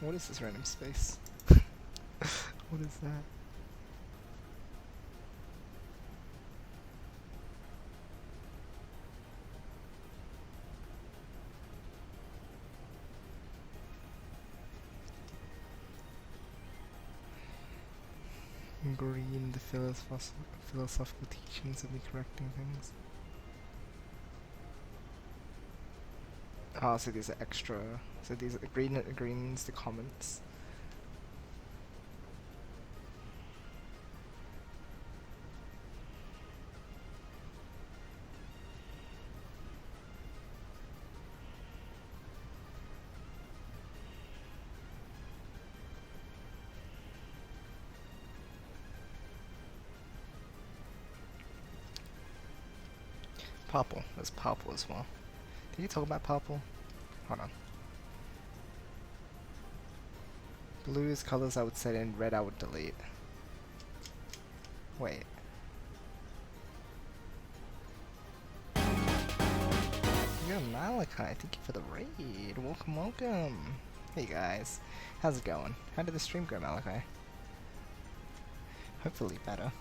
What is this random space? What is that? Green, the philosophical teachings of me correcting things. Ah, so these are extra. So these are green's the comments. Purple. There's purple as well. Did you talk about purple? Hold on. Blue is colors I would set in, red I would delete. Wait. You're Malachi, thank you for the raid. Welcome, welcome. Hey guys. How's it going? How did the stream go, Malachi? Hopefully better.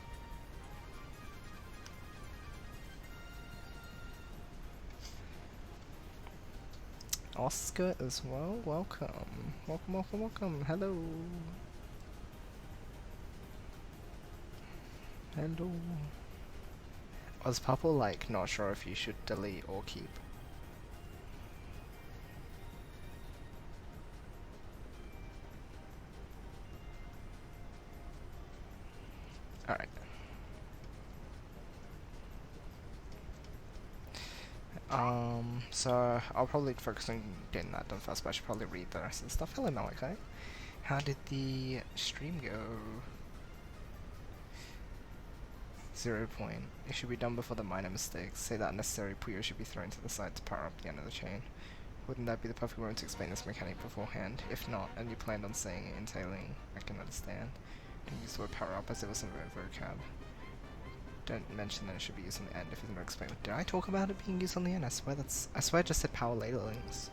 Oscar as well, welcome. Welcome, welcome, welcome. Hello. Hello. I was purple like not sure if you should delete or keep. Alright. So I'll probably focus on getting that done first, but I should probably read the rest of the stuff. Hello Malachi. How did the stream go? 0 point. It should be done before the minor mistakes. Say that unnecessary Puyo should be thrown to the side to power up the end of the chain. Wouldn't that be the perfect moment to explain this mechanic beforehand? If not, and you planned on saying it entailing, I can understand. Don't use the word power up as it was in vocab. Don't mention that it should be used on the end if it's not explained. Did I talk about it being used on the end? I swear I just said power later links.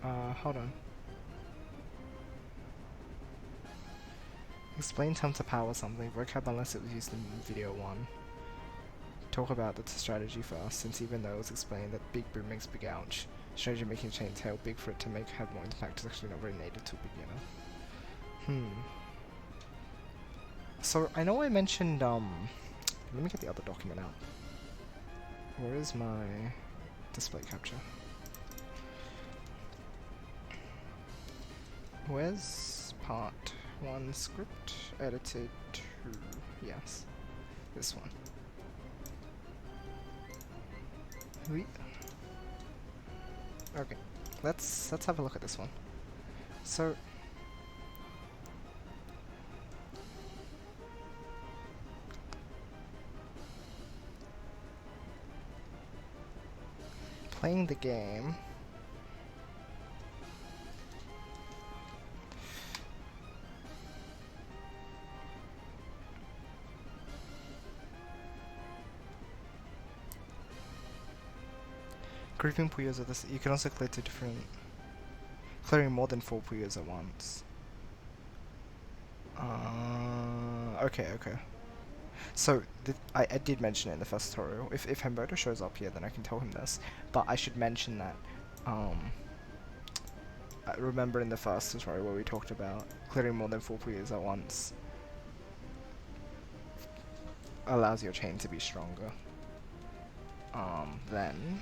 Hold on. Explain time to power something. Vocab unless it was used in video 1. Talk about the strategy first, since even though it was explained that big boom makes big ouch, strategy making chain tail big for it to have more impact is actually not very native to a beginner. So I know I mentioned let me get the other document out. Where is my display capture? Where's part 1 script edited to, yes, this one. Okay, let's have a look at this one. So playing the game. Grouping Puyos at this, you can also clear clearing more than 4 Puyos at once. Okay. So, I did mention it in the first tutorial. If Hemboto shows up here, then I can tell him this. But I should mention that, I remember in the first tutorial where we talked about clearing more than 4 Puyos at once allows your chain to be stronger. Then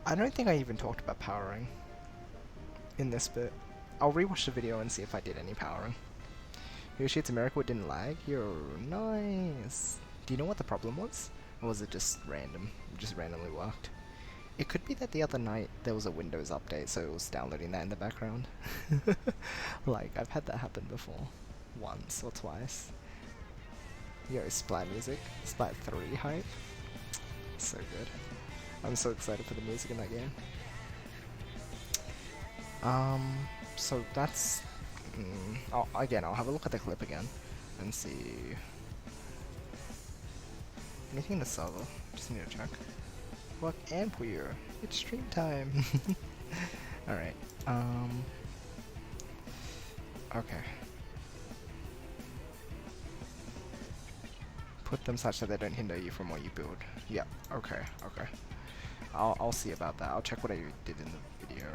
I don't think I even talked about powering in this bit. I'll rewatch the video and see if I did any powering. Yoshi, it's a miracle it didn't lag. Yo, nice. Do you know what the problem was? Or was it just random? It just randomly worked. It could be that the other night there was a Windows update, so it was downloading that in the background. Like, I've had that happen before. Once or twice. Yo, Splat music. Splat 3 hype. So good. I'm so excited for the music in that game. So that's... again, I'll have a look at the clip again and see... Anything in the server? Just need to check. Work and Puyo. It's stream time! Alright, okay. Put them such that they don't hinder you from what you build. Yep, okay, okay. I'll see about that. I'll check what I did in the video.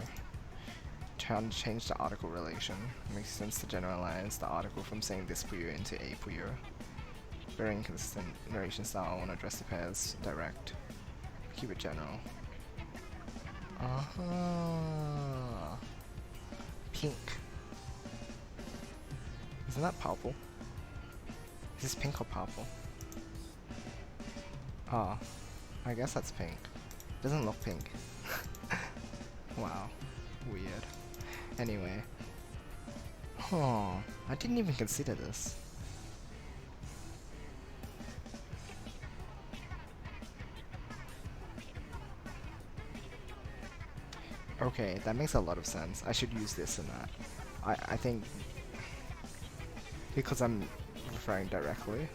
Trying to change the article relation. Makes sense to generalize the article from saying this Puyo into a Puyo. Very inconsistent narration style. I want to address the pairs direct. Keep it general. Pink. Isn't that purple? Is this pink or purple? Ah, I guess that's pink. Doesn't look pink. Wow. Weird. Anyway. Oh, I didn't even consider this. Okay, that makes a lot of sense. I should use this and that. I think... Because I'm referring directly.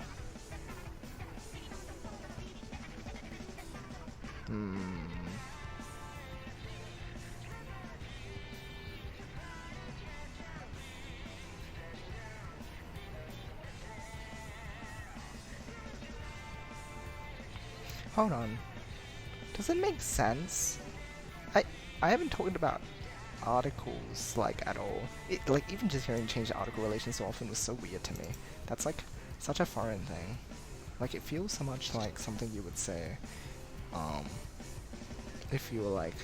Hold on. Does it make sense? I haven't talked about articles like at all. Like even just hearing change the article relation so often was so weird to me. That's like such a foreign thing. Like it feels so much like something you would say if you were like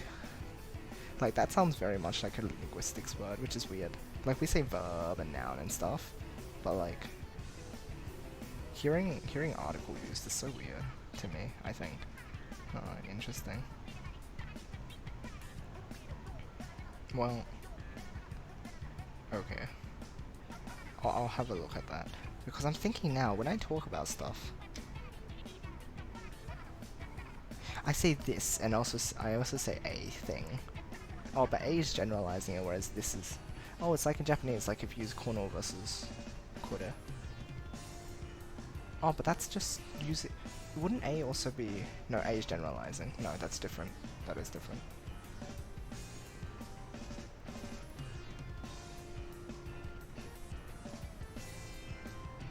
that sounds very much like a linguistics word, which is weird. Like we say verb and noun and stuff, but like hearing article used is so weird to me, I think. Interesting. Well, okay. I'll have a look at that. Because I'm thinking now, when I talk about stuff, I say this, and I also say a thing. Oh, but a is generalizing it, whereas this is... Oh, it's like in Japanese, like if you use kono versus kore. Oh, but that's just use it. Wouldn't a also be... No, a is generalizing. No, that's different. That is different.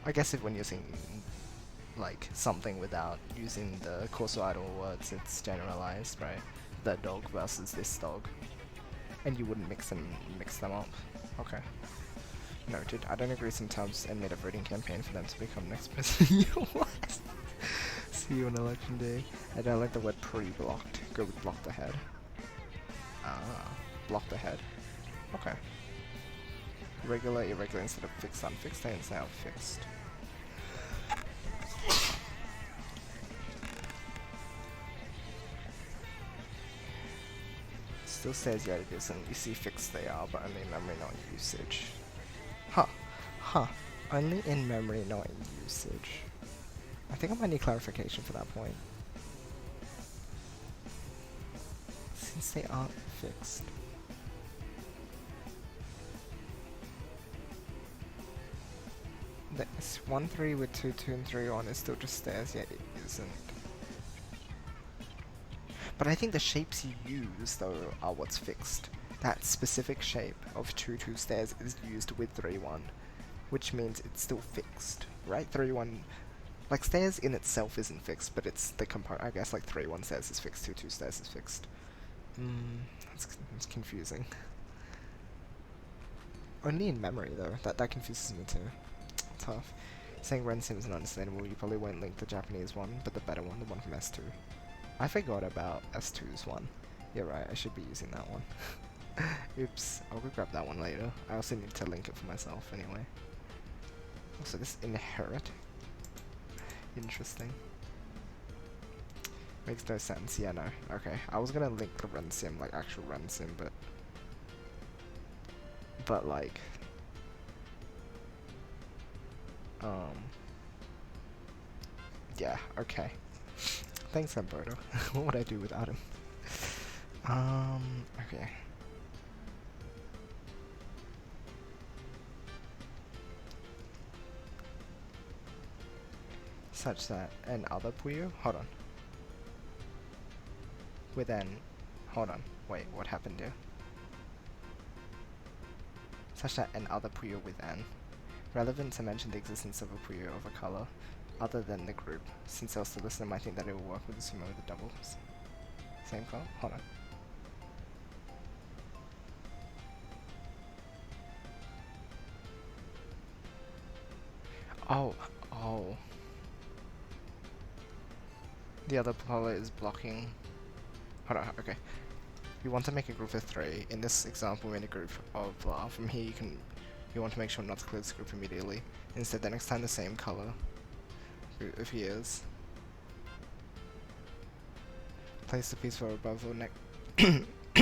I guess if when you're using like something without using the causal idle words, it's generalized, right? The dog versus this dog, and you wouldn't mix them up. Okay. Noted. I don't agree sometimes and made a voting campaign for them to become next president. What? See you on election day. I don't like the word pre-blocked. Go with blocked ahead. Ah, blocked ahead. Okay. Regular, irregular instead of fixed, unfixed, and it's now fixed. Still says yeah it isn't. You see fixed they are, but only in memory, not in usage. Huh. Only in memory, not in usage. I think I might need clarification for that point. Since they aren't fixed. This 1-3 with 2-2 and 3 on is still just stairs, yet it isn't. But I think the shapes you use, though, are what's fixed. That specific shape of 2-2 stairs is used with 3-1, which means it's still fixed, right? 3-1, like stairs in itself isn't fixed, but it's the I guess like 3-1 stairs is fixed, 2-2 stairs is fixed. It's confusing. Only in memory, though. That confuses me too. Tough. Saying Ren Sim is understandable, you probably won't link the Japanese one, but the better one, the one from S2. I forgot about S2's one. You're right, I should be using that one. Oops, I'll go grab that one later. I also need to link it for myself anyway. Also, this inherit. Interesting. Makes no sense. Yeah, no. Okay. I was gonna link the run sim, like actual run sim, but like, yeah. Okay. Thanks, Humberto. What would I do without him? Okay. Such that an other Puyo? Hold on. With an... Hold on. Wait, what happened here? Such that an other Puyo with an... Relevant to mention the existence of a Puyo of a color other than the group, since else the listener might think that it will work with the sumo with the doubles. Same color? Hold on. Oh, oh. The other color is blocking. Hold on, okay. You want to make a group of 3. In this example, we're in a group of from here you want to make sure not to clear this group immediately. Instead, the next time the same color appears, place the piece for above or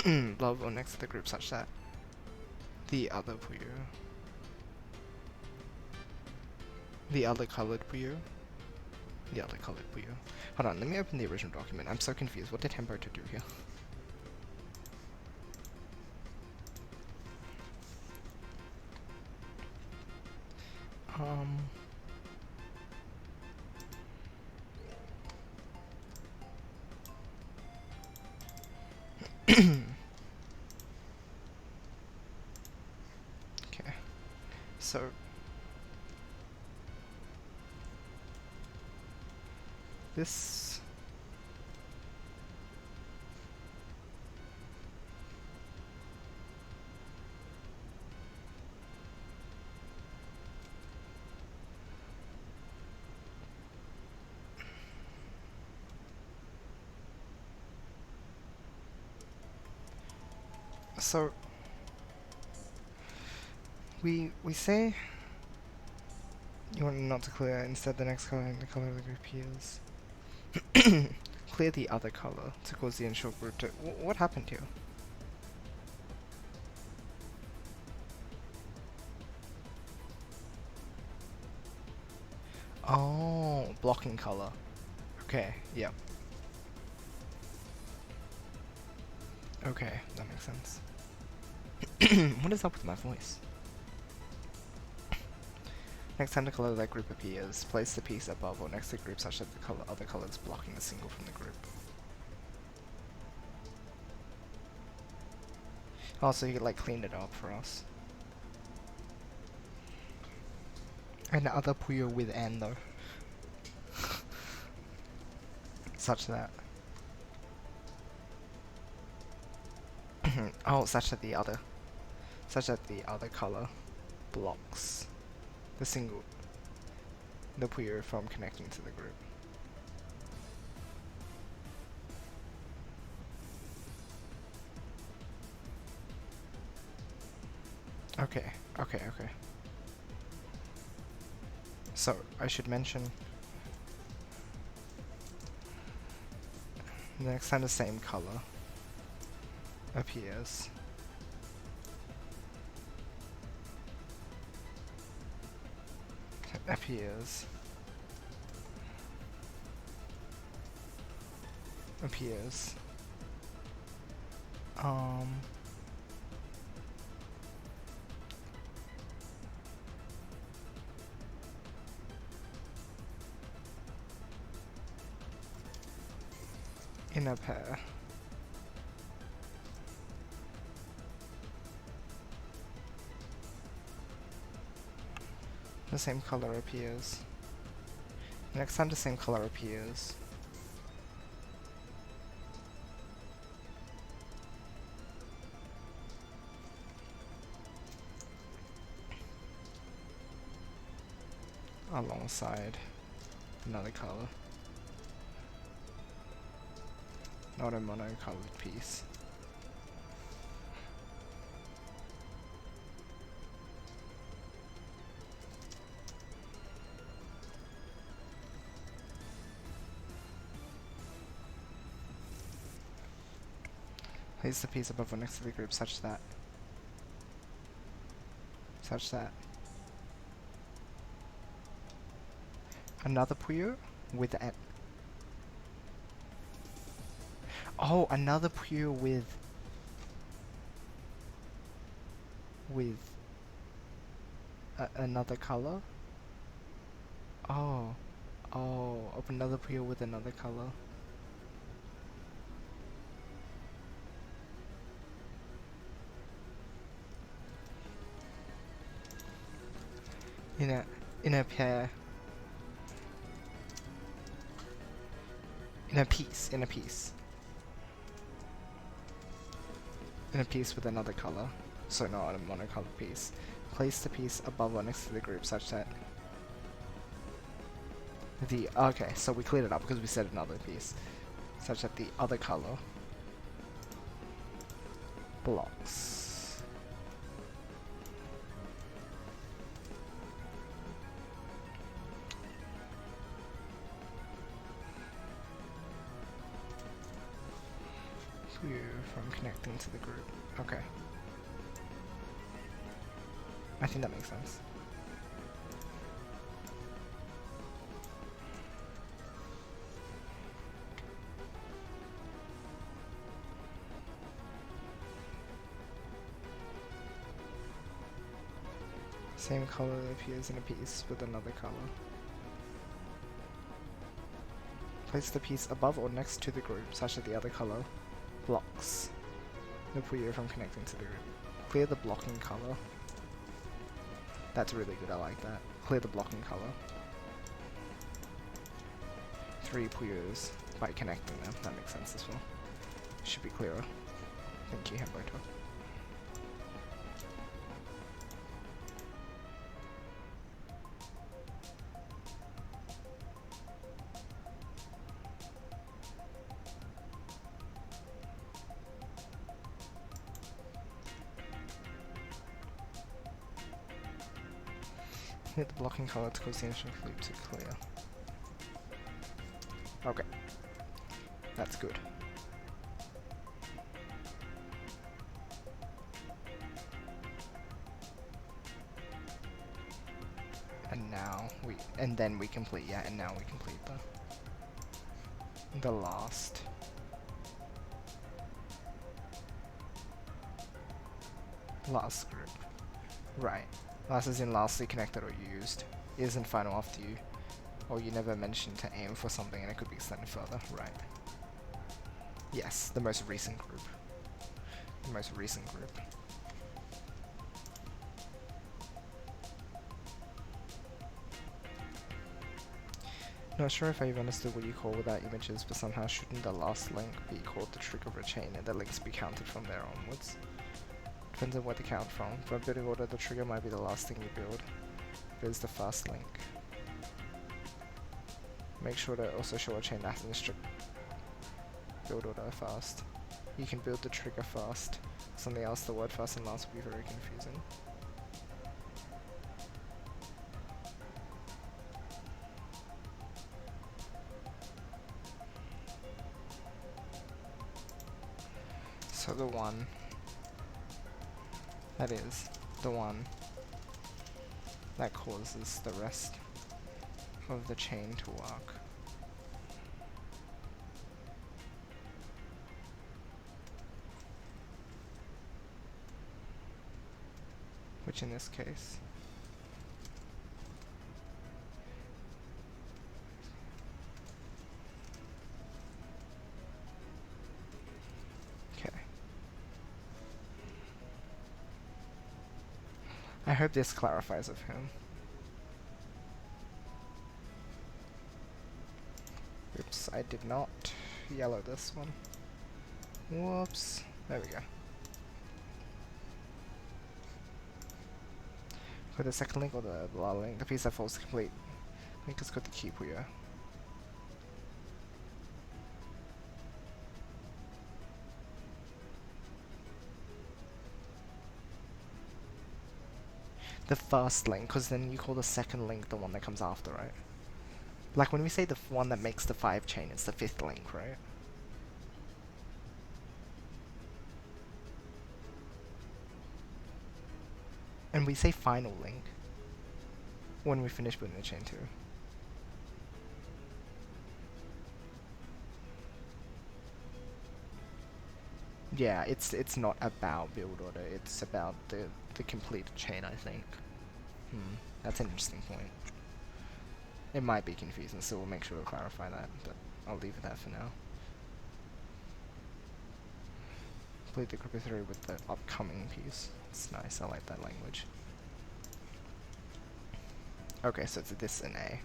above or next to the group such that the other Puyo, the other colored Puyo, Hold on, let me open the original document. I'm so confused. What did Humberto do here? Okay. So this so we say you want not to clear, instead the next color and the color of the group appears. Clear the other color to cause the initial group to... what happened here? Oh, blocking color. Okay, yep. Okay, that makes sense. What is up with my voice? Next time the color of that group appears, place the piece above or next to the group such that the other color is blocking the single from the group. Oh, so you like cleaned it up for us. And the other Puyo with N though. Such that... oh, such that the other color blocks the single, the Puyo from connecting to the group. Okay. So, I should mention, the next time the same color appears, in a pair. The same color appears. Next time the same color appears, alongside another color, not a monocolored piece. Place the piece above or next to the group such that another Puyo with an another Puyo with another color. Open another Puyo with another color. In a pair. In a piece with another color, so not a monocolored piece. Place the piece above or next to the group such that okay, so we cleared it up because we said another piece, such that the other color blocks. From connecting to the group. Okay. I think that makes sense. Same color that appears in a piece with another color. Place the piece above or next to the group such that the other color blocks the Puyo from connecting to the group. Clear the blocking color. That's really good, I like that. Clear the blocking color. 3 Puyos by connecting them, that makes sense as well. Should be clearer. Thank you, Hamburger. Hit the blocking color to cause the initial loop to clear. Okay. That's good. And then we complete, and now we complete the last group. Right. Last is in lastly connected or used. Isn't final after you. Or you never mentioned to aim for something and it could be extended further. Right. Yes, the most recent group. Not sure if I've understood what you call without images, but somehow shouldn't the last link be called the trigger of a chain and the links be counted from there onwards? Depends on where to count from. For a building order, the trigger might be the last thing you build, but it's the first link. Make sure to also show a chain that has a strict build order first. You can build the trigger first. Something else, the word first and last will be very confusing. So the one that is the one that causes the rest of the chain to work. Which in this case I hope this clarifies of him. Oops, I did not yellow this one. Whoops. There we go. For the second link or the link, the piece that falls complete. Link is called the key Puyo. The first link, because then you call the second link the one that comes after, right? Like when we say the one that makes the 5 chain, it's the 5th link, right? And we say final link when we finish building the chain too. Yeah, it's not about build order, it's about the completed chain, I think. That's an interesting point. It might be confusing, so we'll make sure to clarify that, but I'll leave it there for now. Complete the group of 3 with the upcoming piece. It's nice, I like that language. Okay, so it's this and A.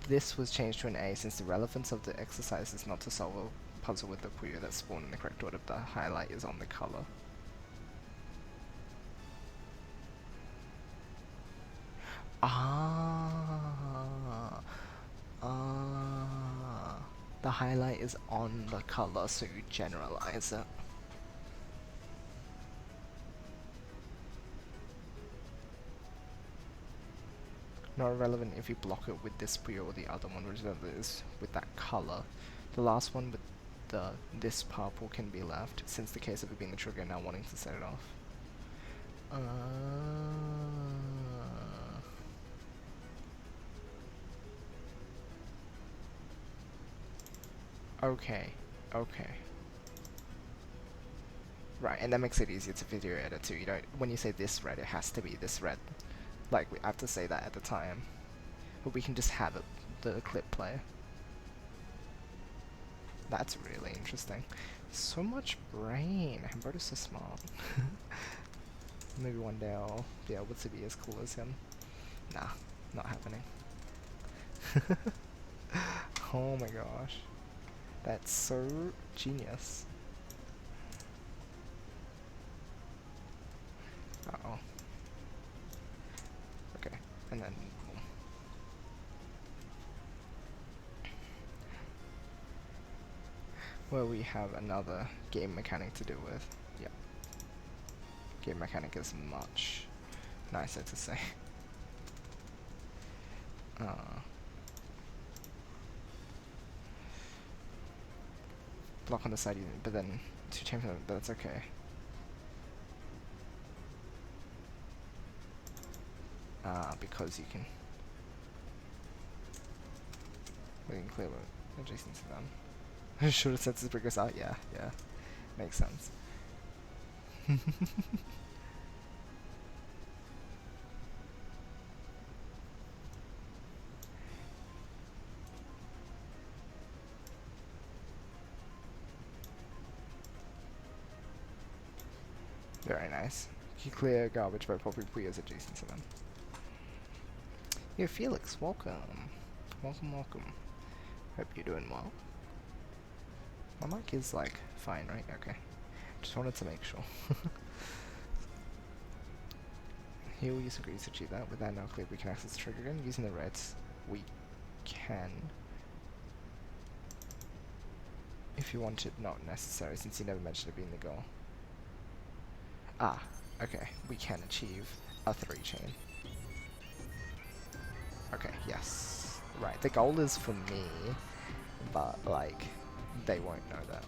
This was changed to an A since the relevance of the exercise is not to solve a puzzle with the Puyo that spawned in the correct order. The highlight is on the color. The highlight is on the color, so you generalize it. Not relevant if you block it with this Puyo or the other one, which is with that color. The last one with this purple can be left, since the case of it being the trigger now wanting to set it off. Okay. Right, and that makes it easier to video edit too. You don't, when you say this red, it has to be this red. Like, we have to say that at the time. But we can just have it, the clip play. That's really interesting. So much brain. Humberto's so smart. Maybe one day I'll be able to be as cool as him. Nah, not happening. Oh my gosh. That's so genius. Uh-oh. Okay, and then... well, we have another game mechanic to deal with. Yep. Game mechanic is much nicer to say. Block on the side, but then 2 champions, but that's okay. Because you can... we can clear it adjacent to them. Should have said to bring us out, yeah. Makes sense. Very nice. You clear garbage by popping Puyos adjacent to them. Yo, Felix, welcome. Welcome. Hope you're doing well. My mic is like fine, right? Okay. Just wanted to make sure. Here we use agrees to achieve that. With that now clear, we can access the trigger again. Using the reds, we can. If you want it, not necessary, since you never mentioned it being the goal. Okay, we can achieve a 3 chain. Okay, yes. Right, the goal is for me, but, like, they won't know that.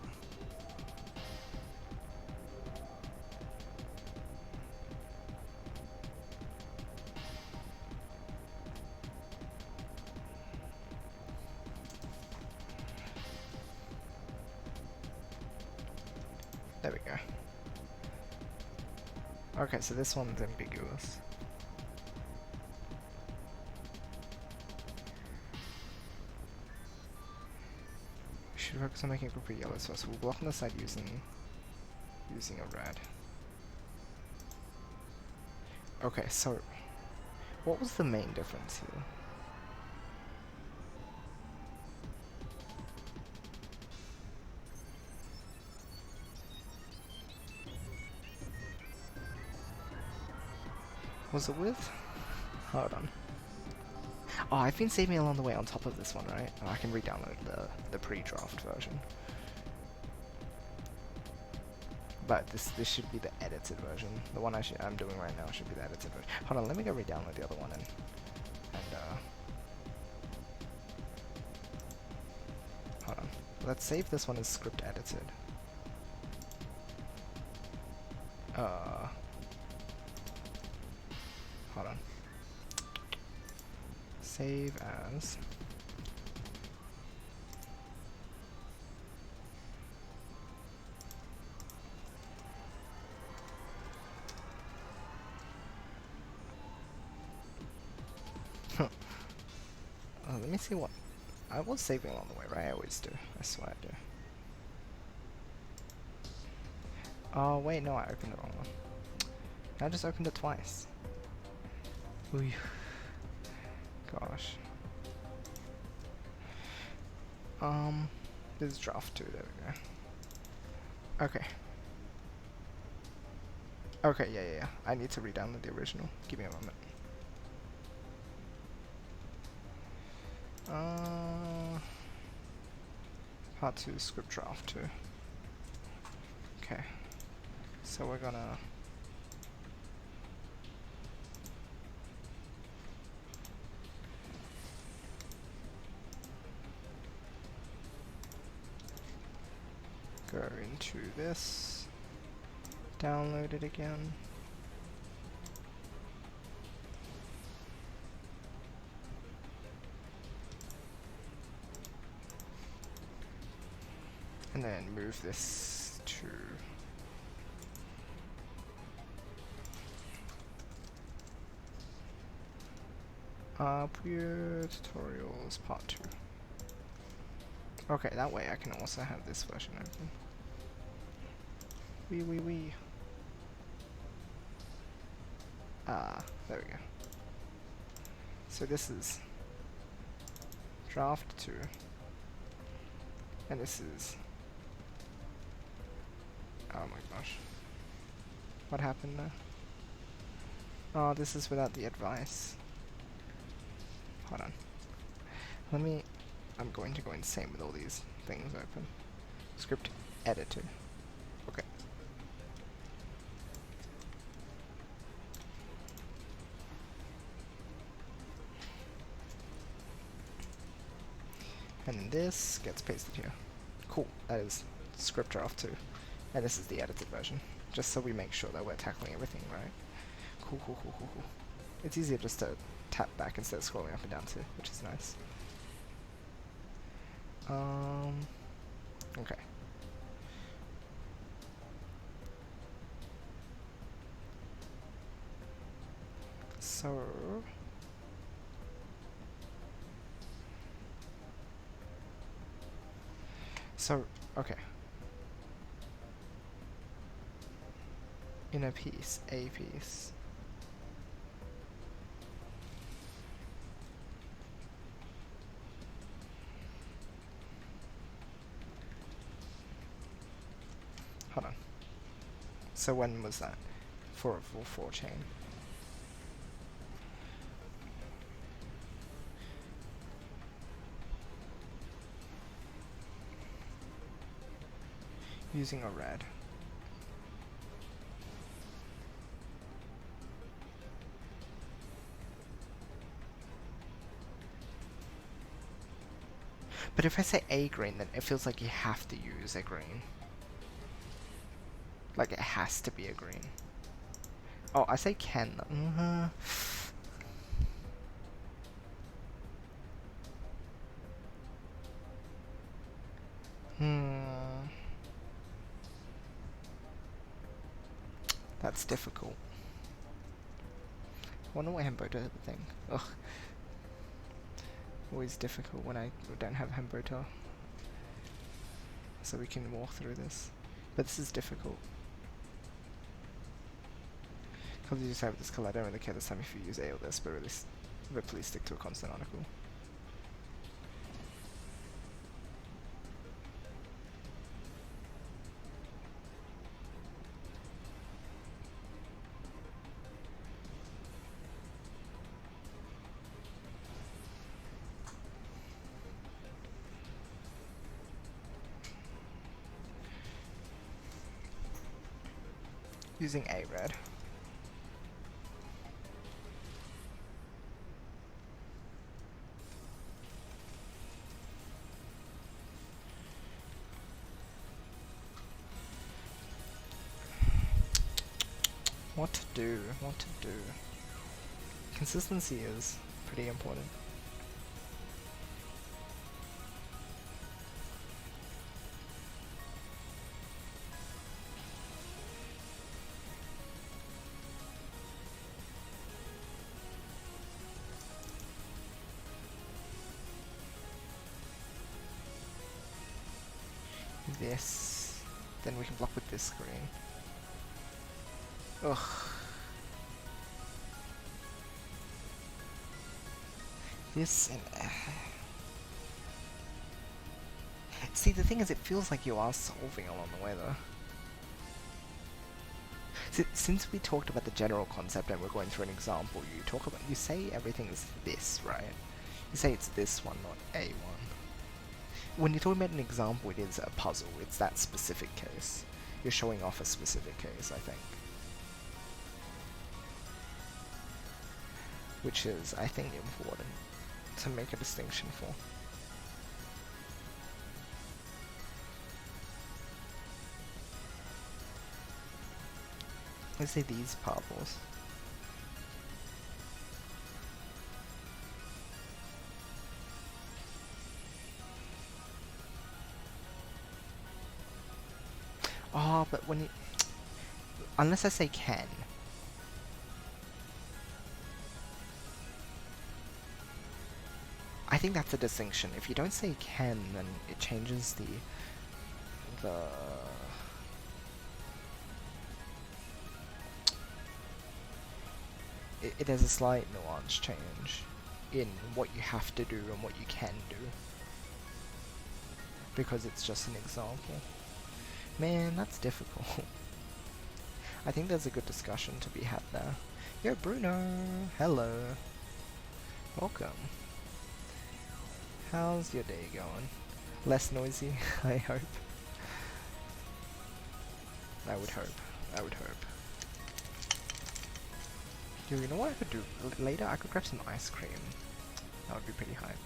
There we go. Okay, so this one's ambiguous. We should focus on making a group of yellows first. We'll block on the side using a red. Okay, so what was the main difference here? Was it with? Hold on. Oh, I've been saving along the way on top of this one, right? Oh, I can re-download the pre-draft version. But this should be the edited version. The one I'm doing right now should be the edited version. Hold on, let me go re-download the other one and hold on. Let's save this one as script edited. Hold on. Save as. Let me see what. I was saving along the way, right? I always do. I swear I do. Oh, wait, no, I opened the wrong one. I just opened it twice. Ooh. Gosh. This is draft 2, there we go. Okay. Okay, yeah. I need to re-download the original. Give me a moment. Part 2, script draft 2. Okay. So we're gonna... go into this. Download it again. And then move this to Puyo tutorials part 2. Okay, that way I can also have this version open. Wee. There we go. So this is draft 2. And this is... oh my gosh. What happened there? Oh, this is without the advice. Hold on. Let me... I'm going to go insane with all these things open. Script editor. Okay. And then this gets pasted here. Cool. That is script draft 2. And this is the edited version. Just so we make sure that we're tackling everything right. Cool. It's easier just to tap back instead of scrolling up and down too, which is nice. Okay. So, okay. In a piece, a piece. Hold on. So when was that? For a full 4 chain. Using a red. But if I say a green, then it feels like you have to use a green. Like it has to be a green. Oh, I say can. That's difficult. I wonder what Hemboto would think. Ugh. Always difficult when I don't have Hemboto. So we can walk through this. But this is difficult. Because you just have this color, I don't really care this time if you use A or this, but please stick to a constant article. Using a red. What to do? What to do? Consistency is pretty important. This. Then we can block with this screen. Ugh. This and... See, the thing is, it feels like you are solving along the way, though. Since we talked about the general concept and we're going through an example, you say everything is this, right? You say it's this one, not a one. When you're talking about an example, it is a puzzle. It's that specific case. You're showing off a specific case, I think. Which is, I think, important to make a distinction for. Let's say these purples. Oh, but when you... Unless I say can. I think that's a distinction. If you don't say can, then it changes the... It has a slight nuance change in what you have to do and what you can do. Because it's just an example. Man, that's difficult. I think there's a good discussion to be had there. Yo, Bruno! Hello! Welcome. How's your day going? Less noisy, I hope. I would hope. I would hope. Dude, you know what I could do later? I could grab some ice cream. That would be pretty hype.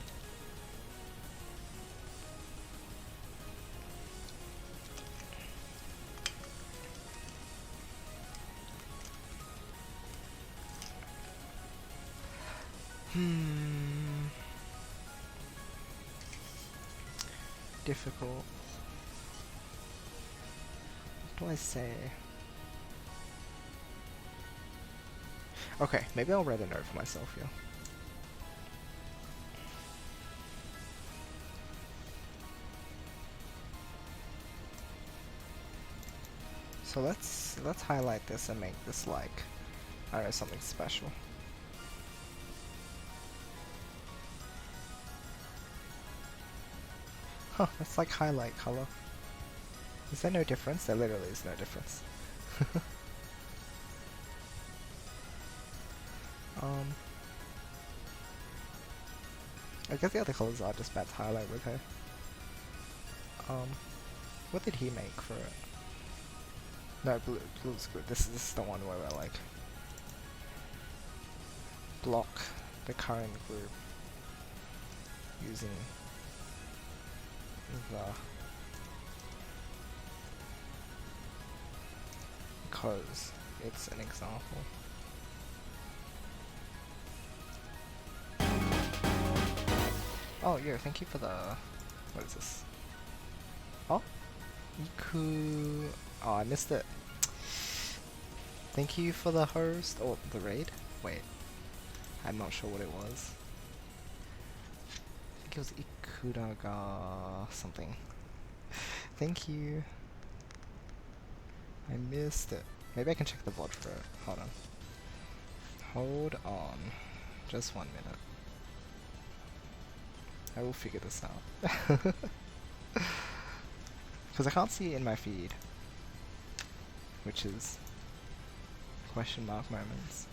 Difficult. What do I say? Okay, maybe I'll write a note for myself here. So let's highlight this and make this like, I don't know, something special. Huh, that's like highlight color. Is there no difference? There literally is no difference. I guess the other colors are just bad to highlight with her. What did he make for it? No, blue's good. This is the one where we're like block the current group using because it's an example. Oh, yeah, thank you for the... What is this? Oh? Iku... Oh, I missed it. Thank you for the host... Oh, the raid? Wait. I'm not sure what it was. I think it was Ikuraga... something. Thank you. I missed it. Maybe I can check the VOD for it. Hold on. Hold on. Just 1 minute. I will figure this out. Because I can't see it in my feed. Which is... question mark moments.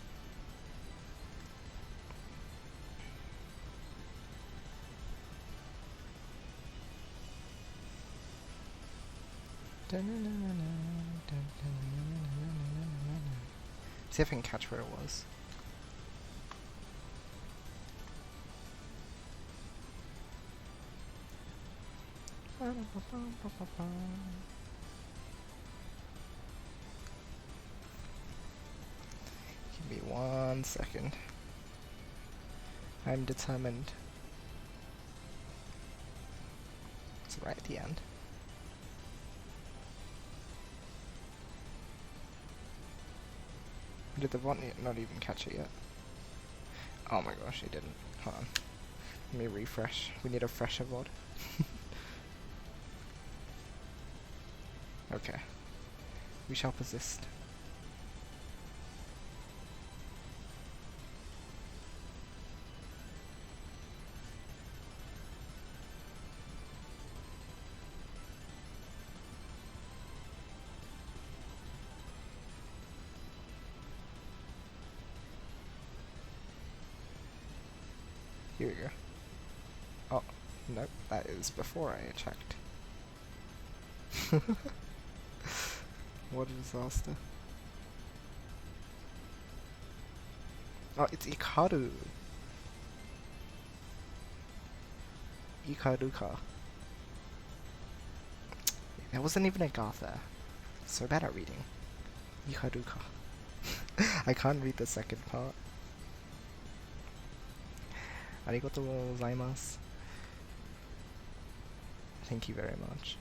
See if I can catch where it was. 1 second. I'm determined. It's right at the end. Did the bot not even catch it yet? Oh my gosh, he didn't. Hold on. Let me refresh. We need a fresher VOD. Okay. We shall persist. Here we go. Oh, nope, that is before I checked. What a disaster. Oh, it's Ikaru. Ikaruka. There wasn't even a ga there. So bad at reading. Ikaruka. I can't read the second part. Arigatou gozaimasu. Thank you very much.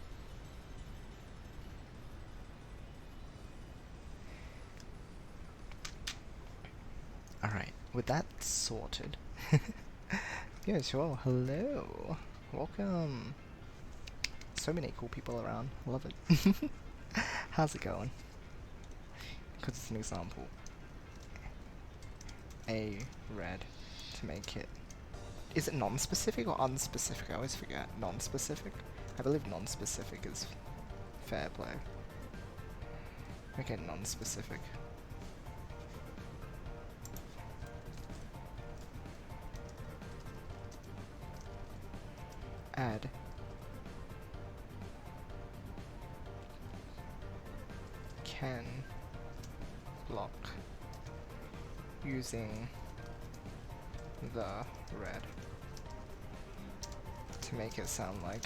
Alright, with that sorted. Yeah, sure. Hello. Welcome. So many cool people around. Love it. How's it going? Because it's an example. A red to make it. Is it non-specific or unspecific? I always forget. Non-specific? I believe non-specific is fair play. Okay, non-specific. Add can block using the red to make it sound like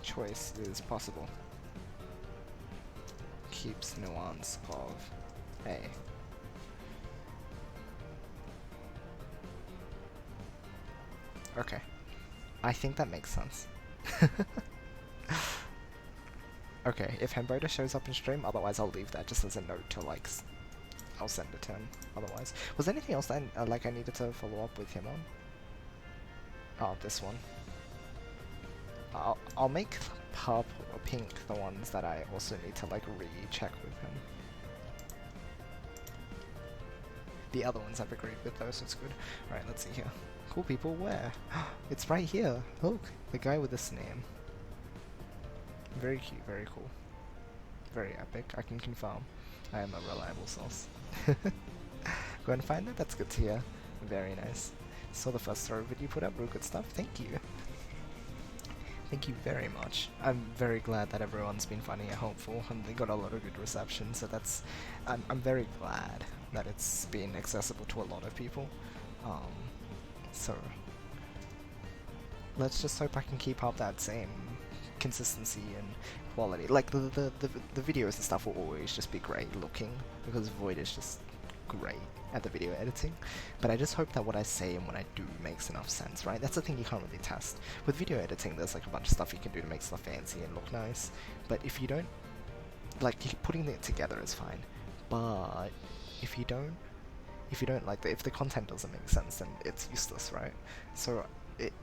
choice is possible. Keeps nuance of A. Okay. I think that makes sense. Okay, if Hemboda shows up in stream, otherwise I'll leave that just as a note to like, I'll send it to him otherwise. Was there anything else that like I needed to follow up with him on? Oh, this one. I'll make purple or pink the ones that I also need to like recheck with him. The other ones I've agreed with though, so it's good. Alright, let's see here. Cool people, where? It's right here. Look, the guy with this name. Very cute, very cool. Very epic, I can confirm. I am a reliable source. Go and find it, that's good to hear. Very nice. Saw the first story video you put up, real good stuff, thank you. Thank you very much. I'm very glad that everyone's been finding it helpful and they got a lot of good reception, so that's... I'm very glad that it's been accessible to a lot of people. So... let's just hope I can keep up that same consistency and quality. Like, the videos and stuff will always just be great looking, because Void is just great at the video editing, but I just hope that what I say and what I do makes enough sense, right? That's the thing you can't really test. With video editing, there's like a bunch of stuff you can do to make stuff fancy and look nice, but if you don't, like, putting it together is fine, but if you don't like, if the content doesn't make sense, then it's useless, right? So,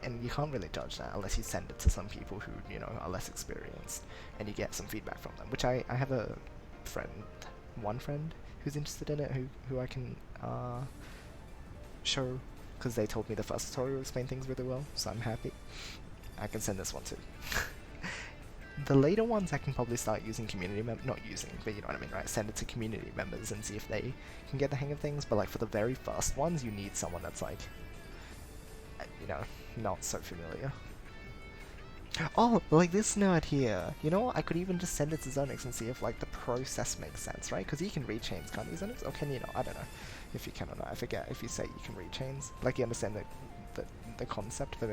and you can't really judge that unless you send it to some people who, you know, are less experienced, and you get some feedback from them, which I have a friend, one friend, who's interested in it, who I can show, because they told me the first tutorial explained things really well, so I'm happy. I can send this one too. The later ones I can probably start using community not using, but you know what I mean, right? Send it to community members and see if they can get the hang of things, but like for the very first ones, you need someone that's like, you know, not so familiar. Oh, like this nerd here. You know what? I could even just send it to Zonix and see if like the process makes sense, right? Because you can read chains, can't you, Zonix? Or can you not? I don't know if you can or not. I forget if you say you can read chains. Like you understand the concept, but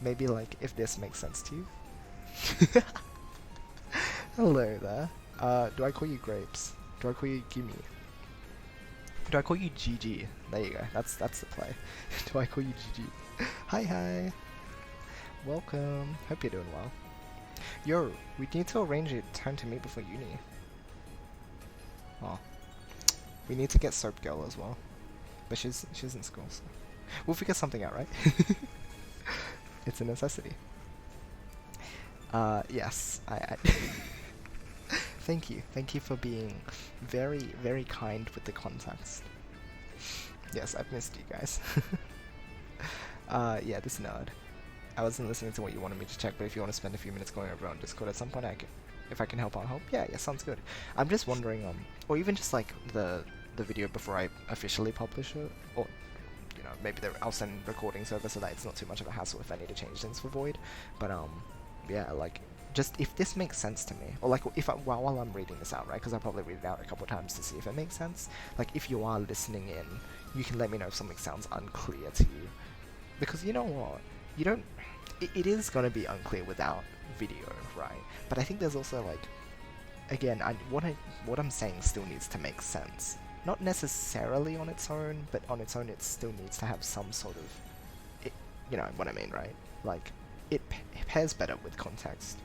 maybe like if this makes sense to you. Hello there. Do I call you Grapes? Do I call you Gimme? Do I call you GG? There you go. That's the play. Do I call you GG? Hi. Welcome. Hope you're doing well. Yo, we need to arrange a time to meet before uni. Oh. We need to get Soap Girl as well. But she's in school, so we'll figure something out, right? It's a necessity. Yes, I Thank you for being very, very kind with the context. Yes, I've missed you guys. Yeah, this nerd. I wasn't listening to what you wanted me to check, but if you want to spend a few minutes going over on Discord at some point, if I can help, I'll help. Yeah, sounds good. I'm just wondering, or even just like the video before I officially publish it, or you know, maybe I'll send recordings over so that it's not too much of a hassle if I need to change things for Void. But yeah, like, just if this makes sense to me, or like if while I'm reading this out, right? Because I'll probably read it out a couple times to see if it makes sense. Like, if you are listening in, you can let me know if something sounds unclear to you, because you know what, you don't. It is gonna be unclear without video, right? But I think there's also like, again, what I'm saying still needs to make sense. Not necessarily on its own, but on its own it still needs to have some sort of, you know what I mean, right? Like, it pairs better with context,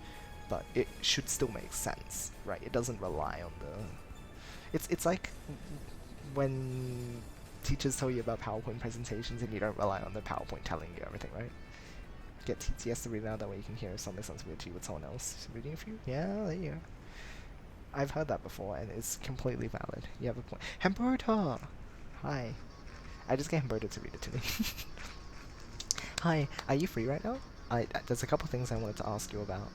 but it should still make sense, right? It doesn't rely on the... It's like when teachers tell you about PowerPoint presentations and you don't rely on the PowerPoint telling you everything, right? Get TTS to read it out, that way you can hear if something sounds weird to you with someone else reading it for you. Yeah, there you go. I've heard that before, and it's completely valid. You have a point. Humberto! Hi. I just get Humberto to read it to me. Hi, are you free right now? There's a couple things I wanted to ask you about.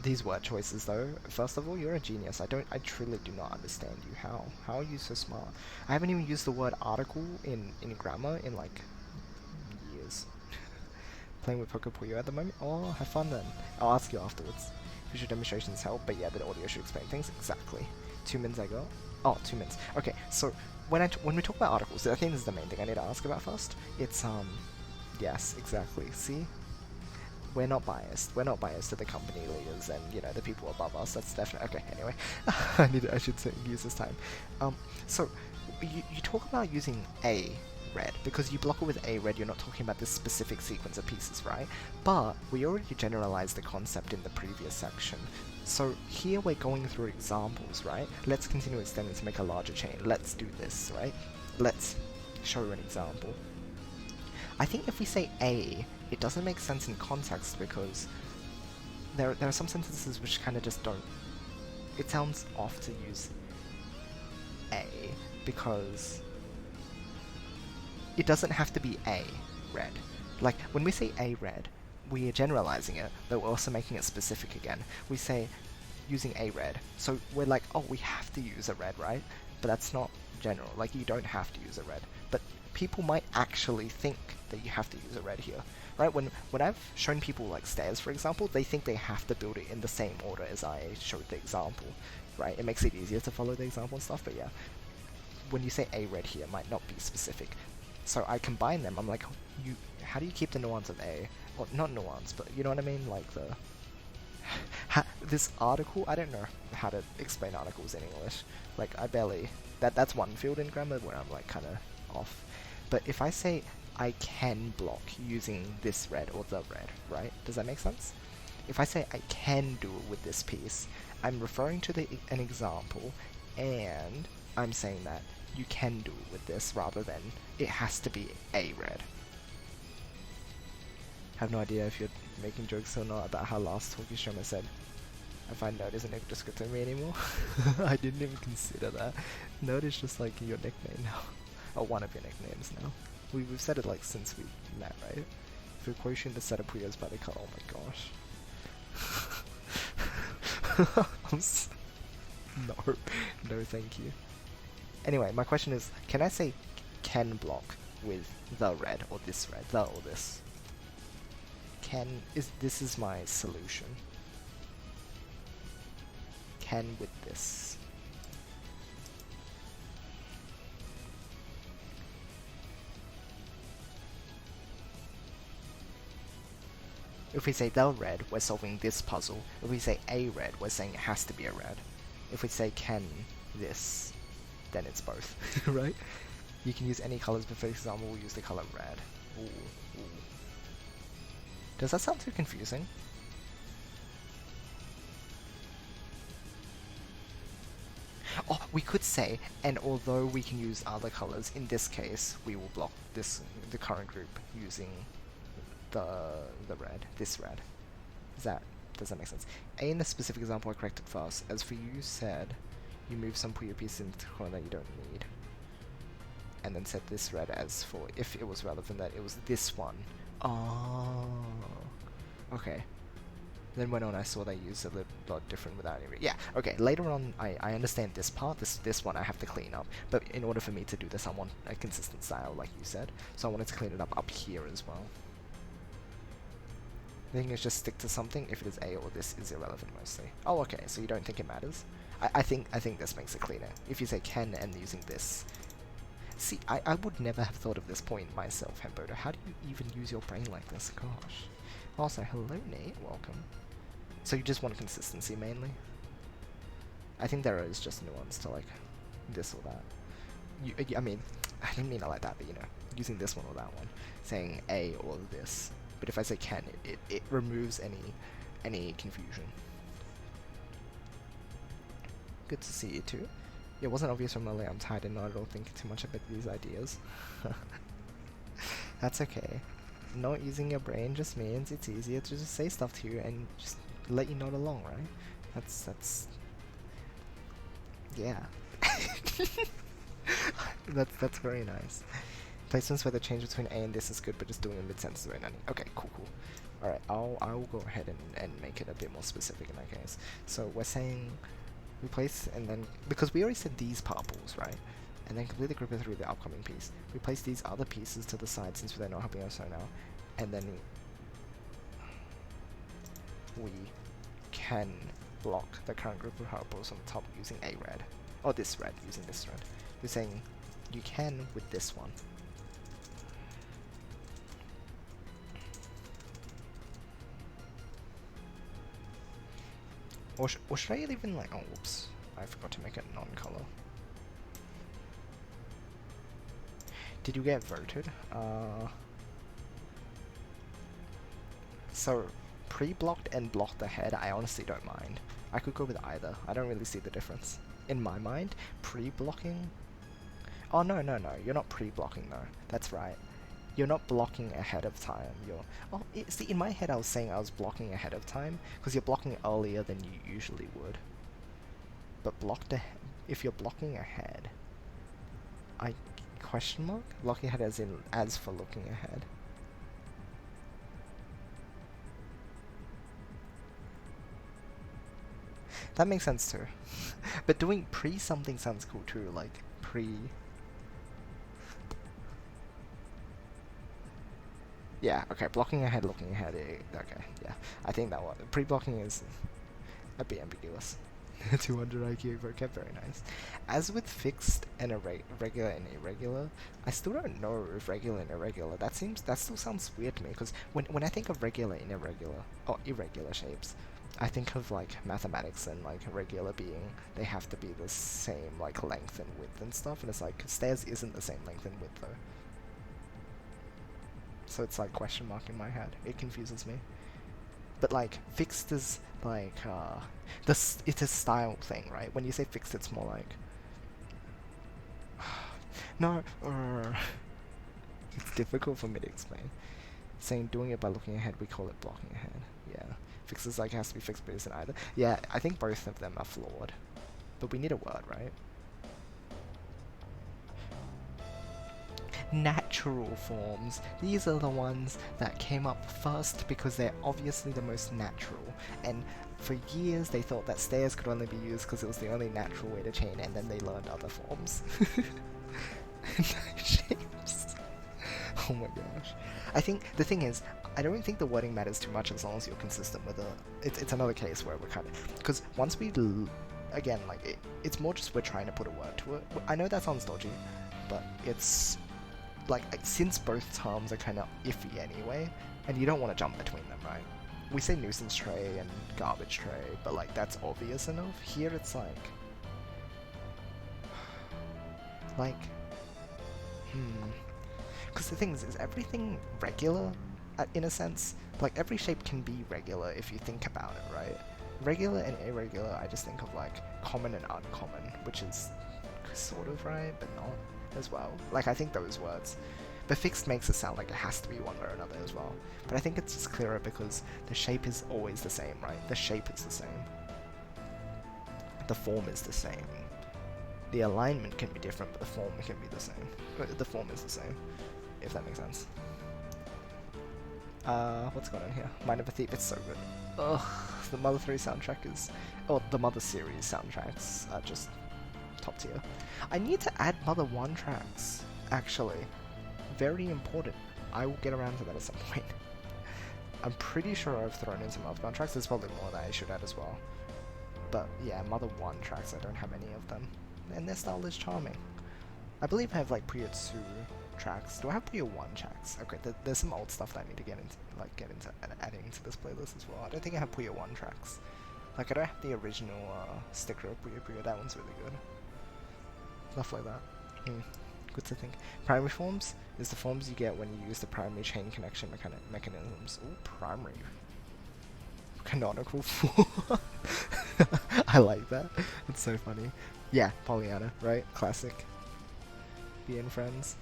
These word choices, though. First of all, you're a genius. I truly do not understand you. How are you so smart? I haven't even used the word article in grammar in, like, years. Playing with Puyo at the moment? Oh, have fun then. I'll ask you afterwards. Visual demonstrations help, but yeah, the audio should explain things. Exactly. 2 minutes I got. Oh, 2 minutes. Okay, so when we talk about articles, I think this is the main thing I need to ask about first. It's yes, exactly. See, we're not biased. We're not biased to the company leaders and, you know, the people above us. That's definitely okay. Anyway, I should use this time. So you talk about using a red, because you block it with a red, you're not talking about this specific sequence of pieces, right? But we already generalized the concept in the previous section. So here we're going through examples, right? Let's continue extending to make a larger chain. Let's do this, right? Let's show an example. I think if we say a, it doesn't make sense in context, because there are some sentences which kind of just don't... It sounds off to use a, because it doesn't have to be a red. Like, when we say a red, we are generalizing it, but we're also making it specific again. We say using a red, so we're like, oh, we have to use a red, right? But that's not general. Like, you don't have to use a red. But people might actually think that you have to use a red here, right? When I've shown people, like, stairs, for example, they think they have to build it in the same order as I showed the example, right? It makes it easier to follow the example and stuff, but yeah. When you say a red here, it might not be specific. So I combine them. I'm like, how do you keep the nuance of a? Well, not nuance, but you know what I mean? Like this article, I don't know how to explain articles in English. Like, I barely... That's one field in grammar where I'm, like, kind of off. But if I say I can block using this red or the red, right? Does that make sense? If I say I can do it with this piece, I'm referring to an example, and I'm saying that you can do it with this rather than it has to be a red. Have no idea if you're making jokes or not about how last talk streamer said, I find nerd isn't a descriptor to me anymore. I didn't even consider that. Nerd is just like your nickname now. Or one of your nicknames now. We've said it like since we met, right? If you're quotient the set of Puyo's by the cut, oh my gosh. No, thank you. Anyway, my question is, can I say can block with the red or this red, the or this? This is my solution. Can with this. If we say the red, we're solving this puzzle. If we say a red, we're saying it has to be a red. If we say can this, then it's both, right? You can use any colors, but for example, we'll use the color red. Ooh, ooh. Does that sound too confusing? Oh, we could say, and although we can use other colors, in this case, we will block the current group using the red, this red. Does that make sense? A, in the specific example I corrected first, as for you said, you move some Puyo pieces into the corner that you don't need. And then set this red as for, if it was relevant, that it was this one. Oh, okay. Then went on, I saw they used a lot different without any. Yeah, okay. Later on, I understand this part. This one I have to clean up. But in order for me to do this, I want a consistent style, like you said. So I wanted to clean it up here as well. The thing is, just stick to something. If it is A or this is irrelevant mostly. Oh, okay. So you don't think it matters? I think this makes it cleaner. If you say can and using this. See, I would never have thought of this point myself, Hembodo. How do you even use your brain like this? Gosh. Also, hello Nate. Welcome. So you just want consistency mainly? I think there is just nuance to like this or that. I mean, I didn't mean it like that, but you know, using this one or that one, saying A or this. But if I say can, it removes any confusion. Good to see you too. It wasn't obvious from earlier. I'm tired and not at all thinking too much about these ideas. That's okay. Not using your brain just means it's easier to just say stuff to you and just let you nod along, right? That's yeah. that's very nice. Placements where the change between A and this is good, but just doing a mid-sentence is very nutty. Okay, cool. Alright, I'll go ahead and make it a bit more specific in that case. So we're saying we place, and then, because we already said these purples, right? And then complete the group through the upcoming piece. We place these other pieces to the side since they're not helping us right now. And then we can block the current group of purples on the top using a red. Or this red, using this red. We're saying you can with this one. Or should I even like, oh whoops, I forgot to make it non-color. Did you get voted? So, pre-blocked and blocked ahead, I honestly don't mind. I could go with either. I don't really see the difference. In my mind, pre-blocking... Oh, no, you're not pre-blocking though. That's right. You're not blocking ahead of time. You're... Oh, see, in my head I was saying I was blocking ahead of time, because you're blocking earlier than you usually would. But blocked ahead... If you're blocking ahead... Question mark? Blocking ahead as in, as for looking ahead. That makes sense too. But doing pre-something sounds cool too, like pre... Yeah, okay, blocking ahead, looking ahead, okay, yeah. I think that one, pre-blocking is a bit ambiguous. 200 IQ vocab, very nice. As with fixed and regular and irregular, I still don't know if regular and irregular, that still sounds weird to me, because when I think of regular and irregular shapes, I think of like mathematics and like regular being, they have to be the same like length and width and stuff, and it's like stairs isn't the same length and width though. So it's like question mark in my head. It confuses me. But like fixed is like it's a style thing, right? When you say fixed, it's more like no. It's difficult for me to explain. Saying doing it by looking ahead, we call it blocking ahead. Yeah, fixed is like it has to be fixed, but isn't either. Yeah, I think both of them are flawed. But we need a word, right? Natural forms. These are the ones that came up first because they're obviously the most natural, and for years they thought that stairs could only be used because it was the only natural way to chain, and then they learned other forms. Shapes. Oh my gosh. I think the thing is, I don't think the wording matters too much as long as you're consistent with it. It's another case where we're kind of, because once we again, like it's more just we're trying to put a word to it. I know that sounds dodgy, but it's like, since both terms are kind of iffy anyway, and you don't want to jump between them, right? We say nuisance tray and garbage tray, but like that's obvious enough. Here it's like... Like, because the thing is everything regular, in a sense? Like, every shape can be regular if you think about it, right? Regular and irregular, I just think of, like, common and uncommon, which is sort of right, but not as well. Like, I think those words. But fixed makes it sound like it has to be one way or another as well. But I think it's just clearer because the shape is always the same, right? The shape is the same. The form is the same. The alignment can be different, but the form can be the same. The form is the same, if that makes sense. What's going on here? Mind of a Thief, it's so good. Ugh, the Mother 3 soundtrack is... Oh, the Mother series soundtracks are just top tier. I need to add Mother 1 tracks, actually. Very important. I will get around to that at some point. I'm pretty sure I've thrown in some Earthbound tracks. There's probably more that I should add as well. But yeah, Mother 1 tracks, I don't have any of them. And their style is charming. I believe I have like Puyo 2 tracks. Do I have Puyo 1 tracks? Okay, there's some old stuff that I need to get into adding to this playlist as well. I don't think I have Puyo 1 tracks. Like, I don't have the original sticker of Puyo. That one's really good. Stuff like that. Good to think. Primary forms is the forms you get when you use the primary chain connection mechanisms. Ooh, primary. Canonical form. I like that. It's so funny. Yeah, Pollyanna, right? Classic. Being friends.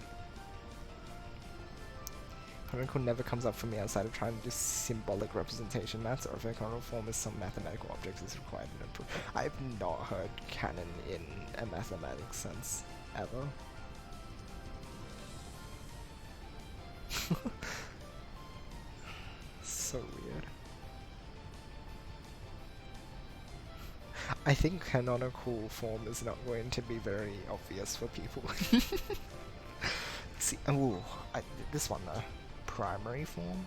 Canonical never comes up for me outside of trying to do symbolic representation maths, or if a canonical form is some mathematical object is required in a proof. I've not heard canon in a mathematics sense, ever. So weird. I think canonical form is not going to be very obvious for people. See, this one though. Primary form?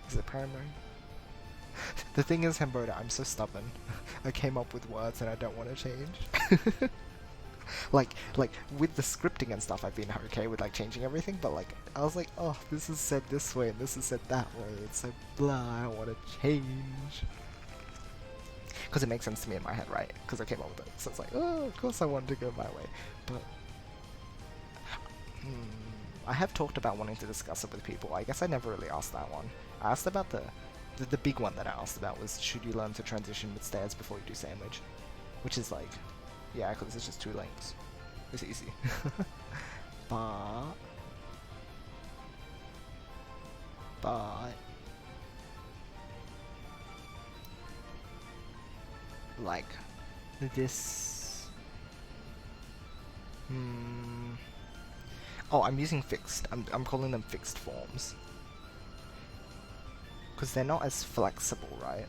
Is it primary? The thing is, Hamboda, I'm so stubborn. I came up with words and I don't want to change. like with the scripting and stuff, I've been okay with like changing everything, but like I was like, oh, this is said this way and this is said that way. It's so blah. I don't want to change because it makes sense to me in my head, right? Because I came up with it, so it's like, oh, of course I wanted to go my way. But I have talked about wanting to discuss it with people. I guess I never really asked that one. I asked about the big one that I asked about was, should you learn to transition with stairs before you do sandwich? Which is like, yeah, because it's just 2 links. It's easy. But like this. Oh, I'm using fixed. I'm calling them fixed forms because they're not as flexible, right?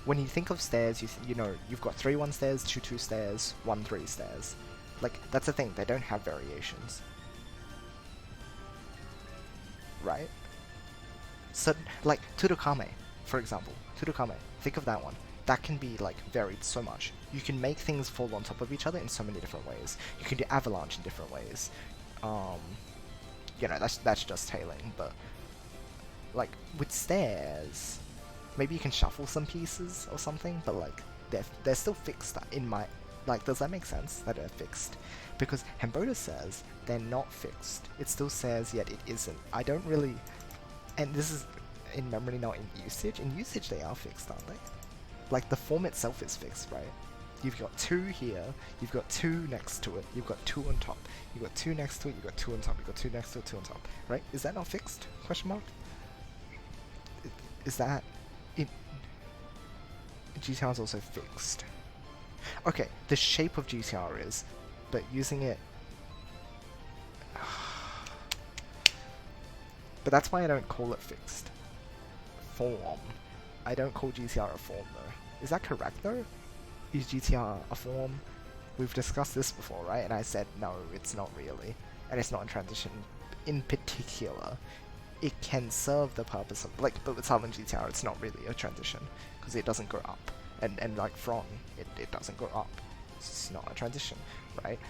When you think of stairs, you know, you've got 3 1 stairs, 2 2 stairs, 1 3 stairs. Like, that's the thing, they don't have variations. Right? So, like, Turukame, for example. Turukame, think of that one. That can be, like, varied so much. You can make things fall on top of each other in so many different ways. You can do avalanche in different ways. You know, that's just tailing, but, like, with stairs, maybe you can shuffle some pieces or something, but like they're still fixed in my, like, does that make sense that they're fixed? Because Hamboda says they're not fixed. It still says yet it isn't. I don't really, and this is in memory, not in usage. In usage they are fixed, aren't they? Like the form itself is fixed, right? You've got 2 here, you've got 2 next to it, you've got 2 on top, you've got 2 next to it, you've got 2 on top, you've got 2 next to it, 2 on top, right? Is that not fixed? Question mark? Is that... GTR is also fixed. Okay, the shape of GTR is, but using it... But that's why I don't call it fixed. Form. I don't call GTR a form though. Is that correct though? Is GTR a form? We've discussed this before, right? And I said, no, it's not really. And it's not in transition in particular. It can serve the purpose of, like, but with Silent GTR, it's not really a transition, because it doesn't go up. And like from, it doesn't go up. It's not a transition, right?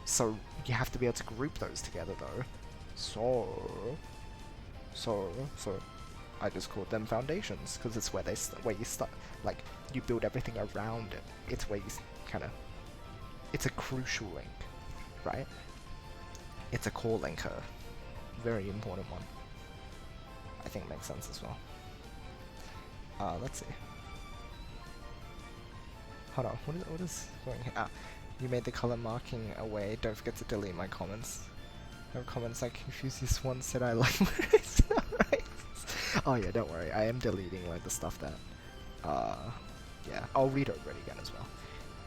So you have to be able to group those together though. So I just called them foundations, because it's where you start. Like, you build everything around it. It's where you kind of... It's a crucial link, right? It's a core linker. Very important one. I think it makes sense as well. Let's see. Hold on, what is going here? Ah, you made the color marking away. Don't forget to delete my comments. No comments like Confucius once said I like words. Right? Oh yeah, don't worry. I am deleting like the stuff that yeah, I'll read over it again as well.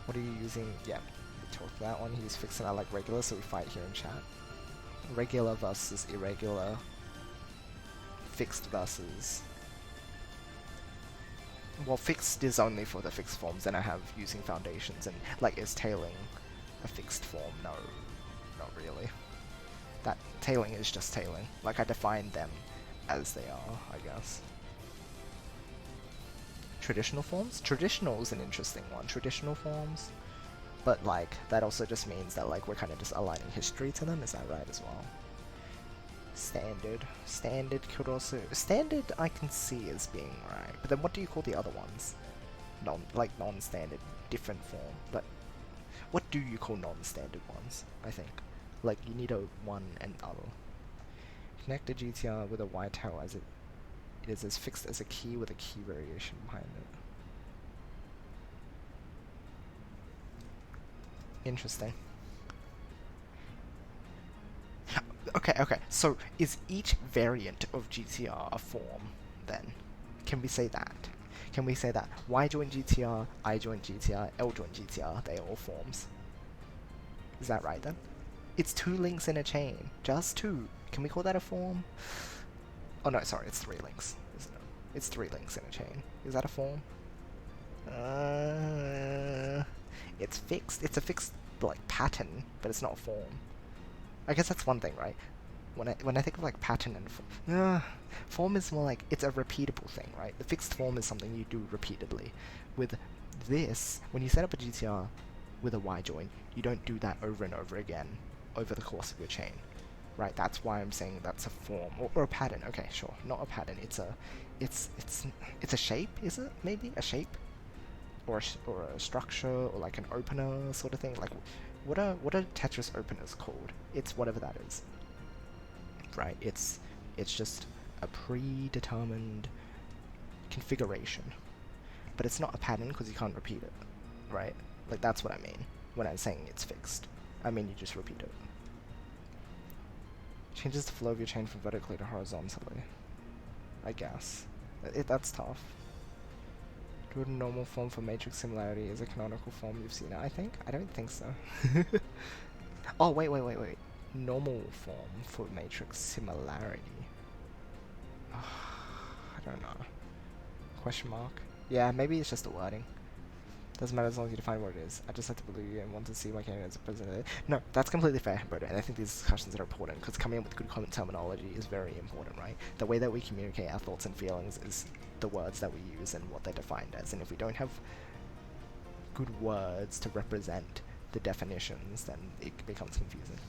What are you using? Yeah, we talked that one. He's fixing out like regular, so we fight here in chat. Regular versus irregular. Fixed versus... Well, fixed is only for the fixed forms, and I have using foundations, and like, is tailing a fixed form? No, not really. That tailing is just tailing. Like, I define them as they are, I guess. Traditional forms? Traditional is an interesting one. Traditional forms. But like, that also just means that like, we're kind of just aligning history to them, is that right as well? Standard. Standard could also... Standard I can see as being right. But then what do you call the other ones? Non-standard. Different form. But what do you call non-standard ones, I think? Like, you need a one and other. Connect the GTR with a Y tail as it is as fixed as a key with a key variation behind it. Interesting. Okay, so is each variant of GTR a form, then? Can we say that? Can we say that Y join GTR, I join GTR, L join GTR, they are all forms? Is that right, then? It's 2 links in a chain. Just 2. Can we call that a form? Oh no, sorry, it's 3 links, isn't it? It's 3 links in a chain. Is that a form? It's fixed. It's a fixed, like, pattern, but it's not a form. I guess that's one thing, right? When I think of like pattern and form is more like it's a repeatable thing, right? The fixed form is something you do repeatedly. With this, when you set up a GTR with a Y join, you don't do that over and over again over the course of your chain, right? That's why I'm saying that's a form or a pattern. Okay, sure, not a pattern. It's a shape, is it? Maybe a shape, or a structure, or like an opener sort of thing. Like, what are Tetris openers called? It's whatever that is, right? It's just a predetermined configuration, but it's not a pattern because you can't repeat it, right? Like, that's what I mean when I'm saying it's fixed. I mean you just repeat it. Changes the flow of your chain from vertically to horizontally, I guess. That's tough. Do a normal form for matrix similarity is a canonical form you've seen it, I think? I don't think so. Oh, wait. Normal form for matrix similarity. I don't know. Question mark? Yeah, maybe it's just the wording. Doesn't matter as long as you define what it is. I just like to believe you and want to see my candidate as a president. No, that's completely fair, Roberto, and I think these discussions are important, because coming up with good common terminology is very important, right? The way that we communicate our thoughts and feelings is the words that we use and what they're defined as, and if we don't have good words to represent the definitions, then it becomes confusing.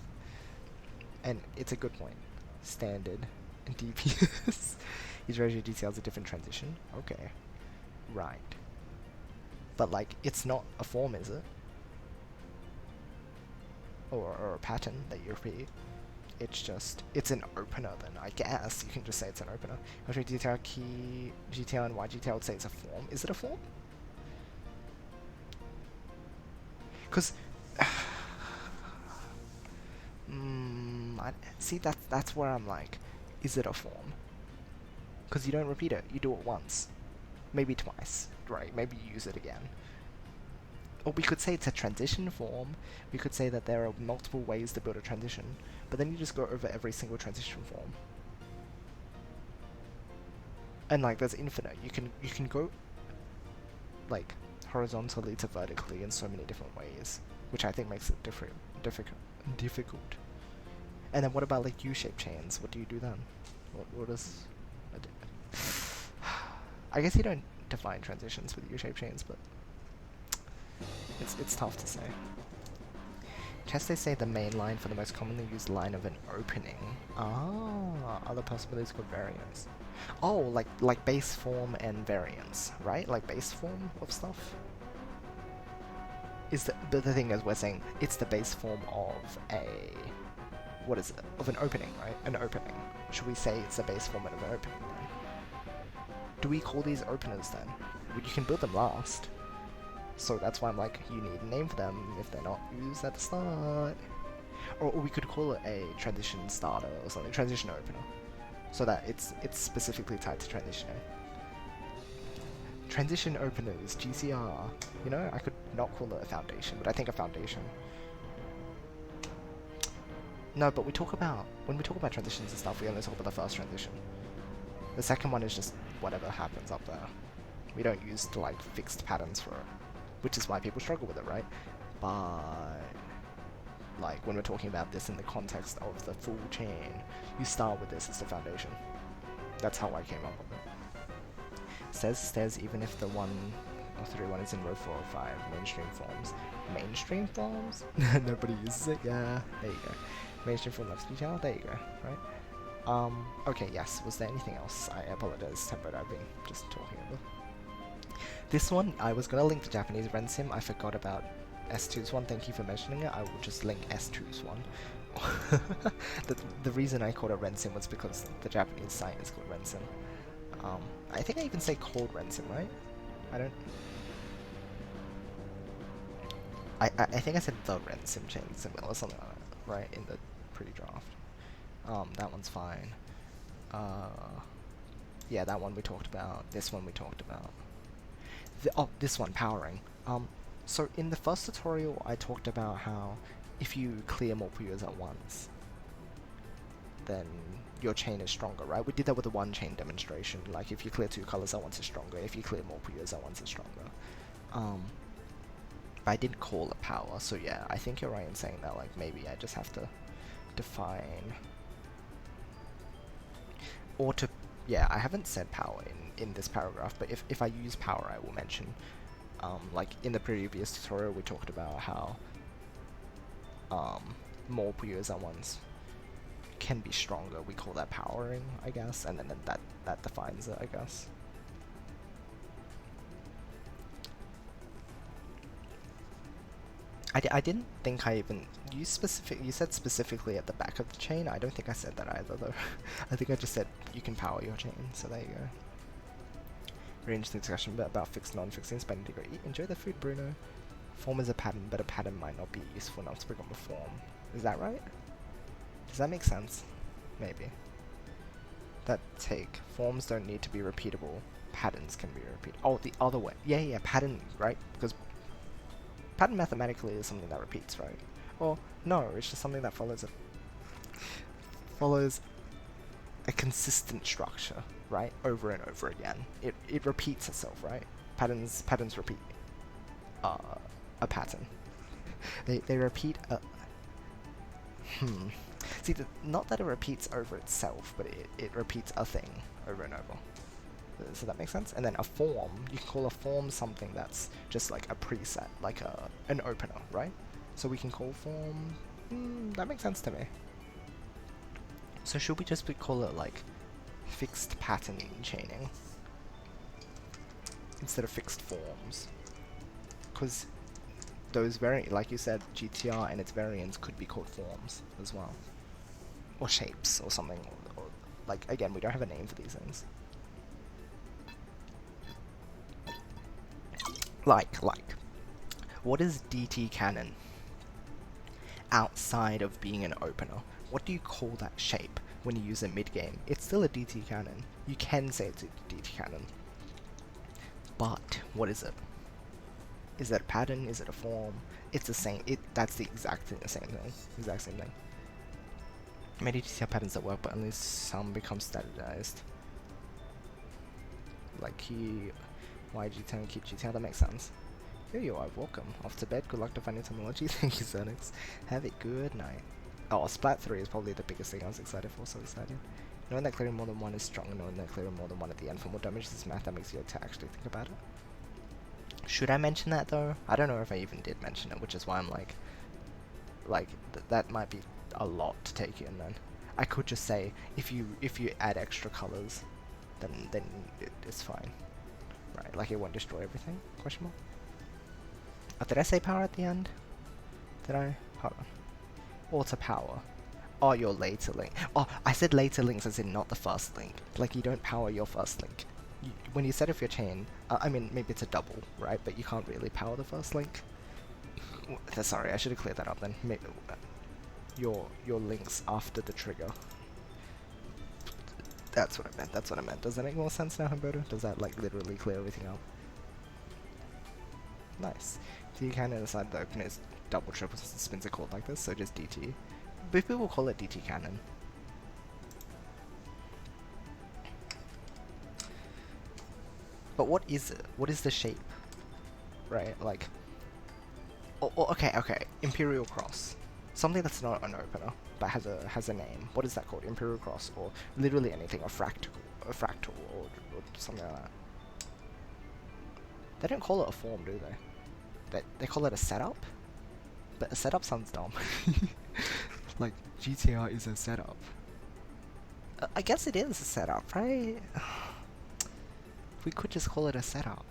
And it's a good point. Standard and DPS. Each version of GTL is a different transition. Okay. Right. But like, it's not a form, is it? Or a pattern that you repeat. It's just, it's an opener then, I guess. You can just say it's an opener. Actually, GTL key, GTL and YGTL would say it's a form. Is it a form? Because... see, that's where I'm like, is it a form? Because you don't repeat it, you do it once. Maybe twice, right? Maybe you use it again. Or we could say it's a transition form. We could say that there are multiple ways to build a transition, but then you just go over every single transition form. And like, there's infinite. You can go like horizontally to vertically in so many different ways, which I think makes it difficult. And then what about like U-shaped chains? What do you do then? What is... I guess you don't define transitions with U-shaped chains, but it's tough to say. Chess, they say the main line for the most commonly used line of an opening. Ah, other possibilities called variants. Oh, like base form and variants, right? Like base form of stuff? But the thing is, we're saying it's the base form of a... What is it? Of an opening, right? An opening. Should we say it's the base form of an opening then? Do we call these openers then? Well, you can build them last. So that's why I'm like, you need a name for them if they're not used at the start. Or we could call it a transition starter or something, transition opener. So that it's specifically tied to transitioning. Transition openers, GCR. You know, I could not call it a foundation, but I think a foundation. No, but when we talk about transitions and stuff, we only talk about the first transition. The second one is just whatever happens up there. We don't use like fixed patterns for it, which is why people struggle with it, right? But like when we're talking about this in the context of the full chain, you start with this as the foundation. That's how I came up with it. Says stairs even if the 103 is in row 4 or 5. Mainstream forms. Mainstream forms? Nobody uses it? Yeah, there you go. Mainstream form left detail? There you go, right? Okay, yes. Was there anything else? I apologize, but I've been just talking about. This one, I was gonna link the Japanese Rensim. I forgot about S2's one. Thank you for mentioning it. I will just link S2's one. the reason I called it Rensim was because the Japanese site is called Rensim. I think I even say called Rensim, right? I think I said the Rensim chain symbol or something like that, right? In the pre-draft. That one's fine. Yeah, that one we talked about. This one we talked about. This one, powering. So in the first tutorial, I talked about how if you clear more Puyos at once, then your chain is stronger, right? We did that with the one chain demonstration. Like if you clear 2 colors at once, it's stronger. If you clear more Puyos at once, it's stronger. But I didn't call it power, so yeah, I think you're right in saying that. Like maybe I just have to define, or to, yeah, I haven't said power in this paragraph, but if I use power, I will mention. Like in the previous tutorial, we talked about how more Puyos at once can be stronger. We call that powering, I guess, and then that defines it, I guess. I didn't think I even you said specifically at the back of the chain. I don't think I said that either though. I think I just said you can power your chain, so there you go. Very interesting discussion about fixed non-fixed in spending degree. Enjoy the food, Bruno. Form is a pattern, but a pattern might not be useful enough to become a form. Is that right? Does that make sense? Maybe. That take. Forms don't need to be repeatable. Patterns can be repeated. Oh, the other way. Yeah, pattern, right? Because pattern mathematically is something that repeats, right? Or no, it's just something that follows a consistent structure, right? Over and over again. It repeats itself, right? Patterns repeat a pattern. They repeat a See, not that it repeats over itself, but it repeats a thing over and over. So that makes sense? And then a form, you can call a form something that's just like a preset, like an opener, right? So we can call form... that makes sense to me. So should we just call it like fixed pattern chaining instead of fixed forms? Because those like you said, GTR and its variants could be called forms as well. Or shapes or something. Or like, again, we don't have a name for these things. Like, what is DT cannon outside of being an opener? What do you call that shape when you use it mid-game? It's still a DT cannon. You can say it's a DT cannon. But, what is it? Is that a pattern? Is it a form? It's the same. That's the exact same thing. Exact same thing. Many DT have patterns that work, but only some become standardized. Like YG10 keep GTR, that makes sense. Here you are, welcome. Off to bed, good luck to finding terminology. Thank you, Xenix. Have a good night. Oh, Splat 3 is probably the biggest thing I was excited for, so excited. Knowing that clearing more than one is strong, and knowing that clearing more than one at the end for more damage is math that makes you to actually think about it. Should I mention that though? I don't know if I even did mention it, which is why I'm like... like that might be a lot to take in. Then I could just say if you add extra colors, then it's fine, right? Like it won't destroy everything? Question mark. Oh, did I say power at the end? Did I? Hold on. Auto power. Oh, your later link. Oh, I said later links as in not the first link. Like you don't power your first link. When you set off your chain, I mean maybe it's a double, right? But you can't really power the first link. Sorry, I should have cleared that up then. Your links after the trigger. That's what I meant. That's what I meant. Does that make more sense now, Humberto? Does that like literally clear everything up? Nice. So you kind of decide the opener is double, triple spins are called like this, so just DT. But people call it DT cannon. But what is it? What is the shape? Right, like... okay, Imperial Cross. Something that's not an opener, but has a name. What is that called? Imperial Cross, or literally anything, a fractal, or something like that. They don't call it a form, do they? They call it a setup? But a setup sounds dumb. Like, GTR is a setup. I guess it is a setup, right? We could just call it a setup.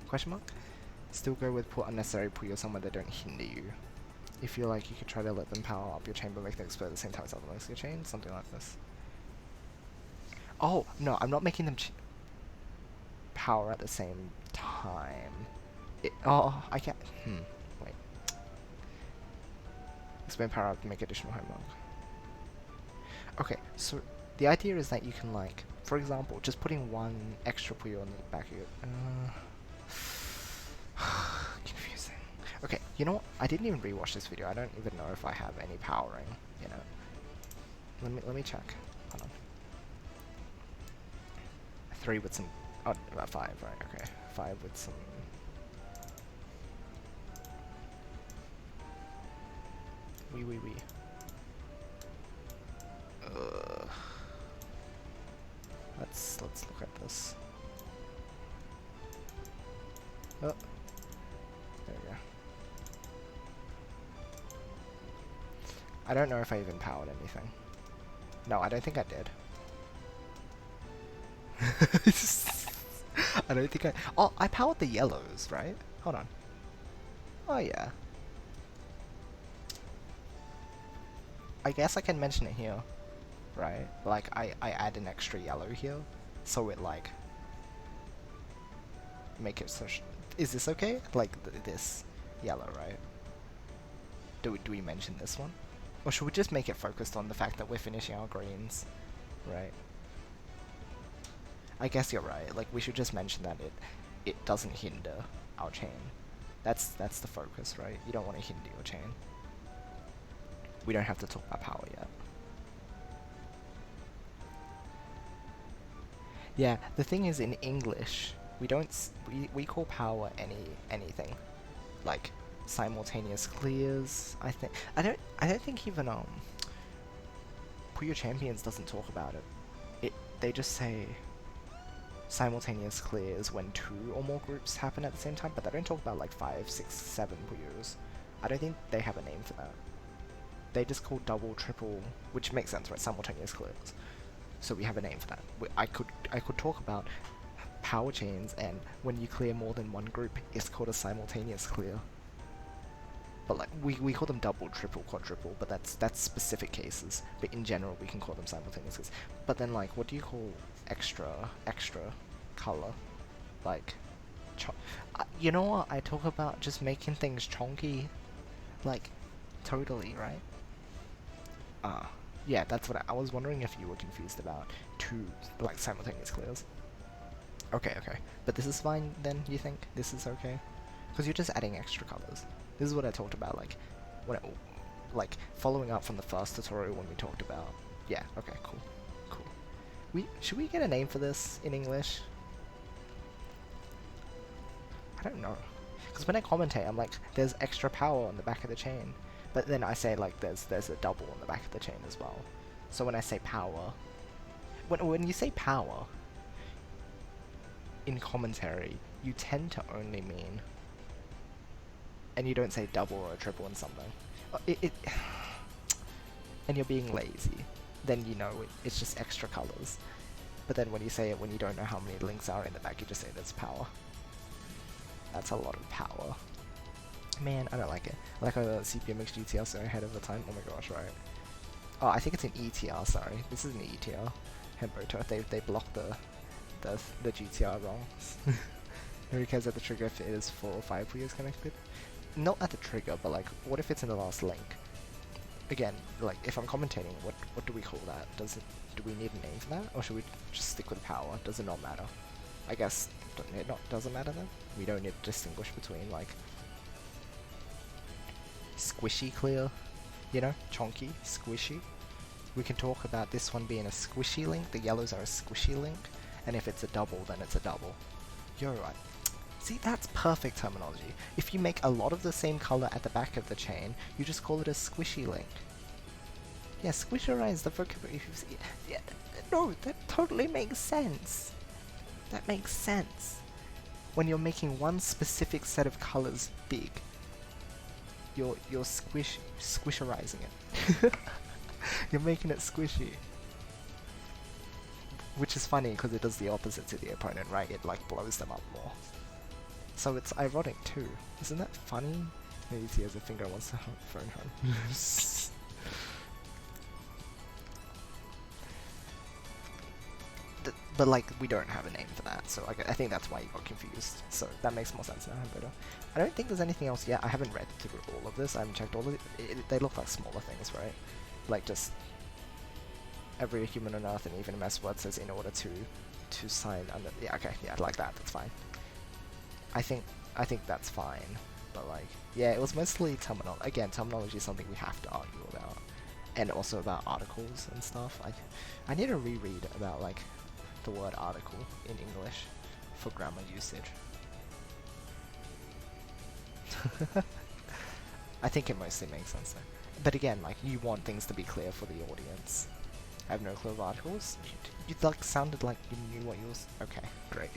Question mark? Still go with put unnecessary Puyo somewhere that don't hinder you. If you like, you could try to let them power up your chain but make them explode at the same time as other links in your chain. Something like this. Oh, no, I'm not making them power at the same time. Oh, I can't. Wait. Expand power up to make additional homework. Okay, so the idea is that you can, like, for example, just putting one extra Puyo on the back of your... confusing. Okay, you know what? I didn't even rewatch this video. I don't even know if I have any powering, you know. Let me check. Hold on. 3 with some... Oh, about 5, right, okay. 5 with some... Wee. Let's look at this. Oh. There we go. I don't know if I even powered anything. No, I don't think I did. I don't think I... Oh, I powered the yellows, right? Hold on. Oh, yeah. I guess I can mention it here, right? Like, I add an extra yellow here, so it, like... Make it so... Is this okay? Like, this yellow, right? Do we mention this one? Or should we just make it focused on the fact that we're finishing our greens, right? I guess you're right. Like, we should just mention that it doesn't hinder our chain. That's the focus, right? You don't want to hinder your chain. We don't have to talk about power yet. Yeah, the thing is, in English, we call power anything, like simultaneous clears. I don't think even Puyo Champions doesn't talk about it. They just say simultaneous clears when 2 or more groups happen at the same time, but they don't talk about like 5, 6, 7 Puyos. I don't think they have a name for that. They just call double, triple, which makes sense, right? Simultaneous clears. So we have a name for that. I could talk about power chains, and when you clear more than one group, it's called a simultaneous clear. But like we call them double, triple, quadruple, but that's specific cases. But in general, we can call them simultaneous clears. But then like, what do you call extra color? Like, you know what? I talk about just making things chonky, like, totally, right? Yeah, that's what I was wondering if you were confused about 2 like simultaneous clears. Okay, but this is fine then, you think? This is okay? Because you're just adding extra colors. This is what I talked about, like, like, following up from the first tutorial when we talked about... Yeah, okay, cool. Should we get a name for this in English? I don't know. Because when I commentate, I'm like, there's extra power on the back of the chain. But then I say, like, there's a double on the back of the chain as well. So when I say power... When you say power... in commentary, you tend to only mean... And you don't say double or a triple in something. it and you're being lazy, then you know it's just extra colors. But then when you say it when you don't know how many links are in the back, you just say there's power. That's a lot of power. Man, I don't like it. I like how the CPU makes GTR so ahead of the time. Oh my gosh, right. Oh, I think it's an ETR, sorry. This is an ETR. Hemboto. They blocked the GTR wrong. Nobody cares at the trigger if it is 4 or 5 wheels connected. Not at the trigger, but like, what if it's in the last link? Again, like, if I'm commentating, what do we call that? Do we need a name for that? Or should we just stick with power? Does it not matter? I guess it doesn't matter then? We don't need to distinguish between, like, squishy clear, you know, chonky, squishy. We can talk about this one being a squishy link, the yellows are a squishy link, and if it's a double, then it's a double. You're right. See, that's perfect terminology. If you make a lot of the same color at the back of the chain, you just call it a squishy link. Yeah, squisherize the vocabulary. Yeah, no, that totally makes sense. That makes sense. When you're making one specific set of colors big, you're squisherizing it. You're making it squishy. Which is funny because it does the opposite to the opponent, right? It like blows them up more. So it's ironic too. Isn't that funny? Maybe he has a finger and wants to phone home. But like, we don't have a name for that, so I think that's why you got confused. So that makes more sense now, better. I don't think there's anything else yet. I haven't read through all of this. I haven't checked all of it. They look like smaller things, right? Like just every human on Earth and even MS Word says in order to sign under. Yeah, okay, yeah, like that. That's fine. I think that's fine. But like, yeah, it was mostly terminology. Again, terminology is something we have to argue about, and also about articles and stuff. I need to reread about like the word article in English for grammar usage. I think it mostly makes sense though. But again, like, you want things to be clear for the audience. I have no clue of articles. You like sounded like you knew what you was. Okay, great.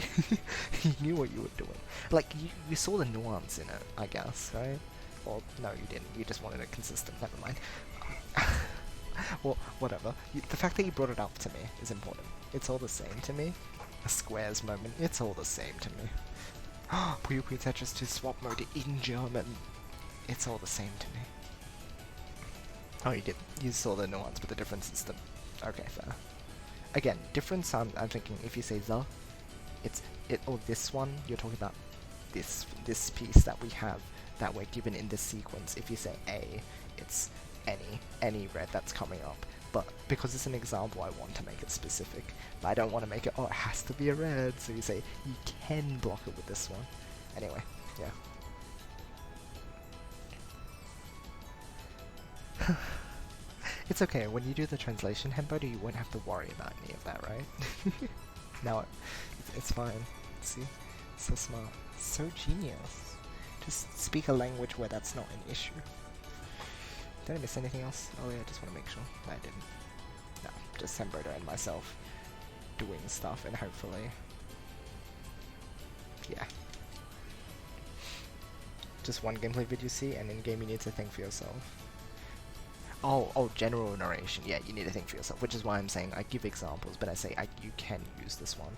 You knew what you were doing. Like you saw the nuance in it, I guess, right? Well, no, you didn't. You just wanted it consistent. Never mind. Well, whatever. The fact that you brought it up to me is important. It's all the same to me. A squares moment. It's all the same to me. Puyo Puyo Tetris 2 swap mode in German. It's all the same to me. Oh, you did. You saw the nuance, but the difference is the. Okay, fair. Again, difference. I'm thinking if you say the, it's it or this one. You're talking about this piece that we have that we're given in this sequence. If you say a, it's any red that's coming up. But because it's an example, I want to make it specific. But I don't want to make it. Oh, it has to be a red. So you say you can block it with this one. Anyway, yeah. It's okay, when you do the translation, Hembodo, you won't have to worry about any of that, right? No, it's fine. See? So smart. So genius. Just speak a language where that's not an issue. Did I miss anything else? Oh yeah, I just want to make sure. No, I didn't. No, just Hembodo and myself doing stuff, and hopefully... yeah. Just one gameplay video you see, and in game you need to think for yourself. Oh, general narration. Yeah, you need to think for yourself, which is why I'm saying I give examples, but I say you can use this one.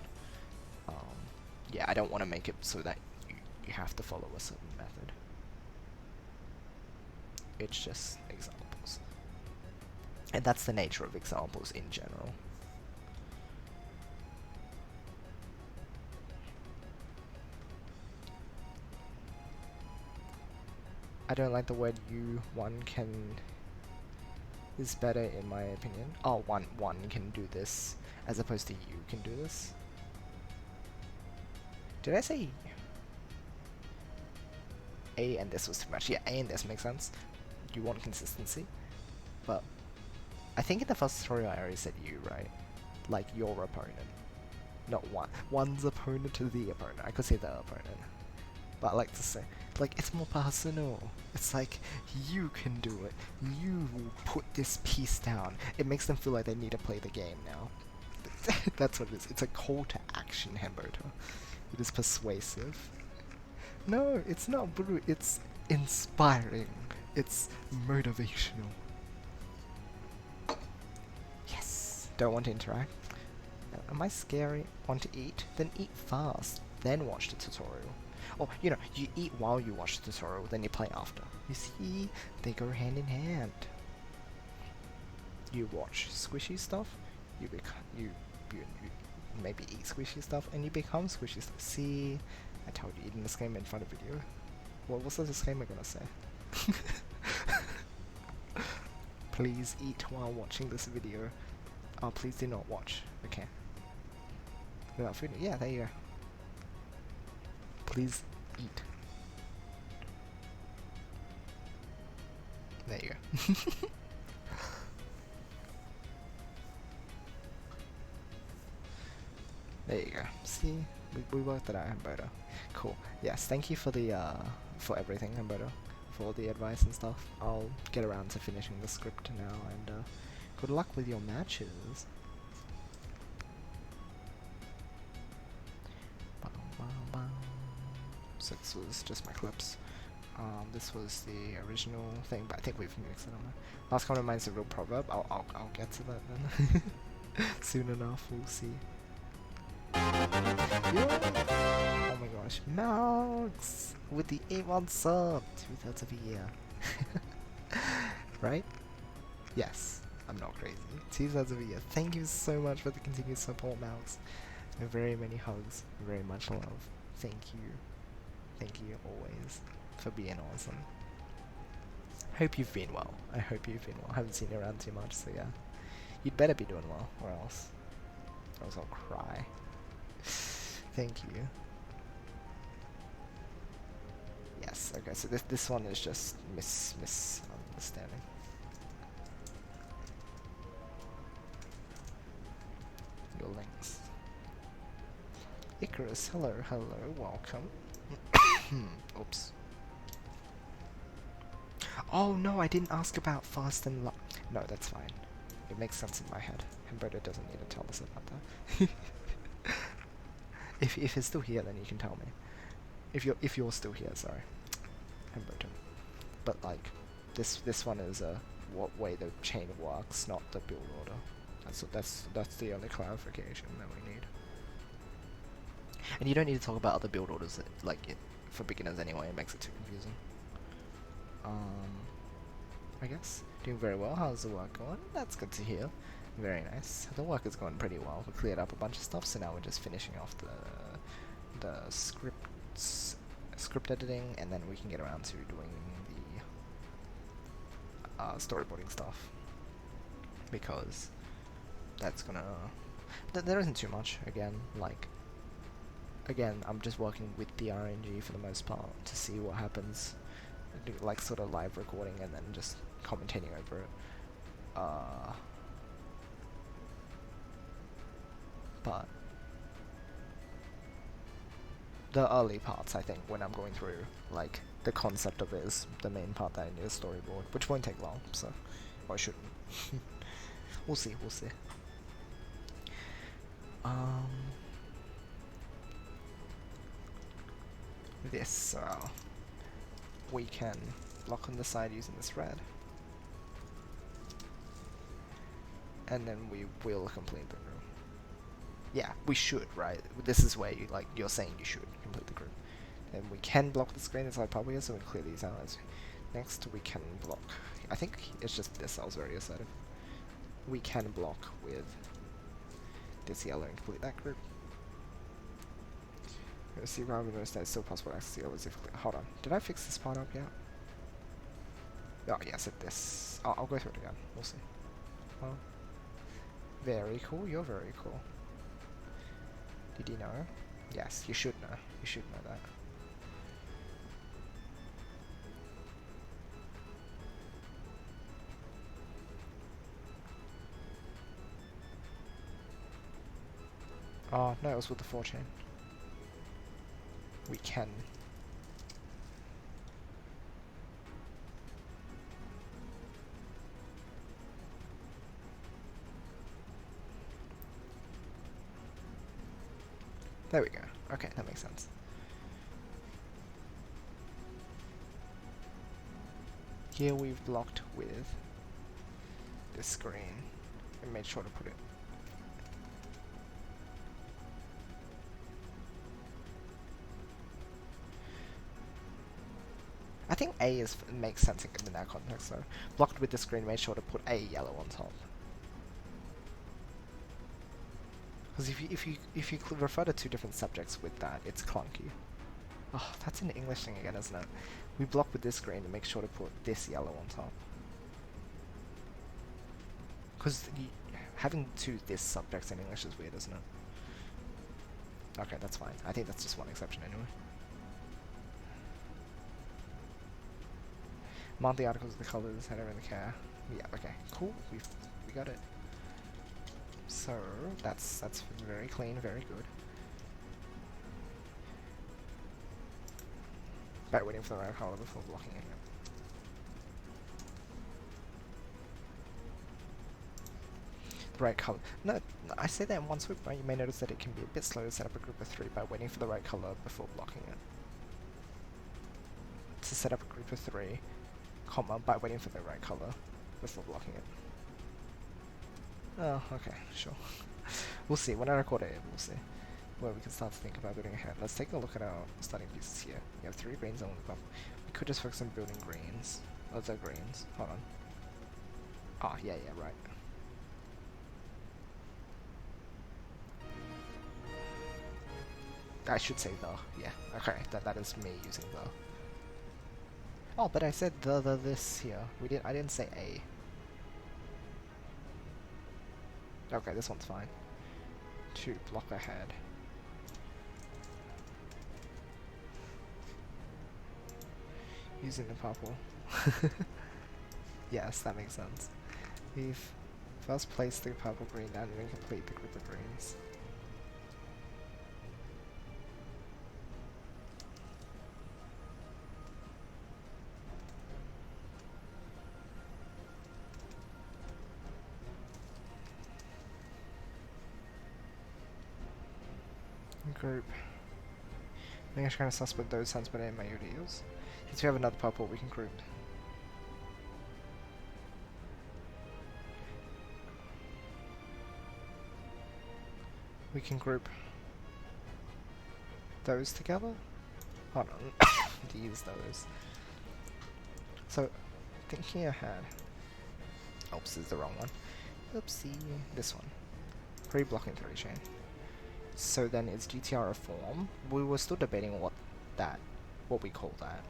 Yeah, I don't want to make it so that you have to follow a certain method. It's just examples. And that's the nature of examples in general. I don't like the word you. One can... is better in my opinion. Oh, one can do this as opposed to you can do this. Did I say A and this was too much? Yeah, A and this makes sense. You want consistency, but I think in the first tutorial I already said you, right? Like your opponent, not one's opponent to the opponent. I could say the opponent, but I like to say, like, it's more personal. It's like, you can do it. You put this piece down. It makes them feel like they need to play the game now. That's what it is. It's a call to action, Hembodo. It is persuasive. No, it's not brutal. It's inspiring. It's motivational. Yes! Don't want to interact? Am I scary? Want to eat? Then eat fast. Then watch the tutorial. Or, you know, you eat while you watch the tutorial, then you play after. You see? They go hand in hand. You watch squishy stuff, you maybe eat squishy stuff, and you become squishy stuff. See? I told you, eating this game in front of video. What was the disclaimer gonna say? Please eat while watching this video. Oh, please do not watch. Okay. Without food? Yeah, there you go. Please eat. There you go. There you go. See? We worked it out, Humberto. Cool. Yes, thank you for the for everything, Humberto. For all the advice and stuff. I'll get around to finishing the script now, and good luck with your matches. 6 was just my clips. This was the original thing, but I think we've mixed it on. Last comment mine's a real proverb. I'll get to that then. Soon enough, we'll see. Yeah. Oh my gosh, Max with the 8-1 sub, 2/3 of a year. Right? Yes, I'm not crazy. 2/3 of a year. Thank you so much for the continued support, Max. And very many hugs, very much love. Thank you. Thank you always for being awesome. Hope you've been well. I hope you've been well. I haven't seen you around too much, so yeah. You'd better be doing well, or else I'll cry. Thank you. Yes, okay, so this one is just misunderstanding. Your links. Icarus, hello, welcome. Oops. Oh no, I didn't ask about fast and no, that's fine. It makes sense in my head. Humberto doesn't need to tell us about that. If it's still here, then you can tell me. If you're still here, sorry, Humberto. But like, this one is what way the chain works, not the build order. That's the only clarification that we need. And you don't need to talk about other build orders for beginners anyway. It makes it too confusing. I guess doing very well. How's the work going? That's good to hear. Very nice. The work is going pretty well. We cleared up a bunch of stuff, so now we're just finishing off the script editing, and then we can get around to doing the storyboarding stuff, because that's gonna. There isn't too much. Again, I'm just working with the RNG for the most part to see what happens, like sort of live recording and then just commentating over it. But the early parts, I think, when I'm going through, like, the concept of it is the main part that I need a storyboard, which won't take long, so, or it shouldn't. We'll see. This, we can block on the side using this red, and then we will complete the group. Yeah, we should, right? This is where you're saying you should complete the group. And we can block the screen inside Puyo, so we clear these out. Next, we can block. I think it's just this. I was very assertive. We can block with this yellow and complete that group. Let's see why we notice that it's still possible to access the others if hold on. Did I fix this part up yet? Oh yes, this. I'll go through it again. We'll see. Oh. Very cool. You're very cool. Did you know? Yes, you should know. You should know that. Oh, no, it was with the 4-chain. We can. There we go. Okay, that makes sense. Here we've blocked with this screen and made sure to put it. I think A makes sense in that context though. Blocked with the screen, made sure to put a yellow on top. Because if you refer to two different subjects with that, it's clunky. Oh, that's an English thing again, isn't it? We block with this screen and make sure to put this yellow on top. Because having two this subjects in English is weird, isn't it? Okay, that's fine. I think that's just one exception anyway. Mark the articles with the colours, I don't really care. Yeah, okay, cool. We got it. So that's very clean, very good. But waiting for the right colour before blocking it. The right colour. No, I say that in one swoop, right? You may notice that it can be a bit slow to set up a group of 3 by waiting for the right colour before blocking it. To set up a group of 3, comma, by waiting for the right colour before blocking it. Oh, okay, sure. We'll see. When I record it, we'll see. Where we can start to think about building ahead. Let's take a look at our starting pieces here. We have 3 greens and 1 purple. We could just focus on building greens. Those are greens. Hold on. Oh, yeah, right. I should say the. Yeah, okay. That is me using the. Oh, but I said the this here. I didn't say a. Okay, this one's fine. 2 block ahead. Using the purple. Yes, that makes sense. We've first placed the purple green down and then complete the group of greens. Group. I think I should kind of sus with those sense, but in my UDs. Since we have another purple, we can group. We can group those together. Hold on. those. So, thinking ahead. Oops, this is the wrong one. Oopsie. This one. Pre-blocking 3 chain. So then is GTR a form? We were still debating what we call that.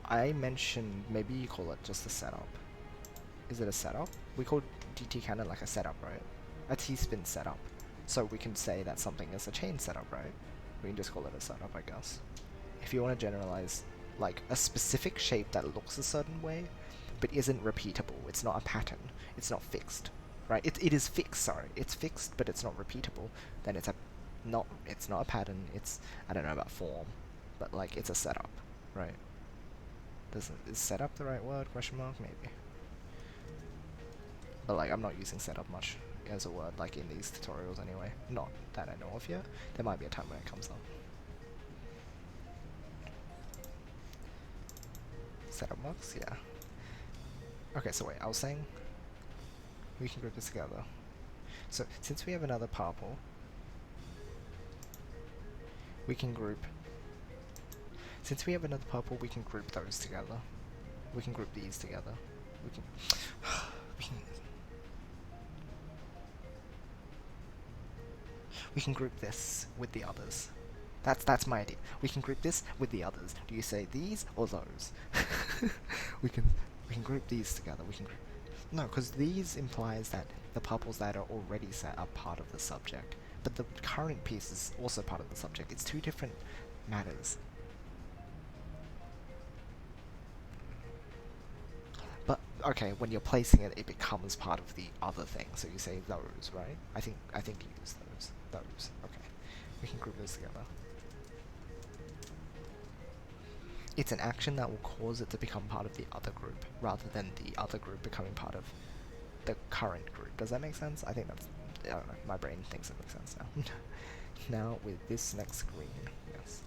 I mentioned maybe you call it just a setup. Is it a setup? We call GT cannon like a setup, right? A T-spin setup. So we can say that something is a chain setup, right? We can just call it a setup, I guess. If you want to generalize like a specific shape that looks a certain way, but isn't repeatable, it's not a pattern, it's not fixed, right? It is fixed, sorry. It's fixed, but it's not repeatable, then it's not a pattern, it's, I don't know about form, but like it's a setup, right? Is setup the right word? Question mark? Maybe. But like I'm not using setup much as a word like in these tutorials anyway. Not that I know of yet. There might be a time when it comes up. Setup marks? Yeah. Okay, so wait, I was saying we can group this together. So since we have another purple, we can group. Since we have another purple, we can group those together. We can group these together. We can group this with the others. That's my idea. We can group this with the others. Do you say these or those? we can group these together. No, because these implies that the purples that are already set are part of the subject, but the current piece is also part of the subject. It's 2 different matters. But okay, when you're placing it, it becomes part of the other thing. So you say those, right? I think you use those. Those. Okay, we can group those together. It's an action that will cause it to become part of the other group, rather than the other group becoming part of the current group. Does that make sense? I think that's, I don't know, my brain thinks it makes sense now. Now with this next screen, yes.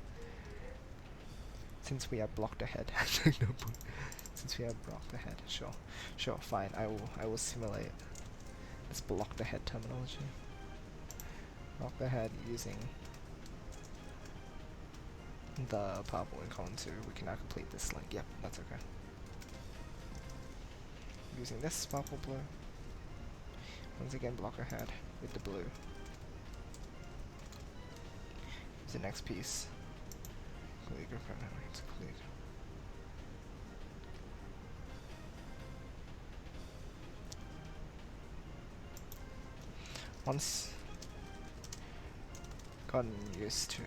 Since we are blocked ahead, Since we have blocked the head. Sure. Sure, fine. I will simulate. Let's block the head terminology. Block the head using the purple in column 2. We can now complete this link. Yep, that's okay. Using this purple blue. Once again, block our head with the blue. Use the next piece. Complete group it's complete. Once gotten used to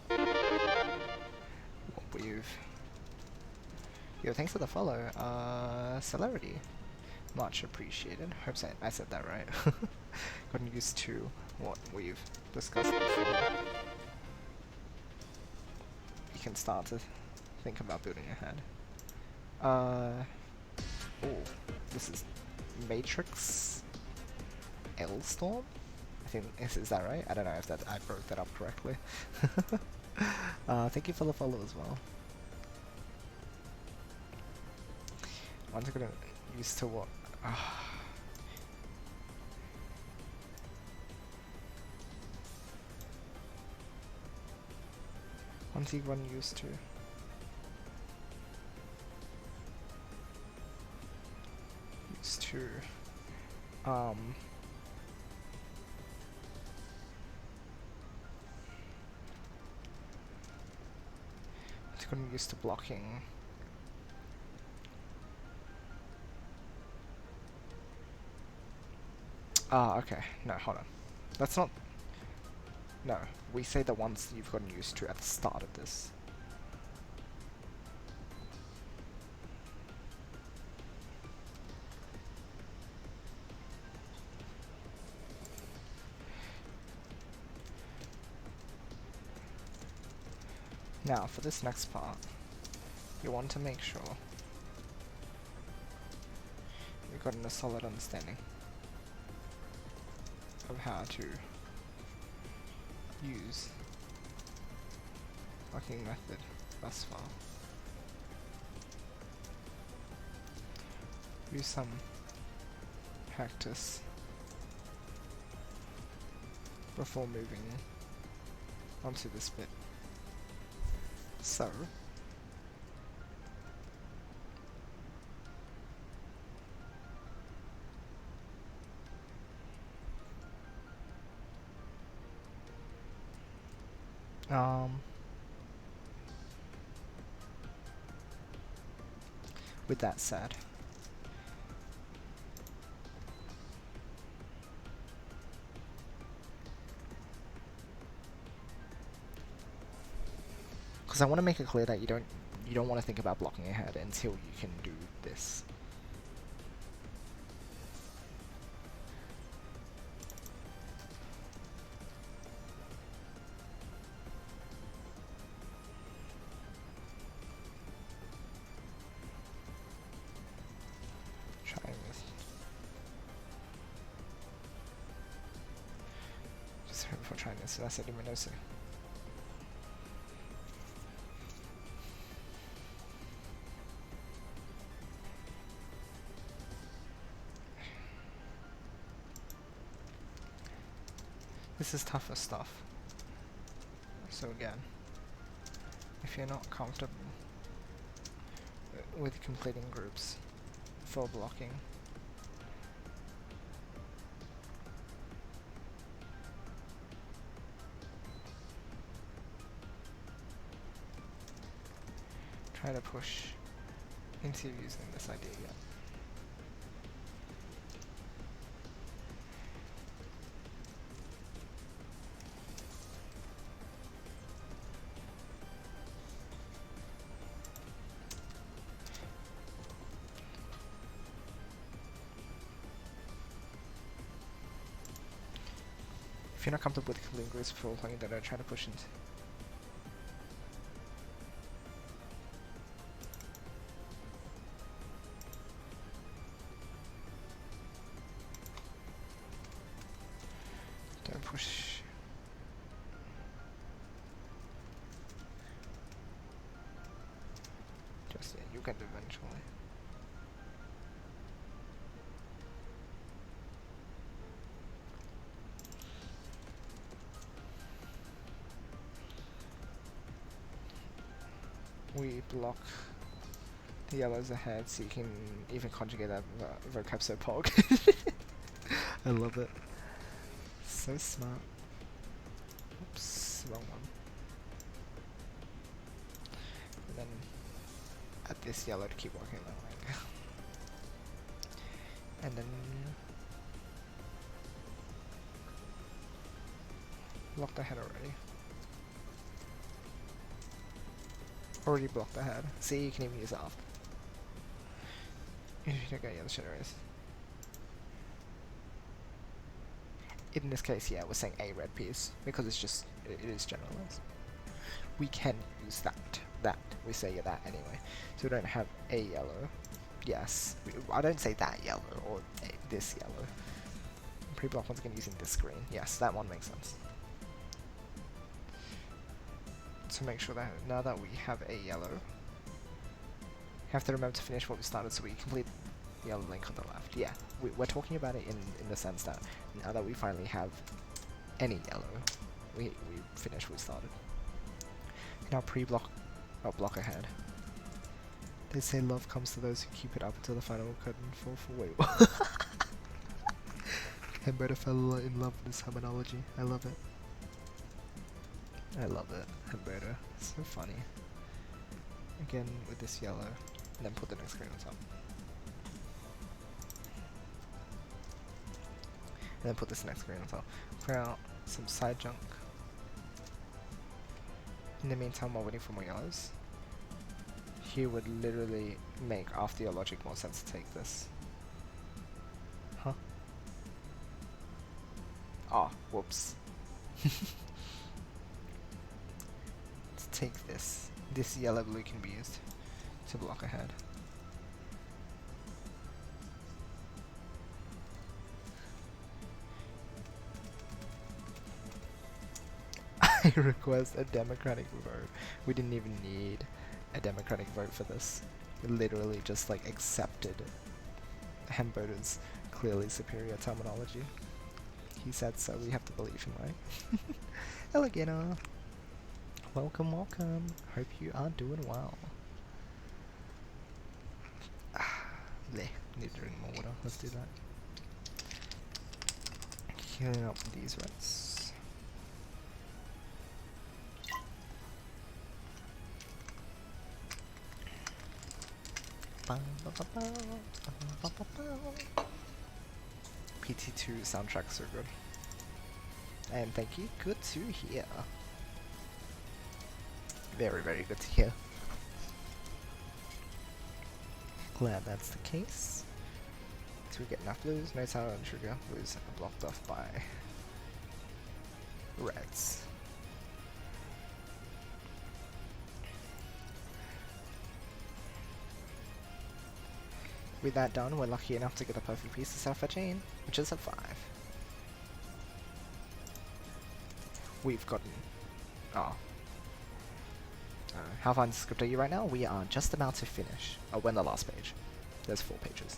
what we've... Yo, thanks for the follow. Celerity. Much appreciated. Hope I said that right. Gotten used to what we've discussed before. You can start to think about building ahead. Oh, this is Matrix L-Storm? I think, is that right? I don't know if that I broke that up correctly. Thank you for the follow as well. Once I'm gonna used to what? Once you've gotten used to it's gotten used to blocking. Okay. No, hold on. That's not... No, we say the ones you've gotten used to at the start of this. Now, for this next part, you want to make sure you've gotten a solid understanding of how to use blocking method thus far. Use some practice before moving onto this bit. So, with that said, because I want to make it clear that you don't want to think about blocking ahead until you can do this. Trying this. Just before trying this, that's it, Luminoso. This is tougher stuff. So again, if you're not comfortable with completing groups for blocking, try to push into using this idea yet. If you're not comfortable with completing groups for blocking, then try to push into. Don't push You'll get it eventually. We block the yellows ahead so you can even conjugate that vocab so pog. I love it. So smart. Oops, wrong one. And then add this yellow to keep walking that way. And then block the head already. Already blocked the head. See, you can even use it after. You don't get the other shadow rays. In this case, yeah, we're saying a red piece because it's just it is generalized. We can use that. We say that anyway. So we don't have a yellow. Yes, I don't say that yellow or this yellow. Pre-block once again using this green. Yes, that one makes sense. So make sure that now that we have a yellow, we have to remember to finish what we started so we complete the yellow link on the left. Yeah, we're talking about it in the sense that now that we finally have any yellow, we finish what we started. Now pre-block, block ahead. They say love comes to those who keep it up until the final curtain fall for wait. Hemberta fell in love with this terminology. I love it. I love it, Hemberta. It's so funny. Again with this yellow, and then put the next green on top. And then put this next green on top. Clear out some side junk. In the meantime, while waiting for more yellows, here would literally make, after your logic, more sense to take this. Huh? Oh, whoops. Let's take this. This yellow blue can be used to block ahead. I request a democratic vote. We didn't even need a democratic vote for this. We literally just like accepted Hemberta's clearly superior terminology. He said so, we have to believe him, right? Alligator! Welcome, welcome. Hope you are doing well. Bleh, need to drink more water. Let's do that. Healing up these reds. PT2 soundtracks are good. And thank you, good to hear. Very, very good to hear. Glad that's the case. So we get enough blues, no sound on trigger. Blues are blocked off by reds. With that done, we're lucky enough to get a perfect piece to set for chain, which is a 5. We've gotten... Oh. How far in the script are you right now? We are just about to finish. Oh, we're on the last page. There's 4 pages.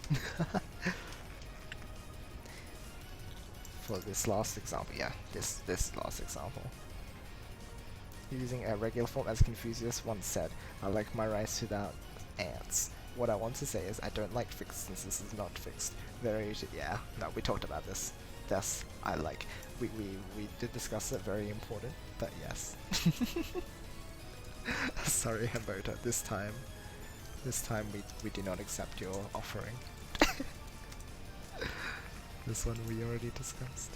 For this last example, yeah, this last example. Using a regular form, as Confucius once said, I like my rice without ants. What I want to say is I don't like fixed since this is not fixed. Yeah, no, we talked about this. Thus, I like. We did discuss it, very important, but yes. Sorry, Hemberta, this time we do not accept your offering. This one we already discussed.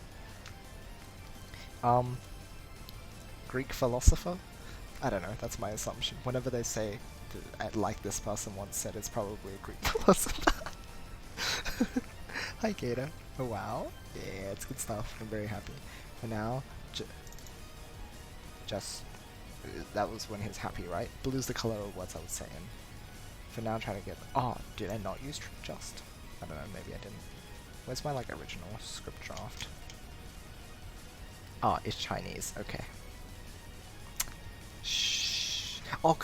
Greek philosopher? I don't know, that's my assumption. Whenever they say, like this person once said, it's probably a Greek philosopher. Hi Gator. Oh wow. Yeah, it's good stuff. I'm very happy. For now, just... that was when he's happy, right? Blue's the color of what I was saying. For now, I'm trying to get... Oh, did I not use just? I don't know, maybe I didn't. Where's my, like, original script draft? Oh, it's Chinese. Okay. Shh. Oh,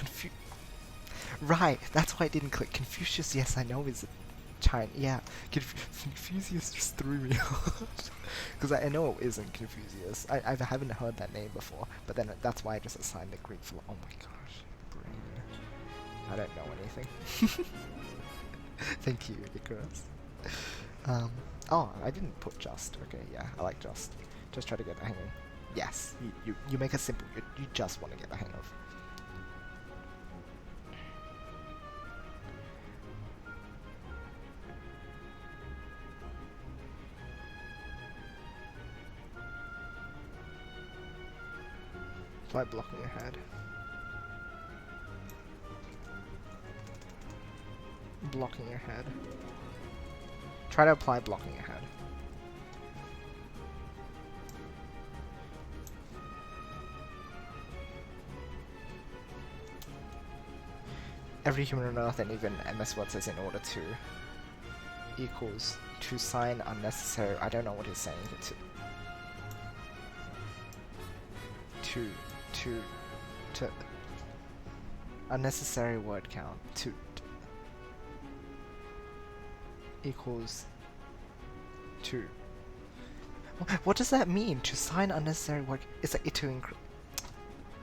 Right, that's why I didn't click. Confucius, yes, I know is China. Yeah, Confucius just threw me off. Because I know it isn't Confucius. I haven't heard that name before, but then that's why I just assigned the Greek philosopher. Oh my gosh, brain. I don't know anything. Thank you, Icarus. Oh, I didn't put just. Okay, yeah, I like just. Just try to get the hang of. Yes, you make it simple. You just want to get the hang of. Try blocking your head. Blocking your head. Try to apply blocking your head. Every human on Earth and even MS Word says in order to equals to sign unnecessary. I don't know what he's saying. To unnecessary word count to equals to. What does that mean? To sign unnecessary word? It's like to increase.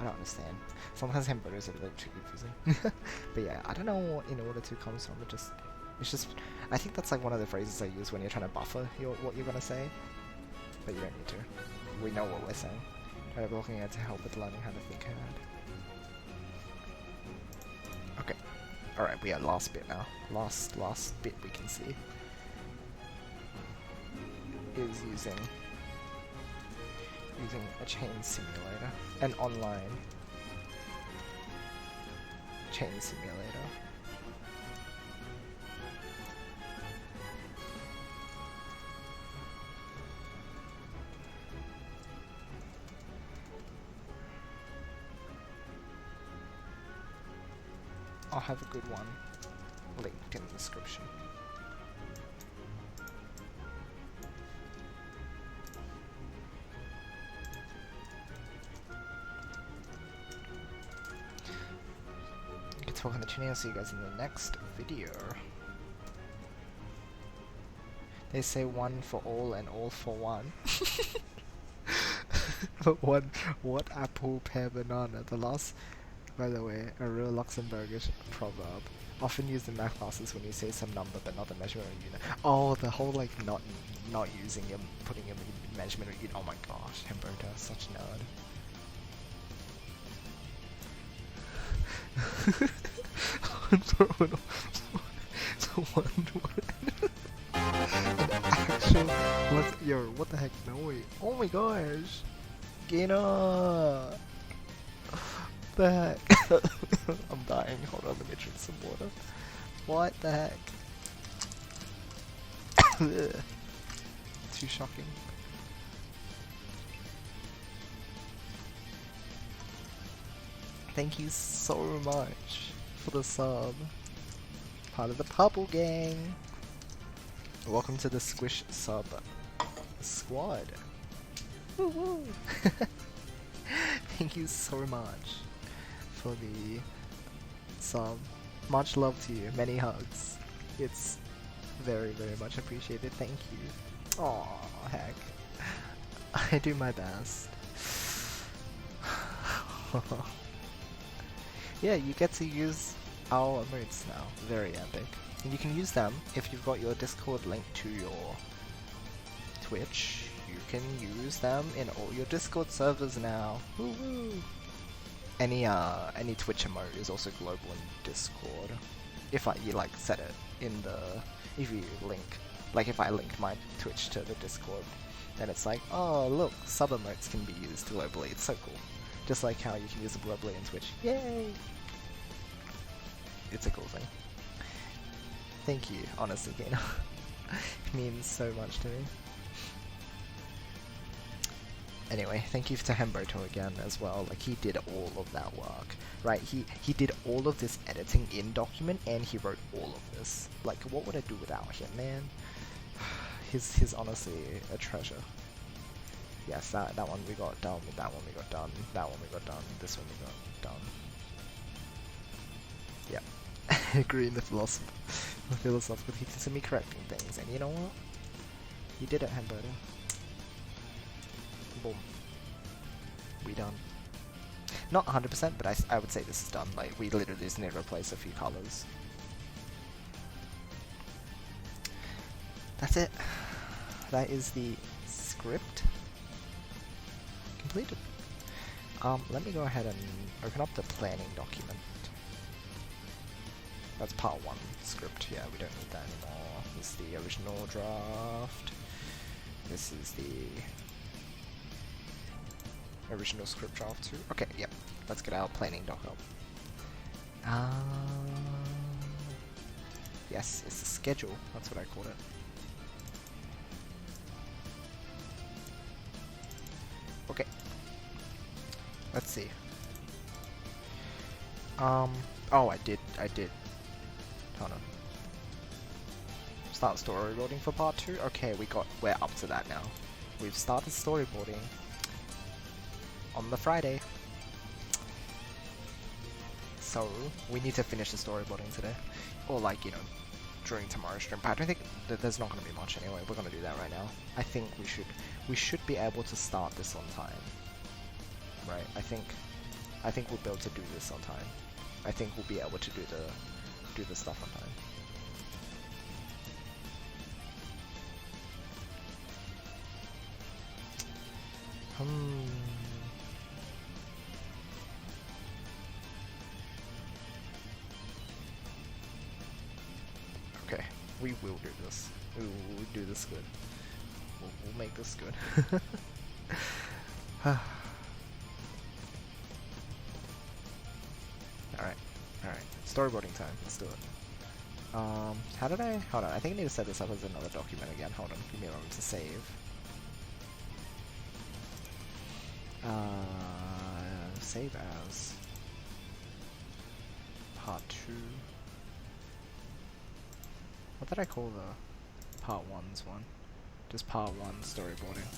I don't understand. Sometimes hamburgers are a little too confusing. But yeah, I don't know what in order to comes from. It's just. I think that's like one of the phrases I use when you're trying to buffer what you're gonna say. But you don't need to. We know what we're saying. Try blocking it to help with learning how to think ahead. Okay. Alright, we are last bit now. Last bit we can see is using a chain simulator. An online chain simulator. I'll have a good one linked in the description. You can talk on the channel. I'll see you guys in the next video. They say one for all and all for one. But what apple, pear, banana? The last. By the way, a real Luxembourgish proverb, often used in math classes when you say some number but not the measurement or unit. Oh, the whole like not using him, putting him in measurement or unit. Oh my gosh, Humberto, such a nerd. What the heck? No way. Oh my gosh, Gainer. The heck? I'm dying. Hold on, let me drink some water. What the heck? Too shocking. Thank you so much for the sub. Part of the Purple Gang. Welcome to the Squish sub squad. Woo woo. Thank you so much for the sub. Much love to you. Many hugs. It's very, very much appreciated. Thank you. Aw, heck. I do my best. Yeah, you get to use our emotes now. Very epic. And you can use them if you've got your Discord linked to your Twitch. You can use them in all your Discord servers now. Woo-woo. Any Twitch emote is also global in Discord. If you like set it in the, if you link, like if I linked my Twitch to the Discord, then it's like, oh look, sub emotes can be used globally. It's so cool. Just like how you can use them globally in Twitch. Yay! It's a cool thing. Thank you, honestly, Kano. It means so much to me. Anyway, thank you to Hemboto again as well. Like, he did all of that work, right? He did all of this editing in document, and he wrote all of this. Like, what would I do without him, man? He's honestly a treasure. Yes, that one we got done, that one we got done, that one we got done, this one we got done. Yeah. agree in the philosophical thesis of me correcting things, and you know what? You did it, Hamburger. Boom. We done. Not 100%, but I would say this is done. Like, we literally just need to replace a few colors. That's it. That is the script completed. Let me go ahead and open up the planning document. That's part 1 script. Yeah, we don't need that anymore. This is the original draft. This is the original script draft too. Okay, yep. Let's get our planning doc up. Yes, it's the schedule. That's what I called it. Okay. Let's see. Oh, I did. Hold on. Start storyboarding for part 2? Okay, we're up to that now. We've started storyboarding on the Friday. So, we need to finish the storyboarding today. Or like, you know, during tomorrow's stream. But I don't think there's not going to be much anyway. We're going to do that right now. I think we should be able to start this on time. Right? I think we'll be able to do this on time. I think we'll be able to do the stuff on time. Okay, we will do this. We will do this good. We'll make this good. Alright. Storyboarding time. Let's do it. How did I... Hold on, I think I need to set this up as another document again. Hold on, give me a moment to save. Save as... Part 2. What did I call the Part 1's one? Just Part 1 storyboarding.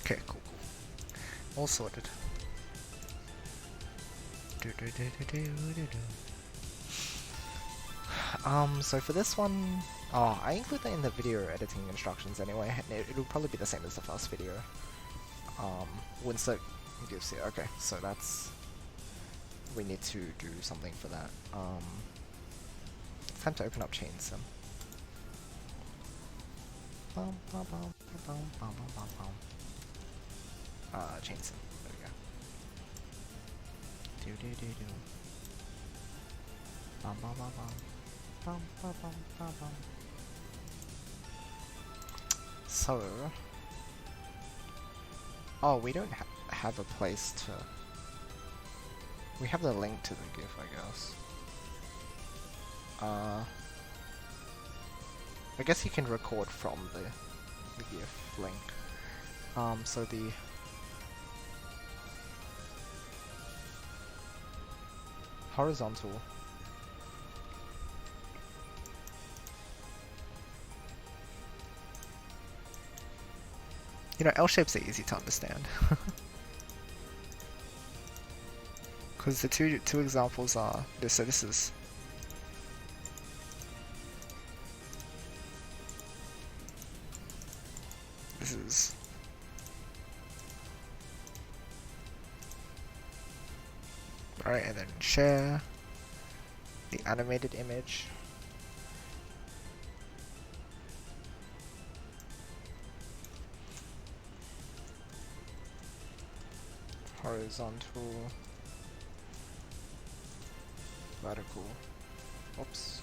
Okay, cool. All sorted. So for this one, I include that in the video editing instructions anyway. It'll probably be the same as the first video. Winslet gives it. Okay, so that's... We need to do something for that. It's time to open up Chainsim. Chainsim. There we go. So, we don't have a place to... We have the link to the GIF, I guess. I guess you can record from the GIF link. So the... horizontal you know, L shapes are easy to understand. Because the two examples are this. So this is right, and then share the animated image. Horizontal, vertical. Oops.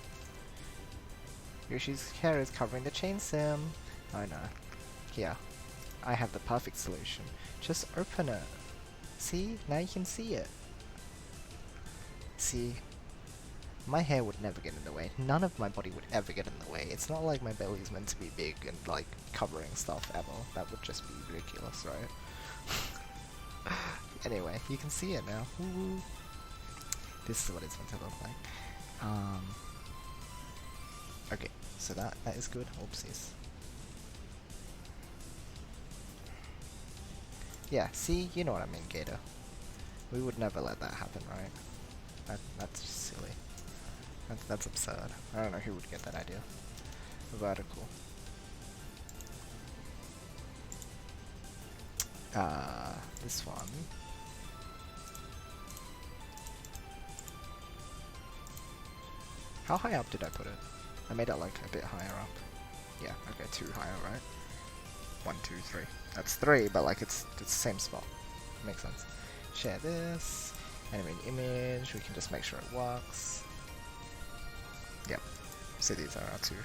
Yoshi's hair is covering the chain sim. Oh no. Here. I have the perfect solution. Just open it. See? Now you can see it. See? My hair would never get in the way. None of my body would ever get in the way. It's not like my belly is meant to be big and like covering stuff ever. That would just be ridiculous, right? Anyway, you can see it now. Woo-woo. This is what it's meant to look like. Okay, so that is good. Oopsies. Yeah, see? You know what I mean, Gator. We would never let that happen, right? That's just silly. That's absurd. I don't know who would get that idea. Vertical. This one. How high up did I put it? I made it like a bit higher up. Yeah, okay, 2 higher, right? 1, 2, 3. That's 3, but like it's the same spot. Makes sense. Share this. Animate image. We can just make sure it works. Yep. So these are our 2.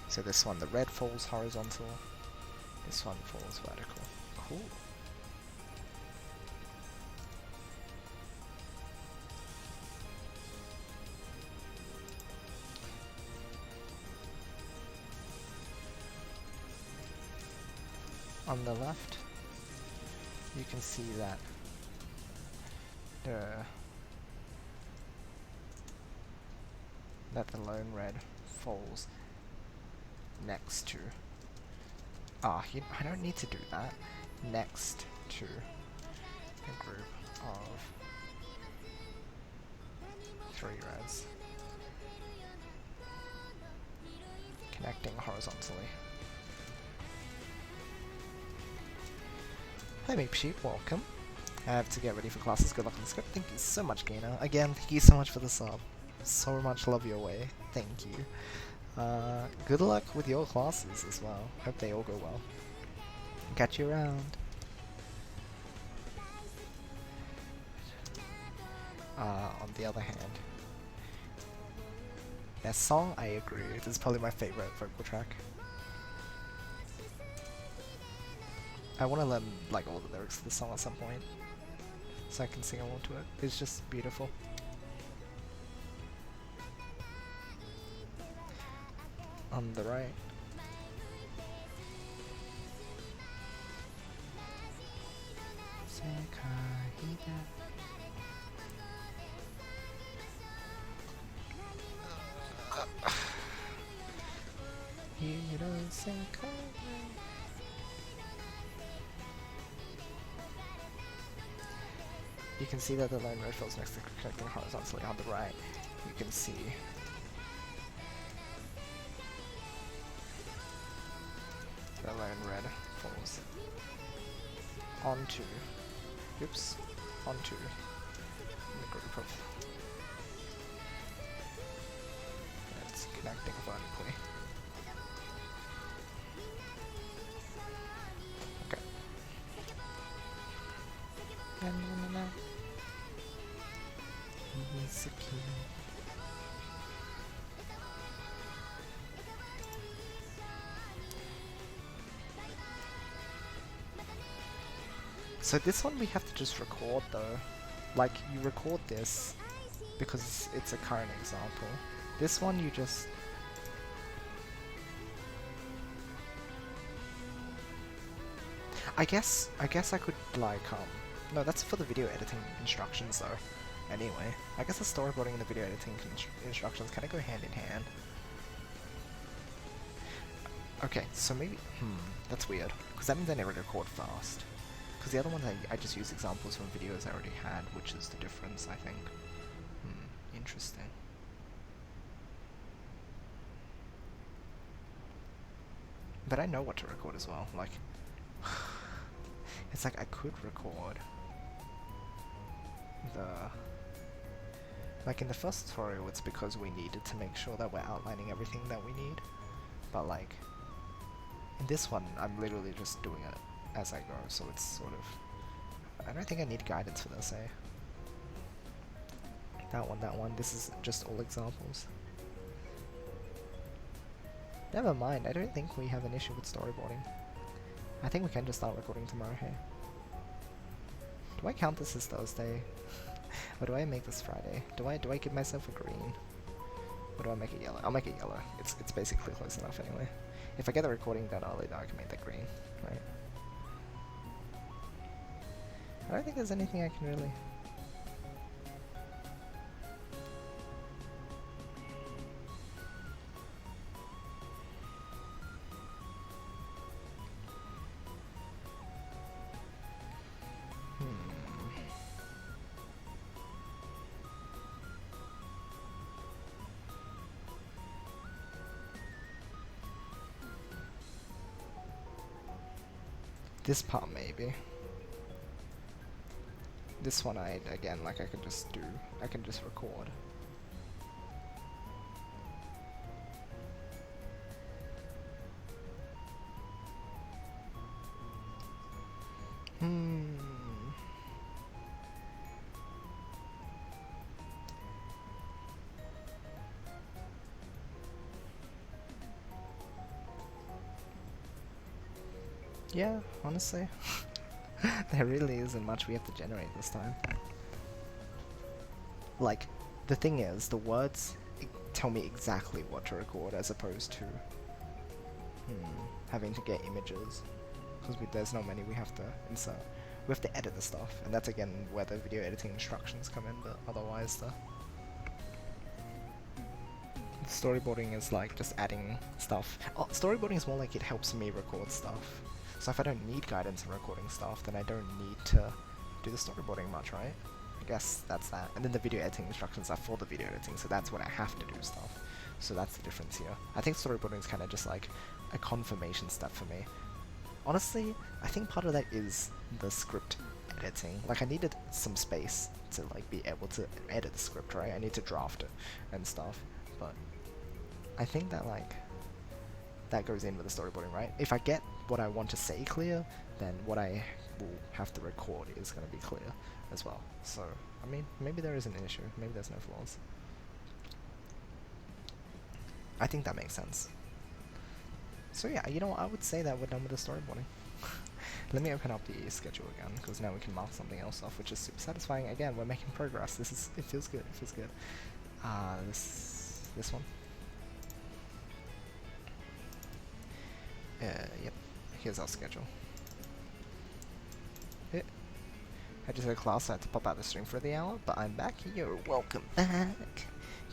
So this one, the red falls horizontal. This one falls vertical. Cool. On the left, you can see that the lone red falls next to. I don't need to do that. Next to a group of 3 reds connecting horizontally. Hi Meep Sheep, welcome. I have to get ready for classes. Good luck on the script. Thank you so much, Gainer. Again, thank you so much for the sub. So much love your way. Thank you. Good luck with your classes as well. Hope they all go well. Catch you around. On the other hand, their song, I agree. This is probably my favorite vocal track. I want to learn like all the lyrics to the song at some point, so I can sing along to it. It's just beautiful. On the right. You can see that the lone red falls next to connecting horizontally on the right. You can see the lone red falls onto, onto the group of reds connecting vertically. Okay. So this one we have to just record though. Like you record this because it's a current example. This one you just I guess I could like no, that's for the video editing instructions though. Anyway, I guess the storyboarding and the video editing instructions kind of go hand in hand. Okay, so maybe, that's weird, because that means I never record fast. Because the other ones I just use examples from videos I already had, which is the difference, I think. Interesting. But I know what to record as well, like, it's like I could record like in the first tutorial it's because we needed to make sure that we're outlining everything that we need, but like in this one I'm literally just doing it as I go, so it's sort of, I don't think I need guidance for this, eh? That one, this is just all examples. Never mind, I don't think we have an issue with storyboarding. I think we can just start recording tomorrow, hey? Do I count this as Thursday? Or do I make this Friday? Do I give myself a green? Or do I make it yellow? I'll make it yellow. It's basically close enough anyway. If I get the recording done early, then I can make that green, right? I don't think there's anything I can really... This part maybe. This one again, like I can just record. Yeah, honestly. There really isn't much we have to generate this time. Like, the thing is, the words tell me exactly what to record as opposed to having to get images. Because there's not many we have to insert. We have to edit the stuff, and that's again where the video editing instructions come in, but otherwise the storyboarding is like just adding stuff. Oh, storyboarding is more like it helps me record stuff. So if I don't need guidance in recording stuff, then I don't need to do the storyboarding much, right? I guess that's that. And then the video editing instructions are for the video editing, so that's when I have to do stuff. So that's the difference here. I think storyboarding is kind of just like a confirmation step for me. Honestly, I think part of that is the script editing. Like, I needed some space to like be able to edit the script, right? I need to draft it and stuff. But I think that like that goes in with the storyboarding, right? If I get what I want to say clear, then what I will have to record is going to be clear as well. So, I mean, maybe there isn't an issue. Maybe there's no flaws. I think that makes sense. So yeah, you know what? I would say that we're done with the storyboarding. Let me open up the schedule again, because now we can mark something else off, which is super satisfying. Again, we're making progress. It feels good. It feels good. This one. Yep. Here's our schedule. I just had a class, so I had to pop out the stream for the hour, but I'm back. Yo, welcome back.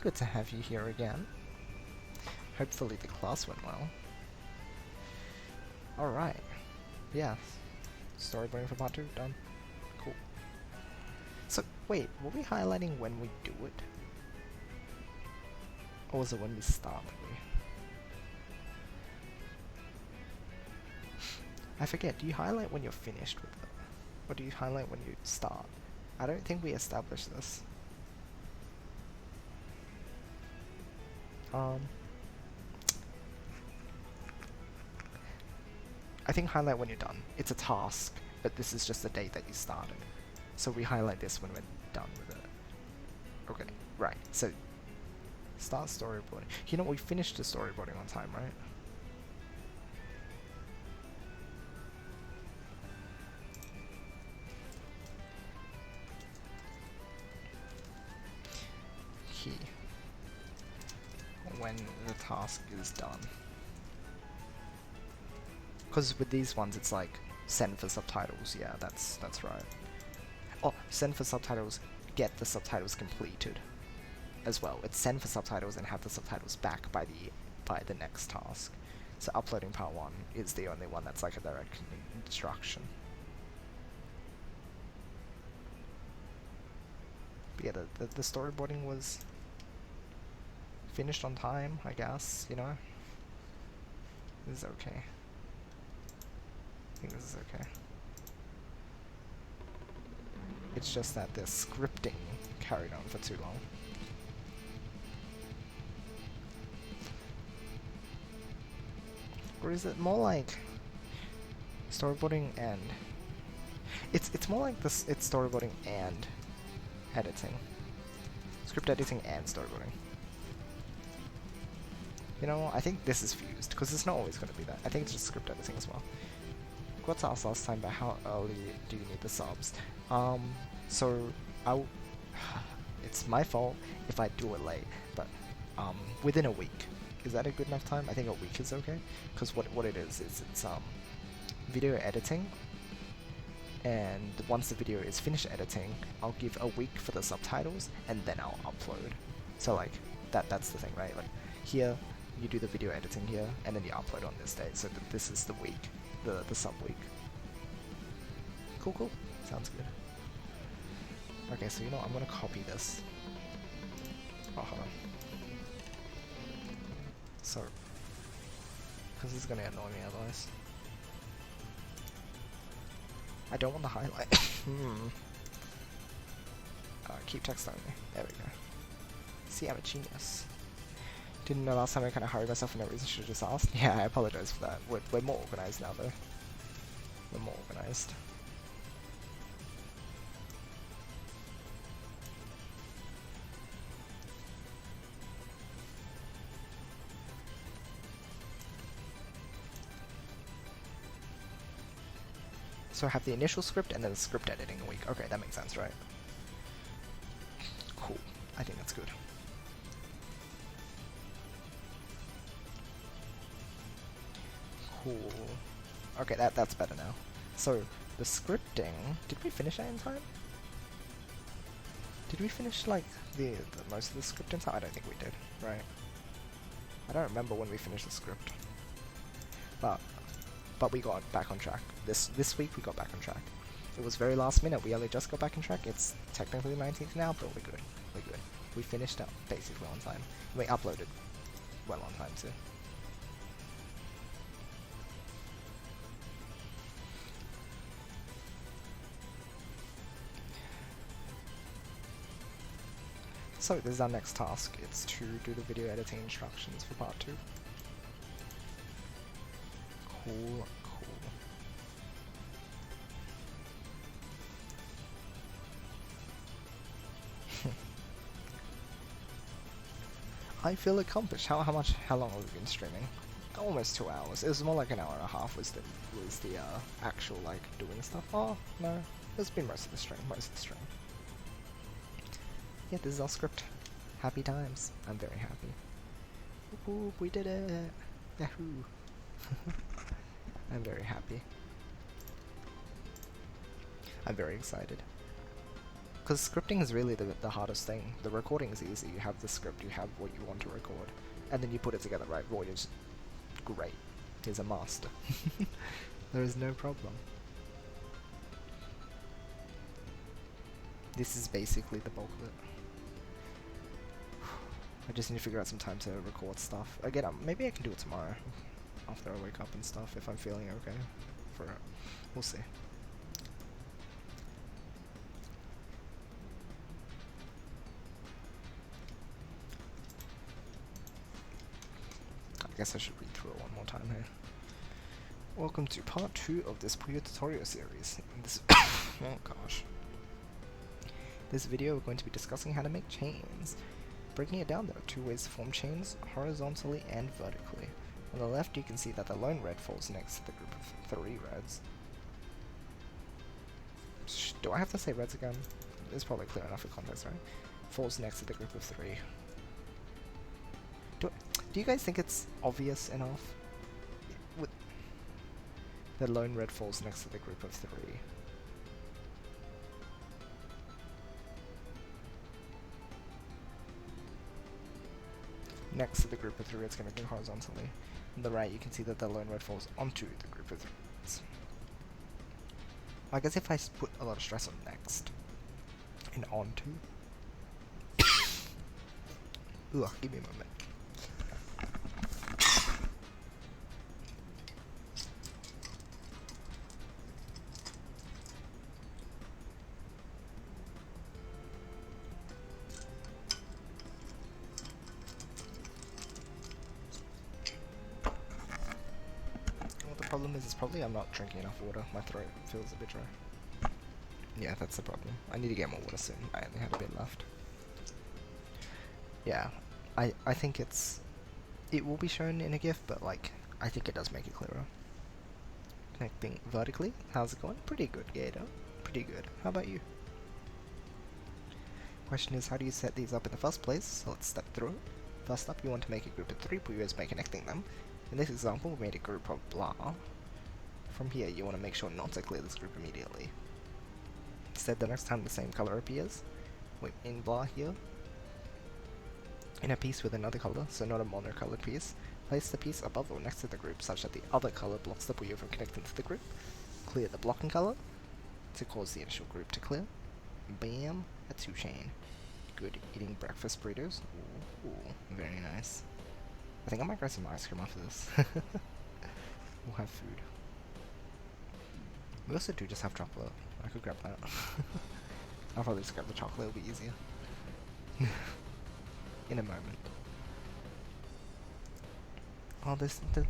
Good to have you here again. Hopefully the class went well. Alright. Yeah. Storyboarding for part 2, done. Cool. So, wait, were we highlighting when we do it? Or was it when we start? I forget, do you highlight when you're finished with it? Or do you highlight when you start? I don't think we established this. I think highlight when you're done. It's a task, but this is just the date that you started. So we highlight this when we're done with it. Okay, right, so start storyboarding. You know, we finished the storyboarding on time, right? When the task is done. Because with these ones it's like send for subtitles, yeah, that's right. Oh, send for subtitles, get the subtitles completed as well. It's send for subtitles and have the subtitles back by the next task. So uploading part 1 is the only one that's like a direct instruction. But yeah, the storyboarding was finished on time, I guess, you know? This is okay. I think this is okay. It's just that the scripting carried on for too long. Or is it more like storyboarding and... It's more like this, it's storyboarding and editing. Script editing and storyboarding. You know, I think this is fused, because it's not always going to be that. I think it's just script editing as well. forgot to ask last time, but how early do you need the subs? So it's my fault if I do it late, but within a week. Is that a good enough time? I think a week is okay, because what it is it's video editing, and once the video is finished editing, I'll give a week for the subtitles, and then I'll upload. So like that's the thing, right? Like here you do the video editing here, and then you upload on this date. So this is the week, the sub week. Cool. Sounds good. Okay, so you know what? I'm gonna copy this. Oh, hold on. So, because this is gonna annoy me otherwise. I don't want the highlight. Keep text only. There we go. See, I'm a genius. Didn't know last time I kind of hurried myself for no reason. Should have just asked. Yeah, I apologize for that. We're more organized now, though. We're more organized. So I have the initial script and then the script editing a week. Okay, that makes sense, right? Cool. I think that's good. Cool. Okay, that's better now. So the scripting, did we finish that in time? Did we finish like the most of the script in time? I don't think we did, right? I don't remember when we finished the script. But we got back on track. This week we got back on track. It was very last minute. We only just got back on track. It's technically the 19th now, but we're good. We're good. We finished up basically on time. We uploaded well on time too. So this is our next task. It's to do the video editing instructions for part 2. Cool. I feel accomplished. How long have we been streaming? Almost 2 hours. It was more like an hour and a half was the actual like doing stuff. Oh no, it's been most of the stream. Yeah, this is our script. Happy times. I'm very happy. Whoop, we did it. Yahoo. I'm very happy. I'm very excited. Because scripting is really the hardest thing. The recording is easy. You have the script, you have what you want to record, and then you put it together right. Roy is great. He's a master. There is no problem. This is basically the bulk of it. I just need to figure out some time to record stuff. Again, maybe I can do it tomorrow after I wake up and stuff if I'm feeling okay for it. We'll see. I guess I should read through it one more time here. Welcome to part 2 of this Puyo tutorial series. This oh gosh. This video we're going to be discussing how to make chains. Breaking it down, there are 2 ways to form chains, horizontally and vertically. On the left you can see that the lone red falls next to the group of 3 reds. Do I have to say reds again? It's probably clear enough for context, right? Falls next to the group of 3. Do you guys think it's obvious enough? The lone red falls next to the group of 3. Next to the group of 3 reds going to go horizontally. On the right you can see that the lone red falls onto the group of 3 reds. I guess if I put a lot of stress on next and onto. Ugh, give me a moment. Problem is probably I'm not drinking enough water. My throat feels a bit dry. Yeah, that's the problem. I need to get more water soon. I only have a bit left. Yeah, I think it will be shown in a GIF, but like I think it does make it clearer. Connecting vertically. How's it going? Pretty good, Gator. Pretty good. How about you? Question is, how do you set these up in the first place? So let's step through it. First up, you want to make a group of 3 Puyos by connecting them. In this example, we made a group of blah. From here, you want to make sure not to clear this group immediately. Instead, the next time the same color appears, in blah here, in a piece with another color, so not a monocolored piece, place the piece above or next to the group such that the other color blocks the Puyo from connecting to the group. Clear the blocking color to cause the initial group to clear. Bam, a 2-chain. Good eating breakfast burritos. Ooh, very nice. I think I might grab some ice cream after this. We'll have food. We also do just have chocolate. I could grab that. I'll probably just grab the chocolate, it'll be easier. In a moment. Oh,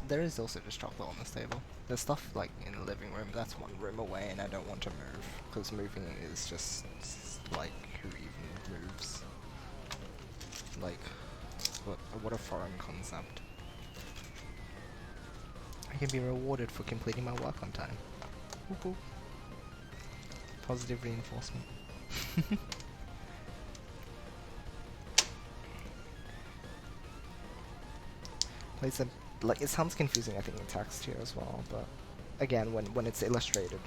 there is also just chocolate on this table. There's stuff like in the living room, that's one room away and I don't want to move. Because moving is just like, who even moves? Like, what a foreign concept. I can be rewarded for completing my work on time. Whoop. Positive reinforcement. Place them, like, it sounds confusing I think in text here as well, but again when it's illustrated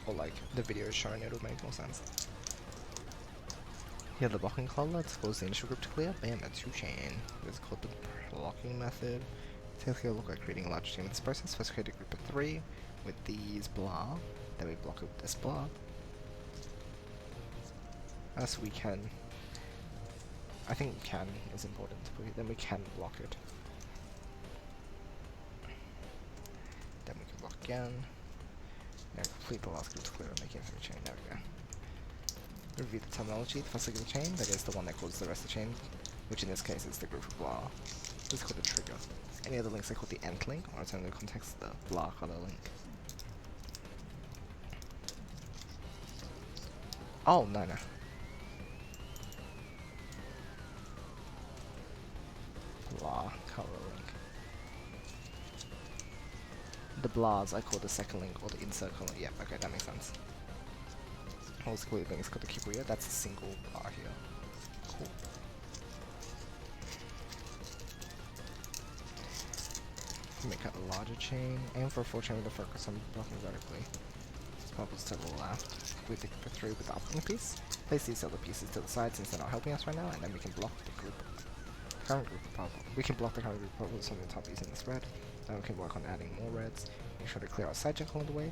or like the video is shown it'll make more sense. Here the blocking color to cause the initial group to clear. Bam, a 2-chain. It's called the blocking method. Typically look like creating a large chain in this process. First create a group of 3 with these blah. Then we block up this blah. As we can. I think can is important. Then we can block it. Then we can block again. And complete the last group to clear and make it into a chain. There we go. Review the terminology. The first leg of the chain, that is the one that causes the rest of the chain, which in this case is the group of blah. This is called a trigger. Any other links are called the end link, or alternative context, the blah color link. Oh, no. Blah color link. The blahs I call the second link, or the insert color. Yeah, okay, that makes sense. Also cool thing is called the Puyo. That's a single blah here. Cool. Make a larger chain. Aim for a 4-chain with a focus on blocking vertically. Bubbles to the left. With the 3 with the upper piece. Place these other pieces to the side since they're not helping us right now, and then we can block the group. Current group of bubbles. We can block the current group of bubbles on the top using this red. Then we can work on adding more reds. Make sure to clear our side check along the way.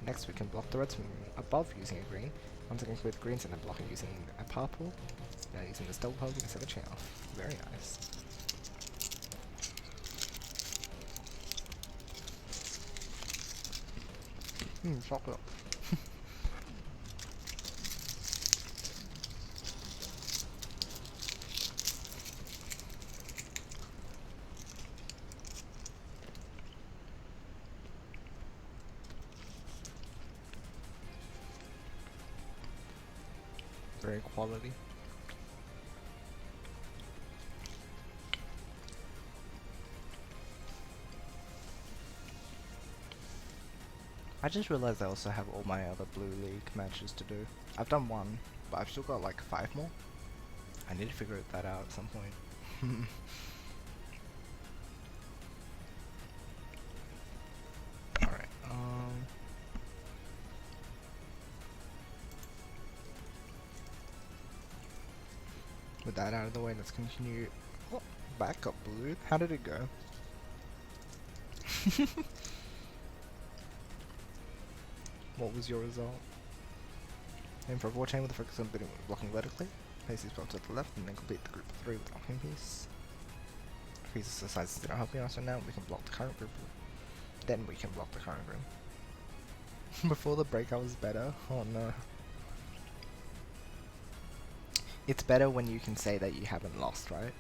Next we can block the reds from above using a green. Once again with greens and then blocking using a purple. Now using this double poke, you can set the chain off. Very nice. Chocolate. Very quality. I just realized I also have all my other Blue League matches to do. I've done 1, but I've still got like 5 more. I need to figure that out at some point. Alright, with that out of the way, let's continue. Oh, back up, Blue. How did it go? What was your result? Aim for a 4-chain with a focus on blocking vertically. Place these blocks to the left and then complete the group of 3 with the locking piece. Increases the sizes that are helping us, and now we can block the current group. Then we can block the current group. Before the break I was better. Oh no. It's better when you can say that you haven't lost, right?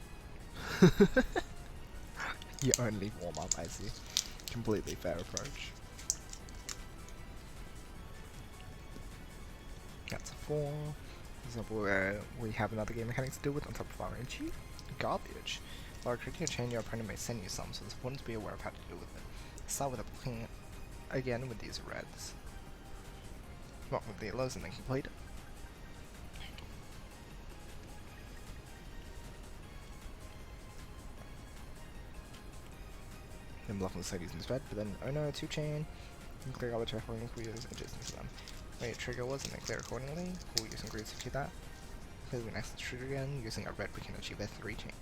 You only warm up, I see. Completely fair approach. That's a 4. For example, where we have another game mechanic to deal with on top of RNG. Garbage. While creating a chain, your opponent may send you some, so it's important to be aware of how to deal with it. Start with a blocking again with these reds. Block with the yellows and then complete it. Then block on the side using this red, but then oh no, 2-chain. And clear all the trifling Puyos adjacent to them. Where your trigger was and then clear accordingly. We'll use some greens to achieve that. Because we next to trigger again, using our red we can achieve a 3-chain.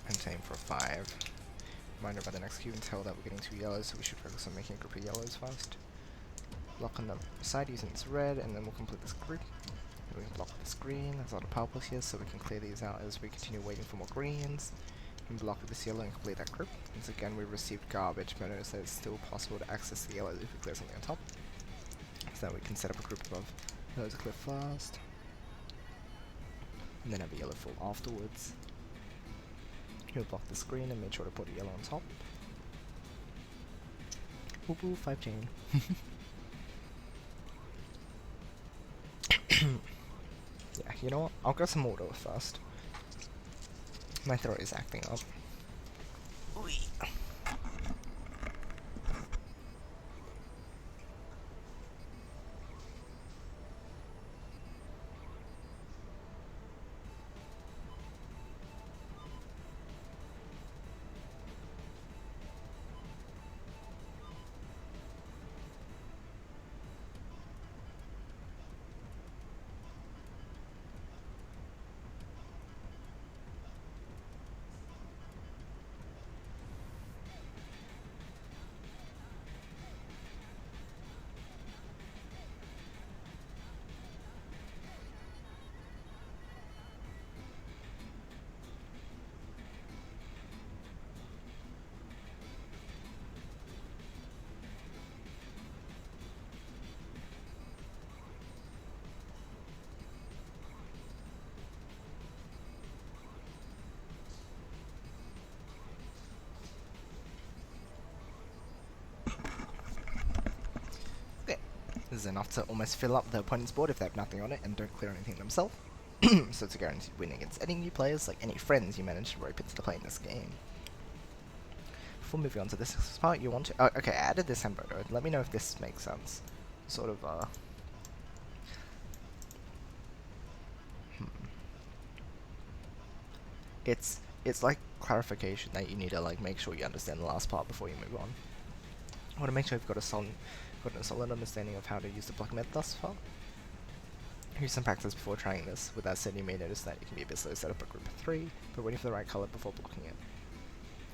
And same for 5. Reminder by the next cube and tell that we're getting 2 yellows, so we should focus on making a group of yellows first. Block on the side using this red, and then we'll complete this group. And we can block this green, there's a lot of purples here, so we can clear these out as we continue waiting for more greens. And block with this yellow and complete that group. Once again, we received garbage, but notice that it's still possible to access the yellows if we clear something on top. So that we can set up a group above yellows to clear fast. And then have a yellow full afterwards. He'll block the screen and make sure to put a yellow on top. Whoop whoop, 5-chain. Yeah, you know what? I'll go some auto first. My throat is acting up. Oy. This is enough to almost fill up the opponent's board if they have nothing on it and don't clear anything themselves. So it's a guaranteed win against any new players, like any friends you manage to rope into the play in this game. Before moving on to this part, you want to... Oh, okay, I added this hamburger. Let me know if this makes sense. Sort of, It's like clarification that you need to like make sure you understand the last part before you move on. I want to make sure you've got a solid understanding of how to use the block method thus far. Here's some practice before trying this. With that said, you may notice that it can be a bit slow to set up a group of 3, but waiting for the right color before blocking it.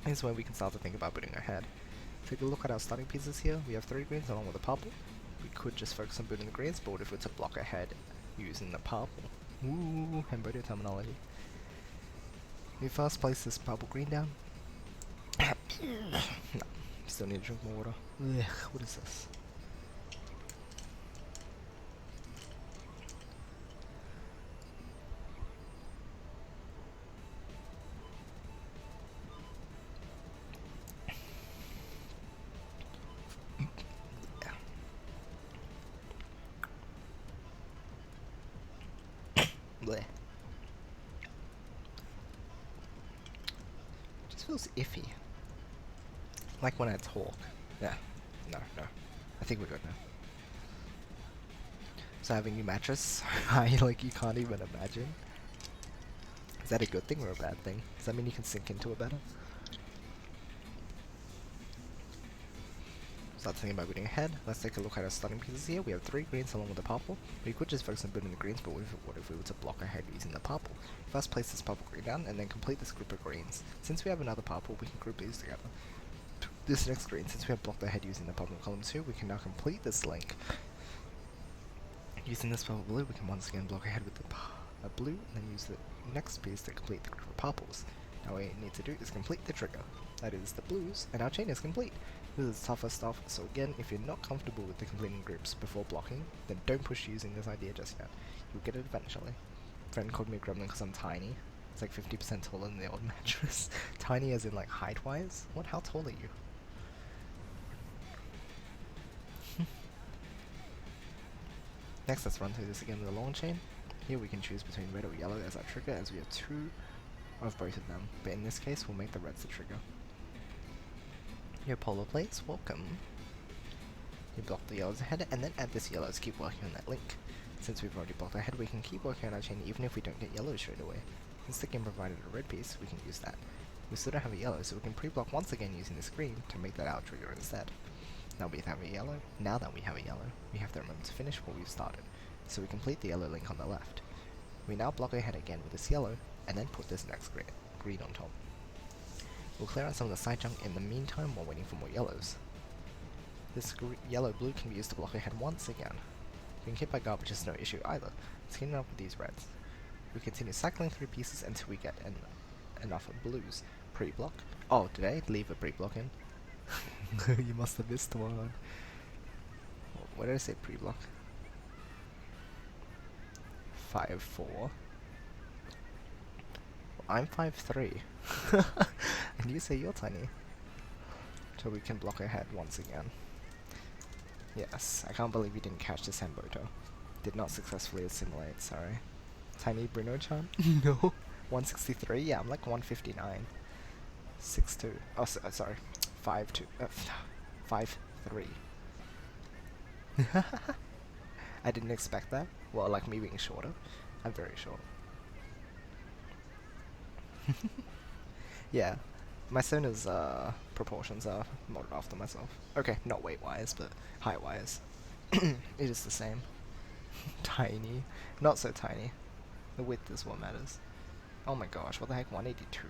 Here's where we can start to think about booting ahead. Take a look at our starting pieces here. We have 3 greens along with a purple. We could just focus on booting the greens, but what if it's a block ahead using the purple? Ooh, Hamburger terminology. We first place this purple green down. No, still need to drink more water. Ugh, what is this? Bleh. Just feels iffy. Like when I talk. Yeah. No. I think we're good now. So having a new mattress, like you can't even imagine. Is that a good thing or a bad thing? Does that mean you can sink into it better? Start thinking about booting ahead. Let's take a look at our starting pieces here. We have 3 greens along with the purple. We could just focus on booting the greens, but what if we were to block ahead using the purple? First place this purple green down, and then complete this group of greens. Since we have another purple, we can group these together. This next green, since we have blocked ahead using the purple column 2, we can now complete this link. Using this purple blue, we can once again block ahead with the blue, and then use the next piece to complete the group of purples. Now what we need to do is complete the trigger. That is the blues, and our chain is complete. This is tougher stuff, so again, if you're not comfortable with the completing groups before blocking, then don't push using this idea just yet. You'll get it eventually. Friend called me a gremlin because I'm tiny. It's like 50% taller than the old mattress. Tiny as in like height-wise? What? How tall are you? Next, let's run through this again with a long chain. Here we can choose between red or yellow as our trigger, as we have 2 of both of them, but in this case we'll make the reds the trigger. Your polar plates, welcome. You block the yellows ahead, and then add this yellow to keep working on that link. Since we've already blocked ahead, we can keep working on our chain even if we don't get yellow straight away. Since the game provided a red piece, we can use that. We still don't have a yellow, so we can pre-block once again using this green to make that out trigger instead. Now we have a yellow. Now that we have a yellow, we have to remember to finish what we've started, so we complete the yellow link on the left. We now block ahead again with this yellow, and then put this next green on top. We'll clear out some of the side junk in the meantime while waiting for more yellows. This yellow-blue can be used to block ahead once again. Being hit by garbage is no issue either. Let's clean it up with these reds. We continue cycling through pieces until we get enough blues. Pre-block. Oh, did I leave a pre-block in? You must have missed one. What did I say pre-block? 5'4". I'm 5'3". And you say you're tiny. So we can block ahead once again. Yes, I can't believe you didn't catch this Hemboto. Did not successfully assimilate, sorry. Tiny Bruno-chan? No. 163? Yeah, I'm like 159. 6'2". Oh, sorry. 5'2". 5'3". I didn't expect that. Well, like me being shorter. I'm very short. Yeah. My Sona's proportions are modeled after myself. Okay, not weight-wise, but height-wise. It is the same. Tiny. Not so tiny. The width is what matters. Oh my gosh, what the heck, 182?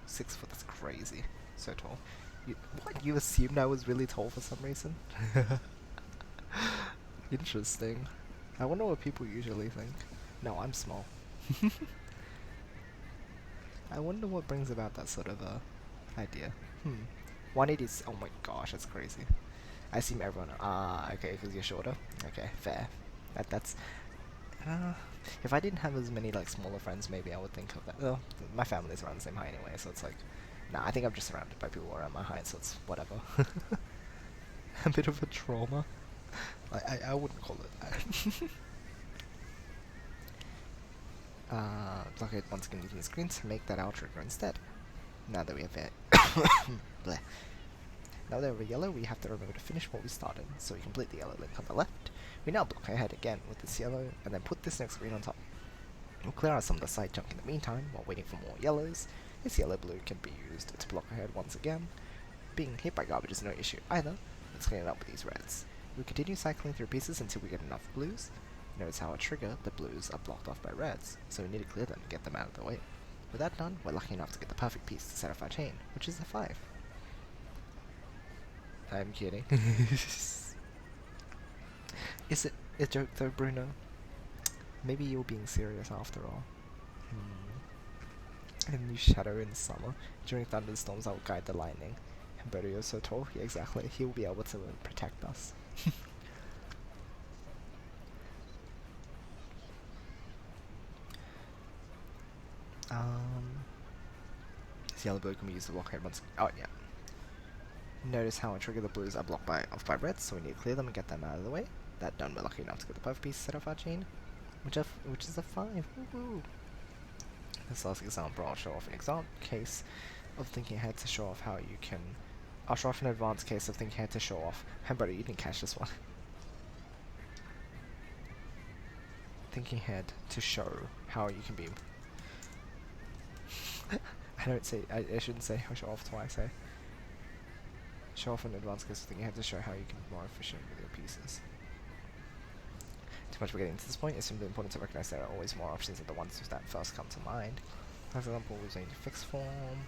6 foot, that's crazy. So tall. What, you assumed I was really tall for some reason? Interesting. I wonder what people usually think. No, I'm small. I wonder what brings about that sort of idea. 180. Oh my gosh, that's crazy. I assume everyone. Okay, because you're shorter. Okay, fair. That's. If I didn't have as many like smaller friends, maybe I would think of that. Well, my family's around the same height anyway, so it's like, nah. I think I'm just surrounded by people around my height, so it's whatever. A bit of a trauma. I wouldn't call it that. Block it once again using the screen to make that out trigger instead. Now that we have it. Bleh. Now that we're yellow, we have to remember to finish what we started, so we complete the yellow link on the left. We now block ahead again with this yellow, and then put this next green on top. We'll clear out some of the side junk in the meantime, while waiting for more yellows. This yellow-blue can be used to block ahead once again. Being hit by garbage is no issue either. Let's clean it up with these reds. We continue cycling through pieces until we get enough blues. Notice how at trigger, the blues are blocked off by reds, so we need to clear them and get them out of the way. With that done, we're lucky enough to get the perfect piece to set off our chain, which is the 5. I'm kidding. Is it a joke though, Bruno? Maybe you're being serious after all. A new shadow in summer. During thunderstorms, I will guide the lightning. And Borio is so tall, yeah, exactly. He will be able to protect us. This yellow blue can be used to block ahead once. Oh yeah. Notice how I trigger the blues are blocked off by reds, so we need to clear them and get them out of the way. That done, we're lucky enough to get the perfect piece set off our chain, which is a 5. Woohoo! This last example, I'll show off an case of thinking ahead to show off how you can. I'll show off an advanced case of thinking ahead to show off. Hey, buddy, you didn't catch this one. Thinking ahead to show how you can be. I shouldn't say show off twice, eh? Show off an advanced case of thinking ahead to show how you can be more efficient with your pieces. Too much for getting to this point. It's simply important to recognize there are always more options than the ones that first come to mind. For example, using fixed form.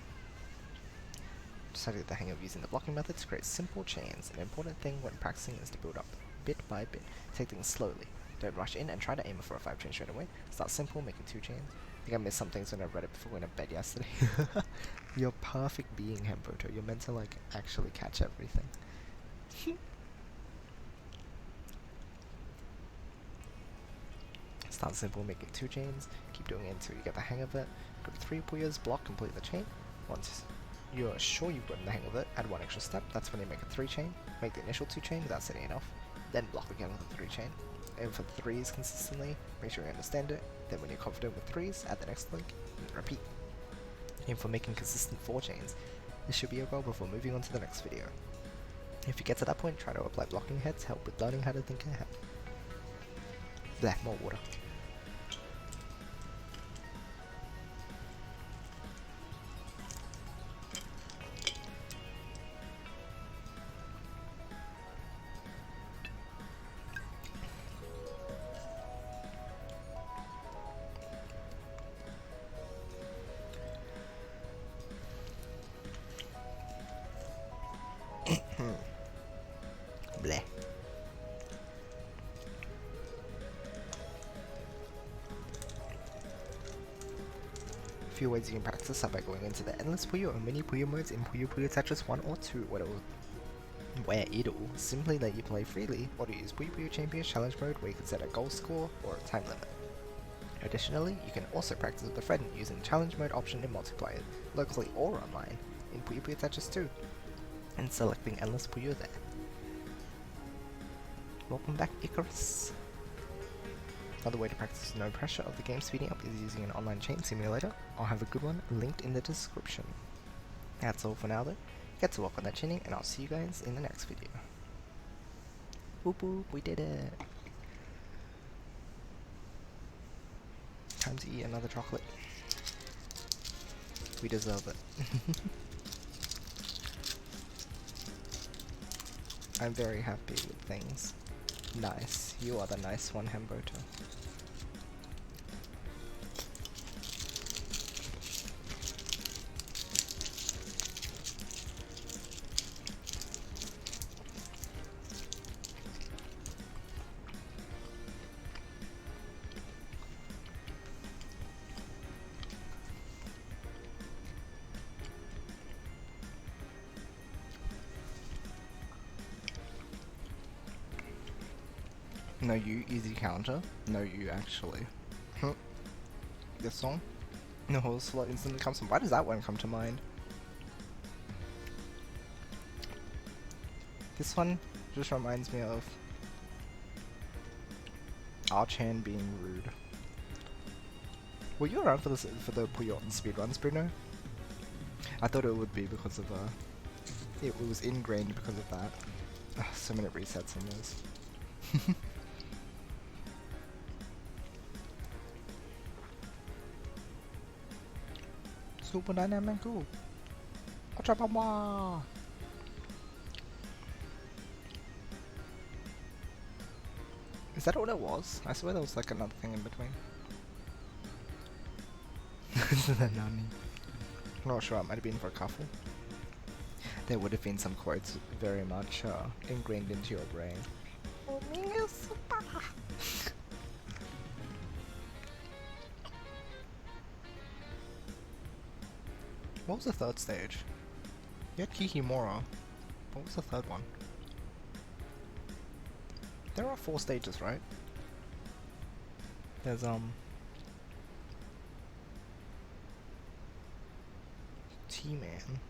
Decided to get the hang of using the blocking method to create simple chains. An important thing when practicing is to build up bit by bit. Take things slowly. Don't rush in and try to aim for a 5 chain straight away. Start simple, making 2 chains. I think I missed some things when I read it before going to bed yesterday. You're perfect being, Hemboto. You're meant to like actually catch everything. Start simple, making 2 chains. Keep doing it until you get the hang of it. Group 3 Puyos, block, complete the chain. Once you're sure you've gotten the hang of it, add 1 extra step. That's when you make a 3 chain. Make the initial 2 chain without setting it off. Then block again with a 3 chain. Aim for 3s consistently. Make sure you understand it. Then when you're confident with 3s, add the next link and repeat. Aim for making consistent 4 chains. This should be your goal before moving on to the next video. If you get to that point, try to apply blocking heads, help with learning how to think ahead. Bleh, more water. Bleh. A few ways you can practice this are by going into the Endless Puyo or Mini Puyo modes in Puyo Puyo Tetris 1 or 2, where it'll simply let you play freely, or to use Puyo Puyo Champions Challenge mode where you can set a goal score or a time limit. Additionally, you can also practice with a friend using the challenge mode option in multiplayer, locally or online, in Puyo Puyo Tetris 2, and selecting Endless Puyo there. Welcome back, Icarus! Another way to practice no pressure of the game speeding up is using an online chain simulator. I'll have a good one linked in the description. That's all for now though. Get to work on that chaining and I'll see you guys in the next video. Boop boop, we did it! Time to eat another chocolate. We deserve it. I'm very happy with things. Nice. You are the nice one, Hamboto. No, you easy counter. No, you actually. This song? No, whole slot instantly comes from. Why does that one come to mind? This one just reminds me of Archan being rude. Were you around for the Puyo speedruns, Bruno? I thought it would be because of it was ingrained because of that. Ugh, so many resets on those. Super dynamic cool. Is that all it was? I swear there was like another thing in between. Nani? Not sure, it might have been for a couple. There would have been some quotes very much ingrained into your brain. What was the third stage? You had Kikimora. What was the third one? There are 4 stages, right? There's T-Man.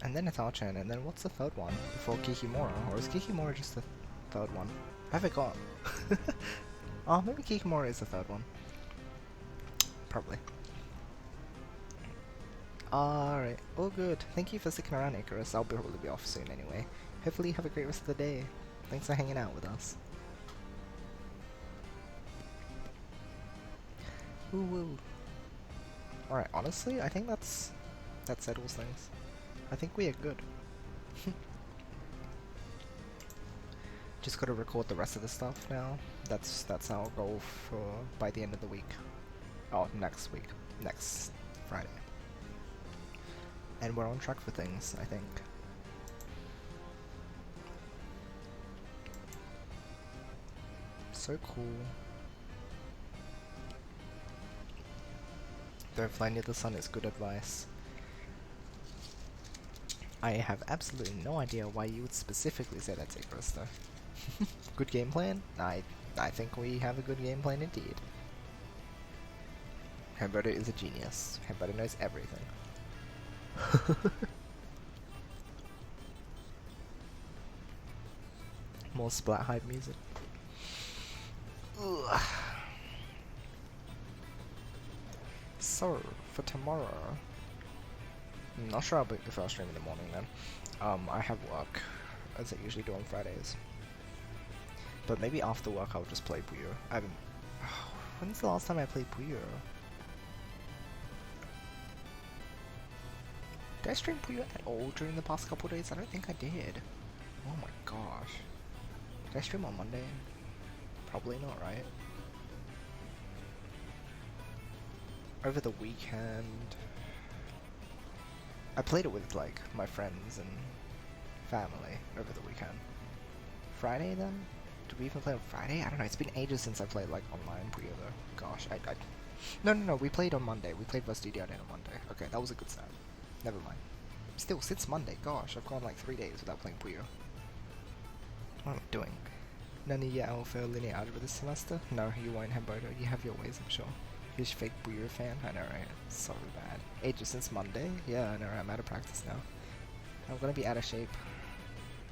And then it's Archan, and then what's the third one before Kikimora? Or is Kikimora just the third one? I forgot. Oh, maybe Kikimora is the third one. Probably. Alright, all good. Thank you for sticking around, Icarus. I'll probably be off soon anyway. Hopefully you have a great rest of the day. Thanks for hanging out with us. Woo woo. Alright, honestly, I think that settles things. I think we are good. Just gotta record the rest of the stuff now. That's our goal for by the end of the week. Oh, next week. Next Friday. And we're on track for things, I think. So cool. Don't fly near the sun is good advice. I have absolutely no idea why you would specifically say that, Icarus, though. Good game plan? I think we have a good game plan indeed. Hamburger is a genius. Hamburger knows everything. More splat hype music. Ugh. So, for tomorrow, I'm not sure if I'll stream in the morning then. I have work, as I usually do on Fridays. But maybe after work I'll just play Puyo. I haven't... When's the last time I played Puyo? Did I stream Puyo at all during the past couple days? I don't think I did. Oh my gosh. Did I stream on Monday? Probably not, right? Over the weekend... I played it with, like, my friends and family over the weekend. Friday, then? Did we even play on Friday? I don't know, it's been ages since I played, like, online Puyo, though. Gosh, No, we played on Monday. We played vs DDR on Monday. Okay, that was a good start. Never mind. Still, since Monday, gosh, I've gone, like, 3 days without playing Puyo. What am I doing? None of you will fail linear algebra this semester? No, you won't, Hamburger. You have your ways, I'm sure. You're a fake Puyo fan? I know, right? So bad. Ages since Monday? Yeah, I know, right? I'm out of practice now. I'm gonna be out of shape.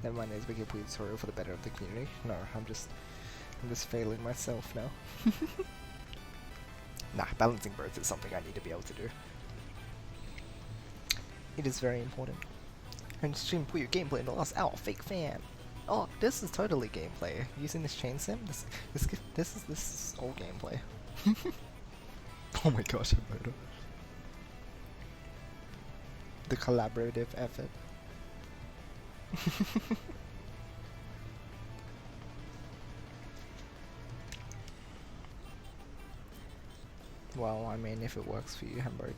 Never mind, there's a big Puyo tutorial for the better of the community. No, I'm just failing myself now. Nah, balancing both is something I need to be able to do. It is very important. And stream Puyo gameplay in the last hour, fake fan. Oh, this is totally gameplay. Using this chain sim, this is all gameplay. Oh my gosh, I murder. The collaborative effort. Well, I mean, if it works for you, Hamburger.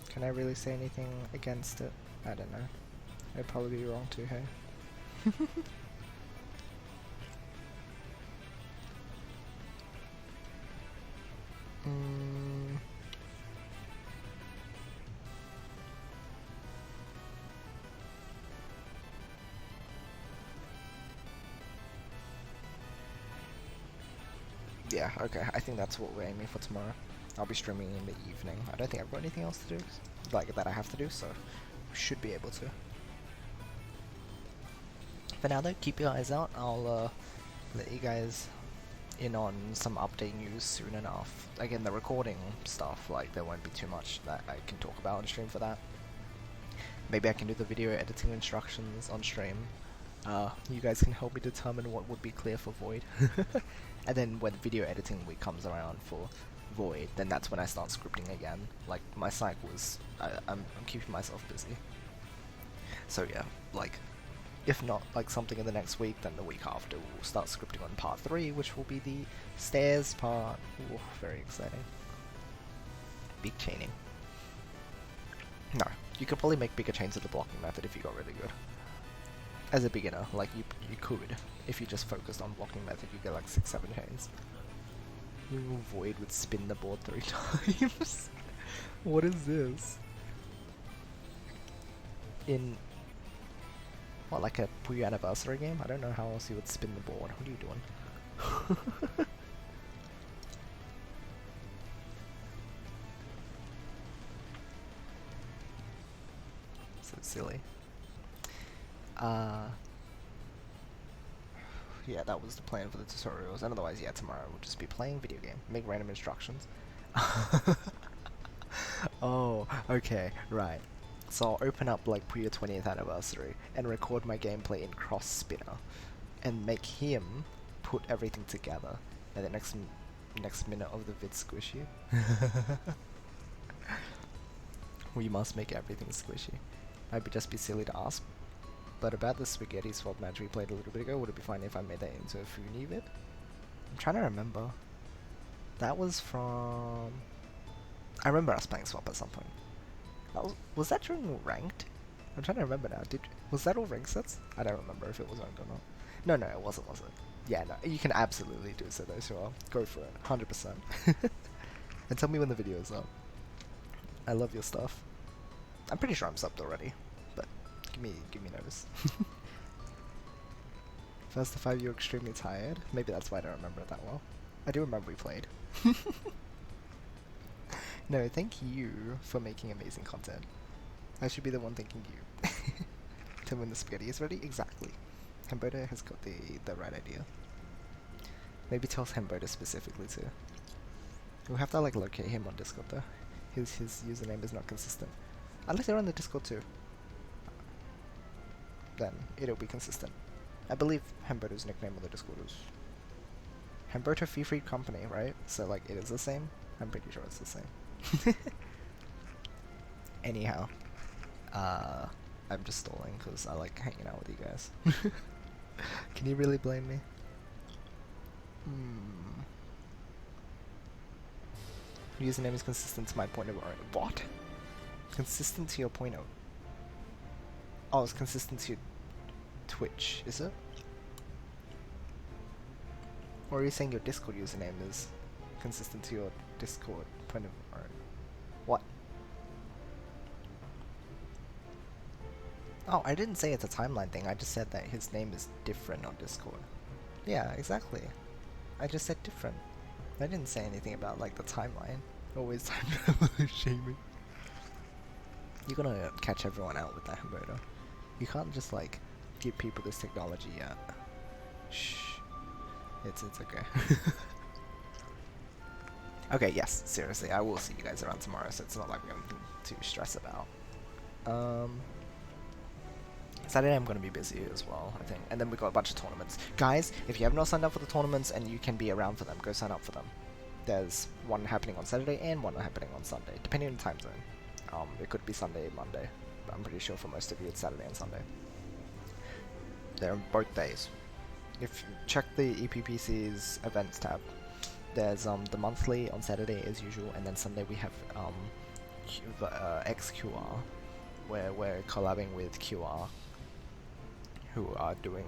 Can I really say anything against it? I don't know. I'd probably be wrong too, hey? Yeah, okay, I think that's what we're aiming for tomorrow. I'll be streaming in the evening. I don't think I've got anything else to do, like, that I have to do, so should be able to. For now though, keep your eyes out. I'll let you guys in on some update news soon enough. Again, the recording stuff, like, there won't be too much that I can talk about on stream for that. Maybe I can do the video editing instructions on stream. You guys can help me determine what would be clear for Void. And then when video editing week comes around for Void, then that's when I start scripting again. Like, my cycle is... I'm keeping myself busy. So yeah, like, if not like something in the next week, then the week after we'll start scripting on part 3, which will be the stairs part. Ooh, very exciting. Big chaining. No, you could probably make bigger chains with the blocking method if you got really good. As a beginner, like, you could. If you just focused on blocking method, you get like 6-7 chains. Void would spin the board 3 times. What is this? In... what, like a Puyo anniversary game? I don't know how else you would spin the board. What are you doing? So silly. Yeah, that was the plan for the tutorials, and otherwise, yeah, tomorrow we'll just be playing video game, make random instructions. Oh, okay, right. So I'll open up like Puyo 20th anniversary and record my gameplay in cross spinner, and make him put everything together. And the next minute of the vid squishy. We must make everything squishy. Might just be silly to ask. But about the spaghetti swap match we played a little bit ago, would it be fine if I made that into a Funi vid? I'm trying to remember. That was from... I remember us playing swap at some point. Was that during ranked? I'm trying to remember now. Was that all ranked sets? I don't remember if it was ranked or not. No, it wasn't, was it? Yeah, no, you can absolutely do so though, sure. Go for it, 100%. And tell me when the video is up. I love your stuff. I'm pretty sure I'm subbed already. Give me notice. First of 5, you're extremely tired. Maybe that's why I don't remember it that well. I do remember we played. No, thank you for making amazing content. I should be the one thanking you. Tell me when the spaghetti is ready? Exactly. Hamburger has got the right idea. Maybe tell Hamburger specifically too. We'll have to like locate him on Discord though. his username is not consistent. Unless they're on the Discord too. Then it'll be consistent. I believe Humberto's nickname on the Discord is Humberto Free Company, right? So like it is the same. I'm pretty sure it's the same. Anyhow, I'm just stalling because I like hanging out with you guys. Can you really blame me? Username is consistent to my point of origin. What? Consistent to your point of... Oh, it's consistent to your Twitch, is it? Or are you saying your Discord username is consistent to your Discord point of origin? What? Oh, I didn't say it's a timeline thing, I just said that his name is different on Discord. Yeah, exactly. I just said different. I didn't say anything about like the timeline. Always time travel shaming. You're gonna catch everyone out with that, Humberto. You can't just like give people this technology yet. Shh. It's okay. Okay, yes, seriously, I will see you guys around tomorrow, so it's not like I'm too stressed about. Saturday I'm gonna be busy as well, I think. And then we got a bunch of tournaments. Guys, if you have not signed up for the tournaments and you can be around for them, go sign up for them. There's one happening on Saturday and one happening on Sunday, depending on the time zone. It could be Sunday, Monday, but I'm pretty sure for most of you it's Saturday and Sunday. They're on both days. If you check the EPPC's events tab, there's the monthly on Saturday as usual, and then Sunday we have XQR, where we're collabing with QR, who are doing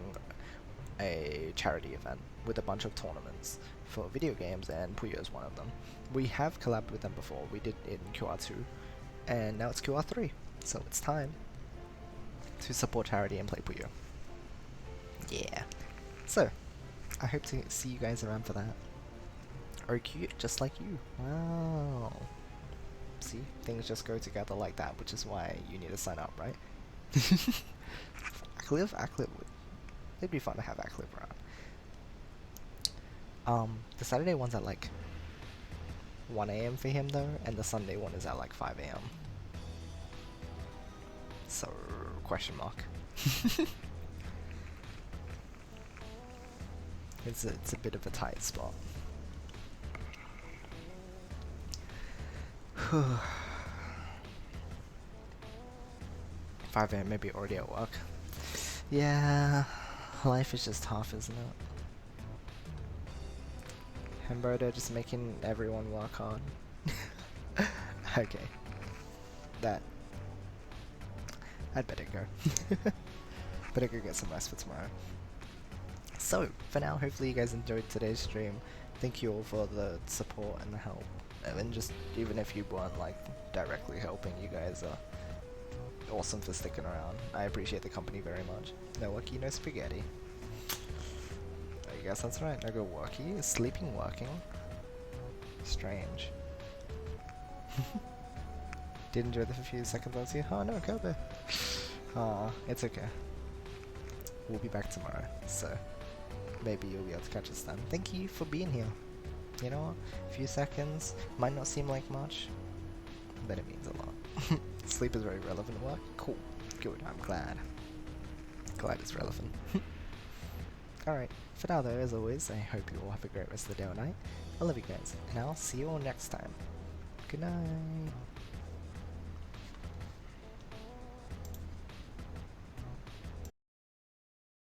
a charity event with a bunch of tournaments for video games, and Puyo is one of them. We have collabed with them before. We did it in QR2, and now it's QR3. So it's time to support charity and play Puyo. Yeah. So, I hope to see you guys around for that. Or cute, just like you. Wow. See, things just go together like that, which is why you need to sign up, right? Acliv would. It'd be fun to have Acliv around. The Saturday one's at like 1 AM for him though, and the Sunday one is at like 5 AM. So, question mark. It's a bit of a tight spot. 5 AM, maybe already at work. Yeah, life is just tough, isn't it? Humberto just making everyone work hard. Okay. I'd better go. Better go get some rest for tomorrow. So, for now, hopefully you guys enjoyed today's stream. Thank you all for the support and the help. And just, even if you weren't, like, directly helping, you guys are awesome for sticking around. I appreciate the company very much. No worky, no spaghetti. I guess that's right. No go worky. Sleeping, working. Strange. Did enjoy the few seconds I was here. Oh no, Kobe. Aw, it's okay. We'll be back tomorrow, so maybe you'll be able to catch us then. Thank you for being here. You know what? A few seconds might not seem like much, but it means a lot. Sleep is very relevant at work. Cool. Good. I'm glad. Glad it's relevant. Alright. For now though, as always, I hope you all have a great rest of the day or night. I love you guys, and I'll see you all next time. Good night.